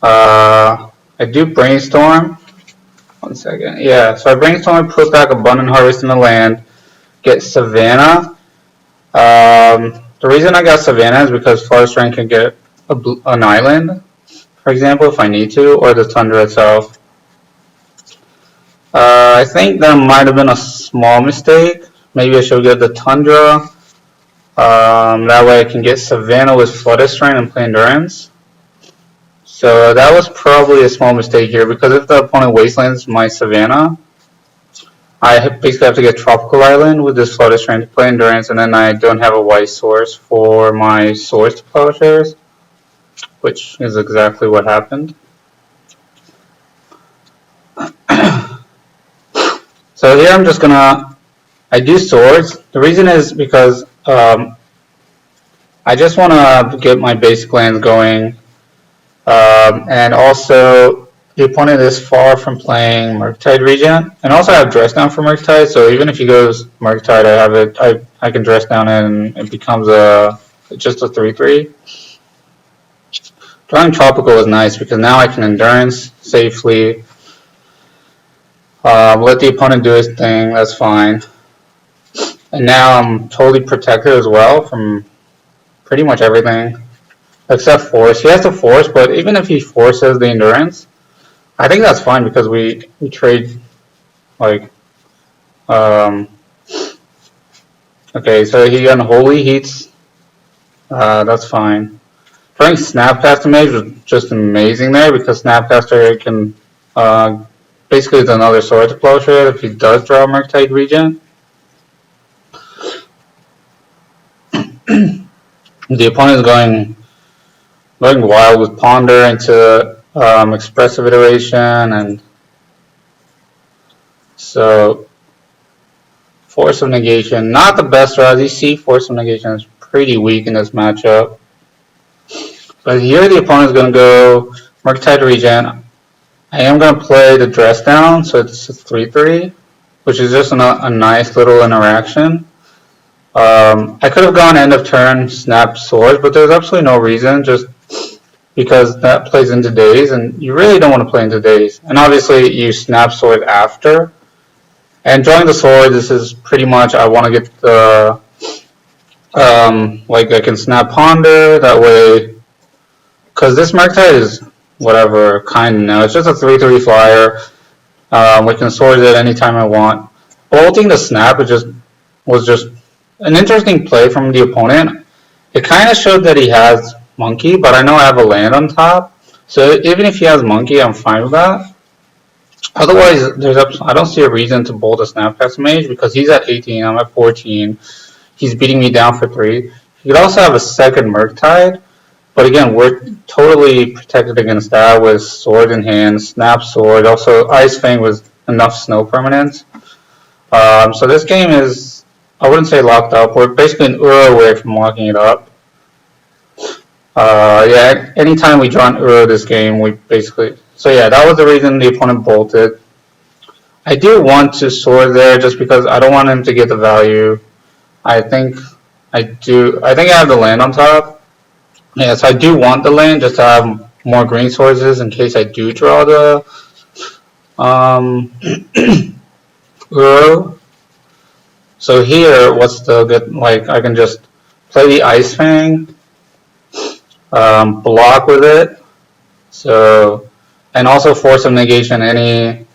I do Brainstorm. 1 second. Yeah, so I Brainstorm, put back Abundant Harvest in the land, get Savannah. The reason I got Savannah is because Forest Rain can get an island, for example, if I need to, or the Tundra itself. I think that might have been a small mistake. Maybe I should get the Tundra. That way I can get Savannah with Flooded Strain and play Endurance. So that was probably a small mistake here, because if the opponent wastelands my Savannah, I basically have to get Tropical Island with this Flooded Strain to play Endurance, and then I don't have a white source for my Swords to Plowshares, which is exactly what happened. So here I'm just gonna, I do Swords. The reason is because I just want to get my basic lands going, and also the opponent is far from playing Murktide Regent, and also I have Dress Down for Murktide, so even if he goes Murktide, I have it. I can Dress Down it, and it becomes just a 3/3. Drawing Tropical is nice because now I can Endurance safely. Let the opponent do his thing, that's fine. And now I'm totally protected as well from pretty much everything. Except Force. He has to Force, but even if he forces the Endurance, I think that's fine because we trade like okay, so he Unholy Heats. That's fine. Trying Snapcaster Mage was just amazing there because Snapcaster can basically it's another Sword to Plowshare if he does draw Murktide Regent. the opponent is going wild with Ponder into expressive iteration, and so Force of Negation, not the best route. As you see, Force of Negation is pretty weak in this matchup. But here the opponent is going to go Murktide Regen. I am going to play the Dress Down, so it's a 3-3, which is just a nice little interaction. I could have gone end of turn, Snap Swords, but there's absolutely no reason, just because that plays into Daze, and you really don't want to play into Daze. And obviously you Snap Sword after. And drawing the sword, this is pretty much, I want to get the, like I can Snap Ponder, that way, because this Murktide is whatever, kind of now. It's just a 3-3 flyer. We can sword it anytime I want. Bolting the Snap was just an interesting play from the opponent. It kind of showed that he has Monkey, but I know I have a land on top. So even if he has Monkey, I'm fine with that. Otherwise, I don't see a reason to bolt a Snapcaster Mage because he's at 18, I'm at 14. He's beating me down for 3. He could also have a second Murktide, but again, we're totally protected against that with Sword in hand, Snap Sword. Also, Ice Fang was enough snow permanence. So this game is, I wouldn't say locked up. We're basically an Uro away from locking it up. Yeah, anytime we draw an Uro this game, we basically... So yeah, that was the reason the opponent bolted. I do want to sword there just because I don't want him to get the value. I think I have the land on top. Yeah, so I do want the land just to have more green sources in case I do draw the Uro. So here, what's the good, like I can just play the Ice Fang, block with it. So, and also Force of Negation any,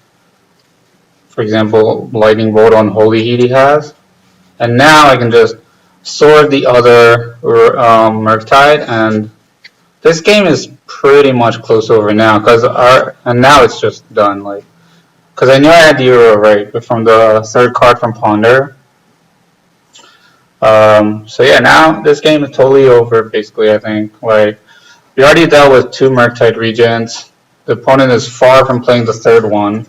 for example, Lightning Bolt on Holy Heat he has. And now I can just sword the other Murktide, and this game is pretty much close over now, and now it's just done, like, because I knew I had the Uro right, but from the third card from Ponder. So yeah, now this game is totally over, basically, I think. Like, we already dealt with 2 Murktide Regents. The opponent is far from playing the third one.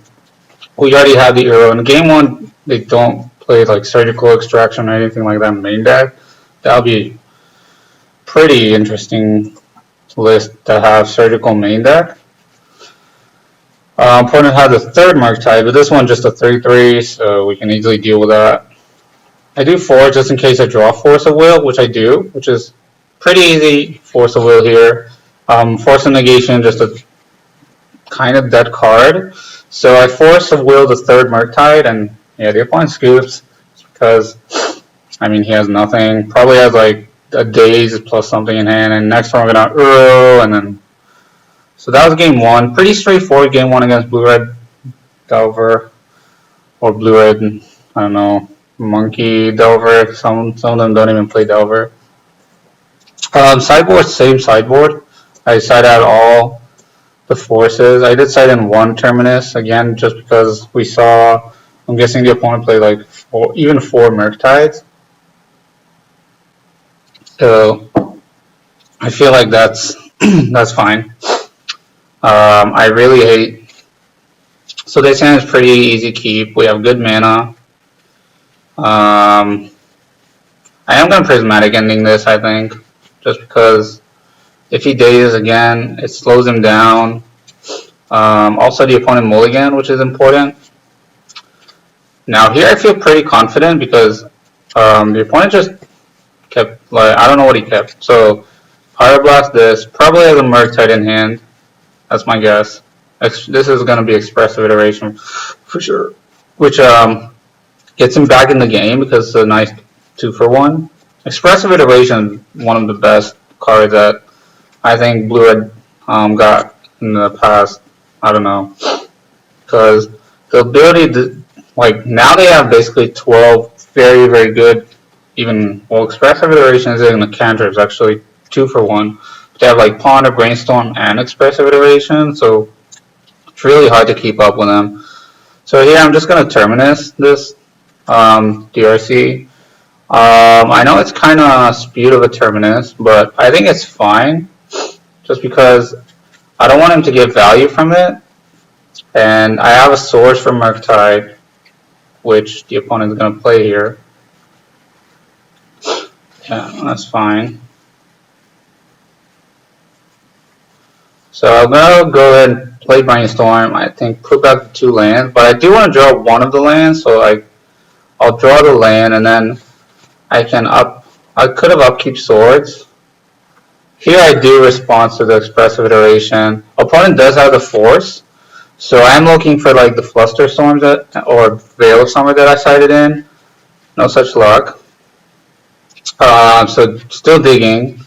We already have the Uro. In game 1, they don't play like Surgical Extraction or anything like that in main deck. That'll be pretty interesting list to have Surgical main deck. Opponent has a third Murktide, but this one just a 3-3, so we can easily deal with that. I do 4 just in case I draw Force of Will, which I do, which is pretty easy Force of Will here. Force of Negation, just a kind of dead card. So I Force of Will the third Murktide, and yeah, the opponent scoops because, I mean, he has nothing. Probably has like a Daze plus something in hand, and next turn we're gonna Uro, and then. So that was game 1. Pretty straightforward game 1 against Blue-Red Delver, or Blue-Red, I don't know, Monkey Delver. Some of them don't even play Delver. Sideboard, same sideboard. I side out all the forces. I did side in 1 Terminus, again, just because we saw, I'm guessing the opponent played like even 4 Murktides. So I feel like that's fine. I really hate. So this hand is pretty easy keep. We have good mana. I am going to Prismatic Ending this, I think, just because if he dazes again, it slows him down. Also, the opponent mulligan, which is important. Now here I feel pretty confident because the opponent just kept, like, I don't know what he kept. So Pyroblast this, probably has a Murktide in hand. That's my guess. This is going to be Expressive Iteration for sure, which gets him back in the game because it's a nice 2-for-1. Expressive Iteration is one of the best cards that I think Blue-Red got in the past. I don't know, because the ability to, like, now they have basically 12 very, very good, even, well, Expressive Iteration is in the cantrips, actually 2-for-1. They have like Ponder, Brainstorm, and Expressive Iteration, so it's really hard to keep up with them. So here I'm just going to Terminus this DRC. I know it's kind of spewed of a terminus, but I think it's fine, just because I don't want him to get value from it, and I have a source for Murktide, which the opponent is going to play here. Yeah, that's fine. So I'm going to go ahead and play Brainstorm. I think put back the 2 lands, but I do want to draw one of the lands, so I'll draw the land, and then I could have upkeep Swords. Here I do respond to the expressive iteration. Opponent does have the Force, so I'm looking for like the Fluster Storms or Veil of Summer that I cited in. No such luck. So still digging.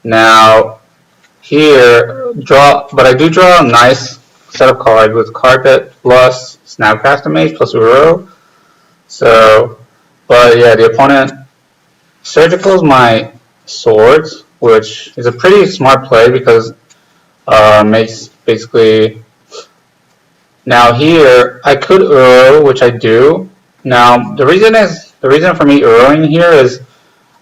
Now here but I do draw a nice set of cards with Carpet plus Snapcaster Mage plus Uro. So, but yeah, the opponent surgicals my Swords, which is a pretty smart play because makes basically. Now here I could Uro, which I do. Now the reason for me Uroing here is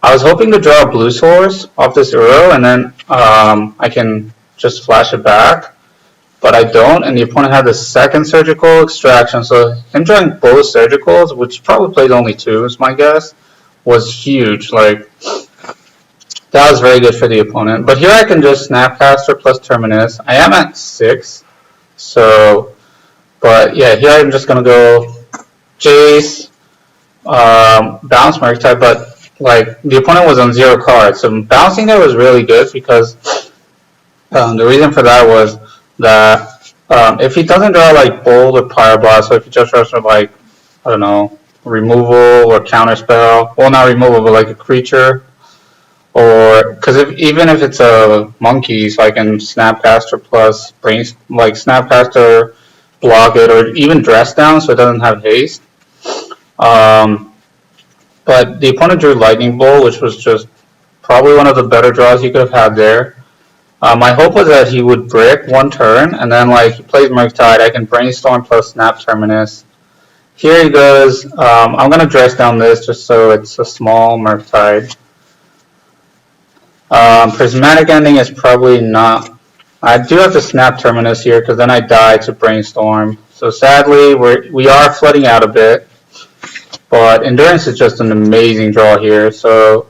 I was hoping to draw a blue source off this Uro, and then I can just flash it back, but I don't, and the opponent had the second surgical extraction, so him drawing both surgicals, which probably played only 2 is my guess, was huge. Like, that was very good for the opponent. But here I can just Snapcaster plus Terminus. I am at 6, so, but yeah, here I'm just going to go Jace, bounce Murktide, but like the opponent was on 0 cards, so bouncing there was really good because the reason for that was that if he doesn't draw like Bold or Pyroblast, so if he just draws like, I don't know, removal or counterspell, well, not removal, but like a creature, or because even if it's a monkey, so I can Snapcaster plus Snapcaster, block it, or even dress down so it doesn't have haste. But the opponent drew Lightning Bolt, which was just probably one of the better draws he could have had there. My hope was that he would brick 1 turn, and then like he plays Murktide, I can Brainstorm plus Snap Terminus. Here he goes. I'm going to dress down this just so it's a small Murktide. Prismatic Ending is probably not. I do have to Snap Terminus here because then I die to Brainstorm. So sadly, we are flooding out a bit. But Endurance is just an amazing draw here. So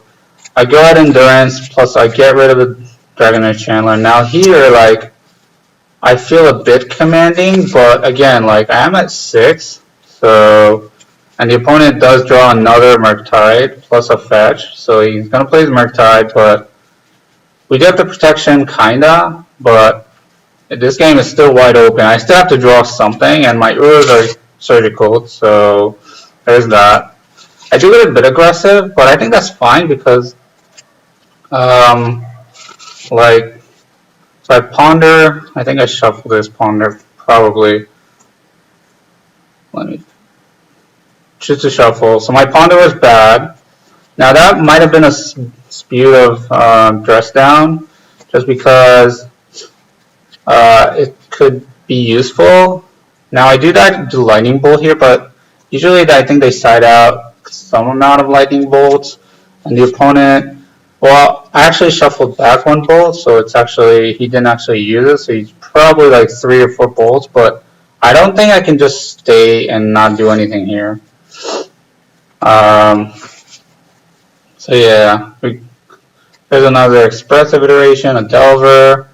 I go at Endurance, plus I get rid of the Dragonite Chandler. Now here, like, I feel a bit commanding, but again, like, I am at 6. So, and the opponent does draw another Murktide, plus a fetch. So he's going to play his Murktide, but we get the protection, kinda. But this game is still wide open. I still have to draw something, and my Uros are surgical, so there's that. I do get a bit aggressive, but I think that's fine because, like, so I ponder. I think I shuffle this ponder probably. Let me choose to shuffle. So my ponder was bad. Now that might have been a spew of dress down, just because it could be useful. Now I do that to Lightning Bolt here, but usually I think they side out some amount of Lightning Bolts, and the opponent, well, I actually shuffled back 1 bolt, so it's actually, he didn't actually use it, so he's probably like 3 or 4 bolts, but I don't think I can just stay and not do anything here. So yeah, there's another expressive iteration, a Delver.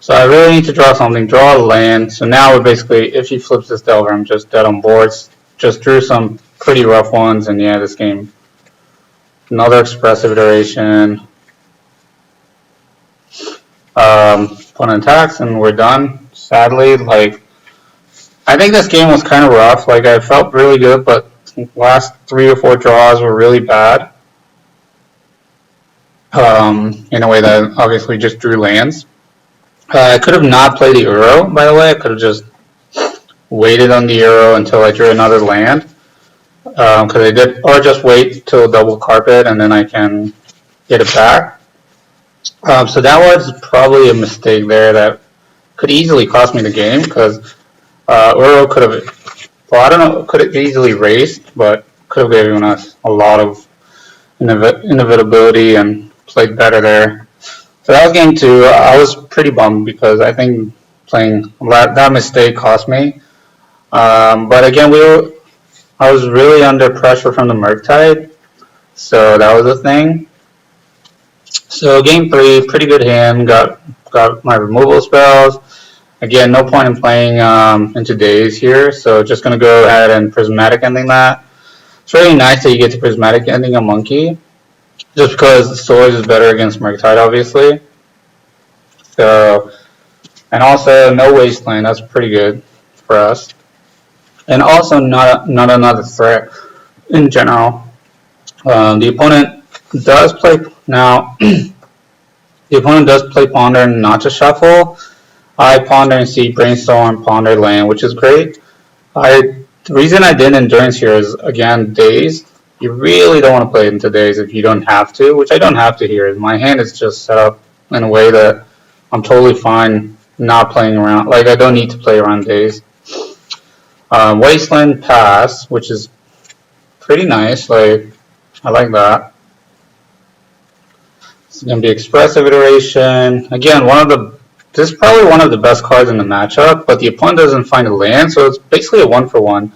So I really need to draw something, draw a land. So now we're basically, if he flips this Delver, I'm just dead on boards. Just drew some pretty rough ones, and yeah, this game. Another expressive iteration. Opponent attacks, and we're done. Sadly, like, I think this game was kind of rough. Like, I felt really good, but last 3 or 4 draws were really bad. In a way that obviously just drew lands. I could have not played the Uro, by the way. I could have just waited on the Uro until I drew another land. Because I did, or just wait till double carpet and then I can get it back. So that was probably a mistake there that could easily cost me the game, because Uro could have, well, I don't know, could have easily raced, but could have given us a lot of inevitability and played better there. So that was game 2. I was pretty bummed because I think playing that mistake cost me. But again, I was really under pressure from the Murktide, so that was a thing. So game 3, pretty good hand. Got my removal spells. Again, no point in playing into days here, so just gonna go ahead and prismatic ending that. It's really nice that you get to prismatic ending a monkey, just because swords is better against Murktide, obviously. So, and also no wasteland. That's pretty good for us. And also not another threat in general. The opponent does play now. The opponent does play Ponder and not to shuffle. I Ponder and see Brainstorm, Ponder, Land, which is great. The reason I did Endurance here is, again, days. You really don't want to play into days if you don't have to, which I don't have to here. My hand is just set up in a way that I'm totally fine not playing around. Like, I don't need to play around days. Wasteland Pass, which is pretty nice. Like, I like that. It's going to be Expressive Iteration. Again, this is probably one of the best cards in the matchup, but the opponent doesn't find a land, so it's basically a 1-for-1.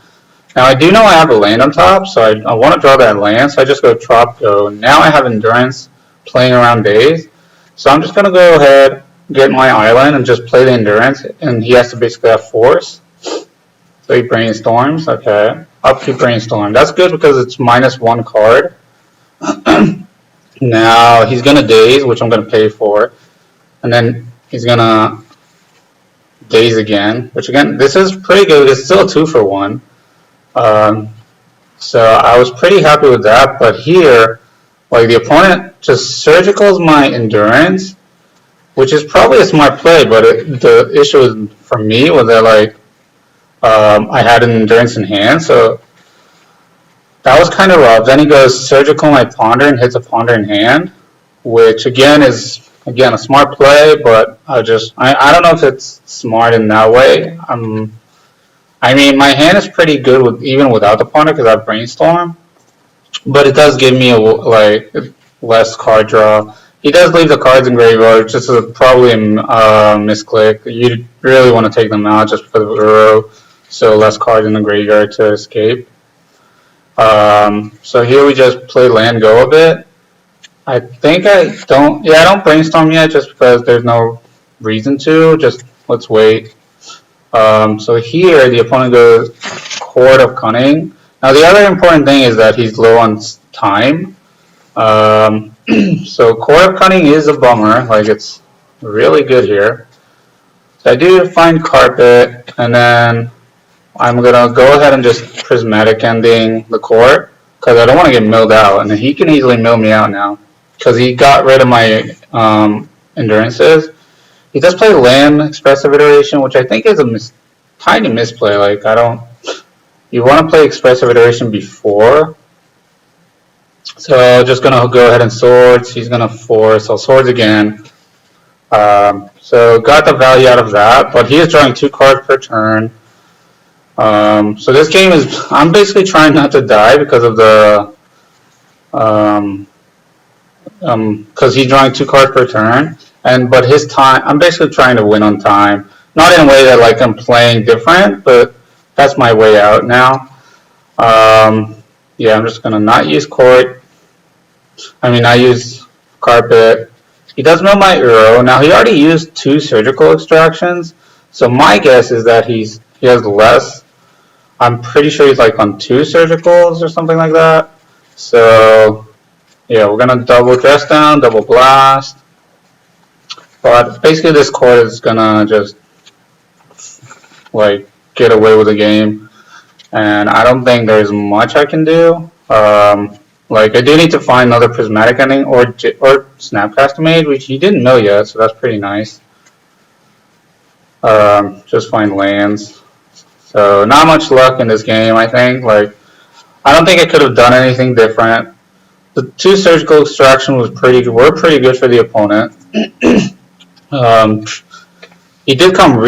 Now, I do know I have a land on top, so I want to draw that land, so I just go Trop Go. Now I have Endurance playing around days, so I'm just going to go ahead, get my island, and just play the Endurance, and he has to basically have Force. So he Brainstorms, okay. Upkeep Brainstorm. That's good because it's -1 card. Now, he's going to Daze, which I'm going to pay for, and then he's going to Daze again, which again, this is pretty good. It's still a 2-for-1. So I was pretty happy with that, but here, like, the opponent just surgicals my Endurance, which is probably a smart play, but the issue for me was that, like, I had an Endurance in hand, so that was kind of rough. Then he goes surgical my Ponder and hits a Ponder in hand, which again is a smart play, but I don't know if it's smart in that way. I mean, my hand is pretty good even without the Ponder because I have Brainstorm, but it does give me less card draw. He does leave the cards in graveyard, which is probably a misclick. You really want to take them out just because of Uro, so less cards in the graveyard to escape. So here we just play land go a bit. I think I don't Brainstorm yet just because there's no reason to. Just let's wait. So here the opponent goes Chord of Cunning. Now the other important thing is that he's low on time. So Chord of Cunning is a bummer. Like, it's really good here. So I do find Carpet, and then I'm gonna go ahead and just Prismatic Ending the Chord because I don't want to get milled out, and he can easily mill me out now because he got rid of my Endurances. He does play Land Expressive Iteration, which I think is a tiny misplay. Like, you want to play Expressive Iteration before. So just gonna go ahead and Swords. He's gonna Force. So Swords again. So got the value out of that, but he is drawing 2 cards per turn. So this game is, I'm basically trying not to die because of the, because he's drawing 2 cards per turn, but his time, I'm basically trying to win on time. Not in a way that, like, I'm playing different, but that's my way out now. Yeah, I'm just gonna not use Court. I use Carpet. He does mill my Uro. Now, he already used 2 surgical extractions, so my guess is that he has less. I'm pretty sure he's like on 2 surgicals or something like that. So yeah, we're gonna double Dress Down, double Blast. But basically this Court is gonna just like get away with the game. And I don't think there's much I can do. Like, I do need to find another Prismatic Ending or Snapcaster Mage, which he didn't mill yet, so that's pretty nice. Just find lands. So not much luck in this game, I think. Like, I don't think I could have done anything different. The 2 surgical extraction were pretty good for the opponent. He did come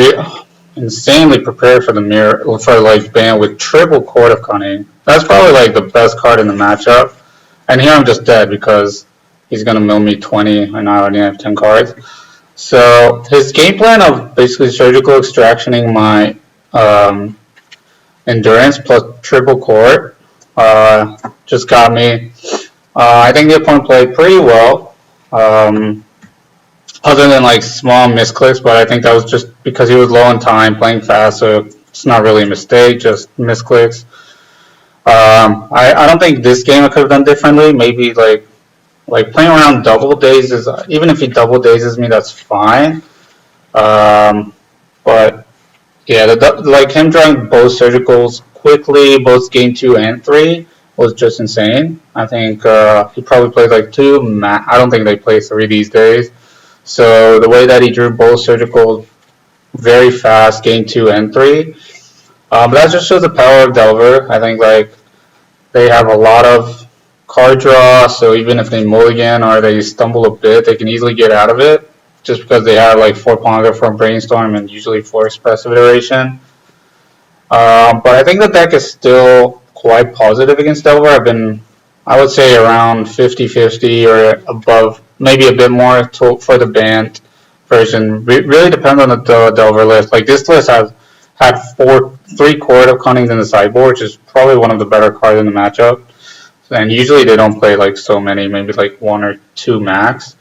insanely prepared for the mirror, for like ban with triple Chord of Cunning. That's probably like the best card in the matchup. And here I'm just dead because he's going to mill me 20 and I already have 10 cards. So his game plan of basically surgical extractioning my endurance plus triple court just got me. I think the opponent played pretty well. Other than like small misclicks, but I think that was just because he was low on time, playing fast, so it's not really a mistake, just misclicks. I don't think this game I could have done differently. Maybe like playing around double days is, even if he double dazes me, that's fine. But yeah, like him drawing both surgicals quickly, both game 2 and 3 was just insane. I think he probably played like 2. I don't think they play 3 these days. So the way that he drew both surgicals very fast, game 2 and 3, but that just shows the power of Delver. I think like they have a lot of card draw, so even if they mulligan or they stumble a bit, they can easily get out of it, just because they have like 4 Ponga from Brainstorm and usually 4 Expressive Iteration. But I think the deck is still quite positive against Delver. I would say around 50-50 or above, maybe a bit more for the banned version. Really depends on the Delver list. Like this list has had 3 Chord of Cunnings in the sideboard, which is probably one of the better cards in the matchup. And usually they don't play like so many, maybe like 1 or 2 max.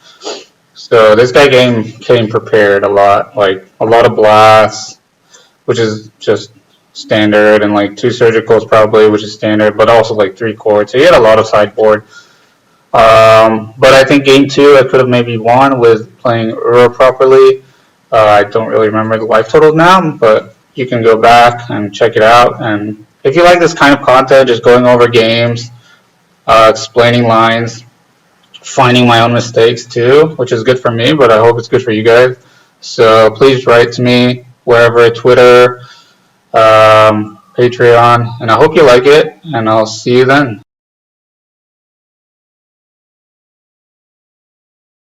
So this guy came prepared a lot, like a lot of blasts, which is just standard, and like 2 surgicals probably, which is standard, but also like 3 chords. So he had a lot of sideboard. But I think game 2 I could have maybe won with playing Uro properly. I don't really remember the life totals now, but you can go back and check it out. And if you like this kind of content, just going over games, explaining lines, finding my own mistakes too, which is good for me, but I hope it's good for you guys. So please write to me wherever, Twitter, Patreon, and I hope you like it, and I'll see you then.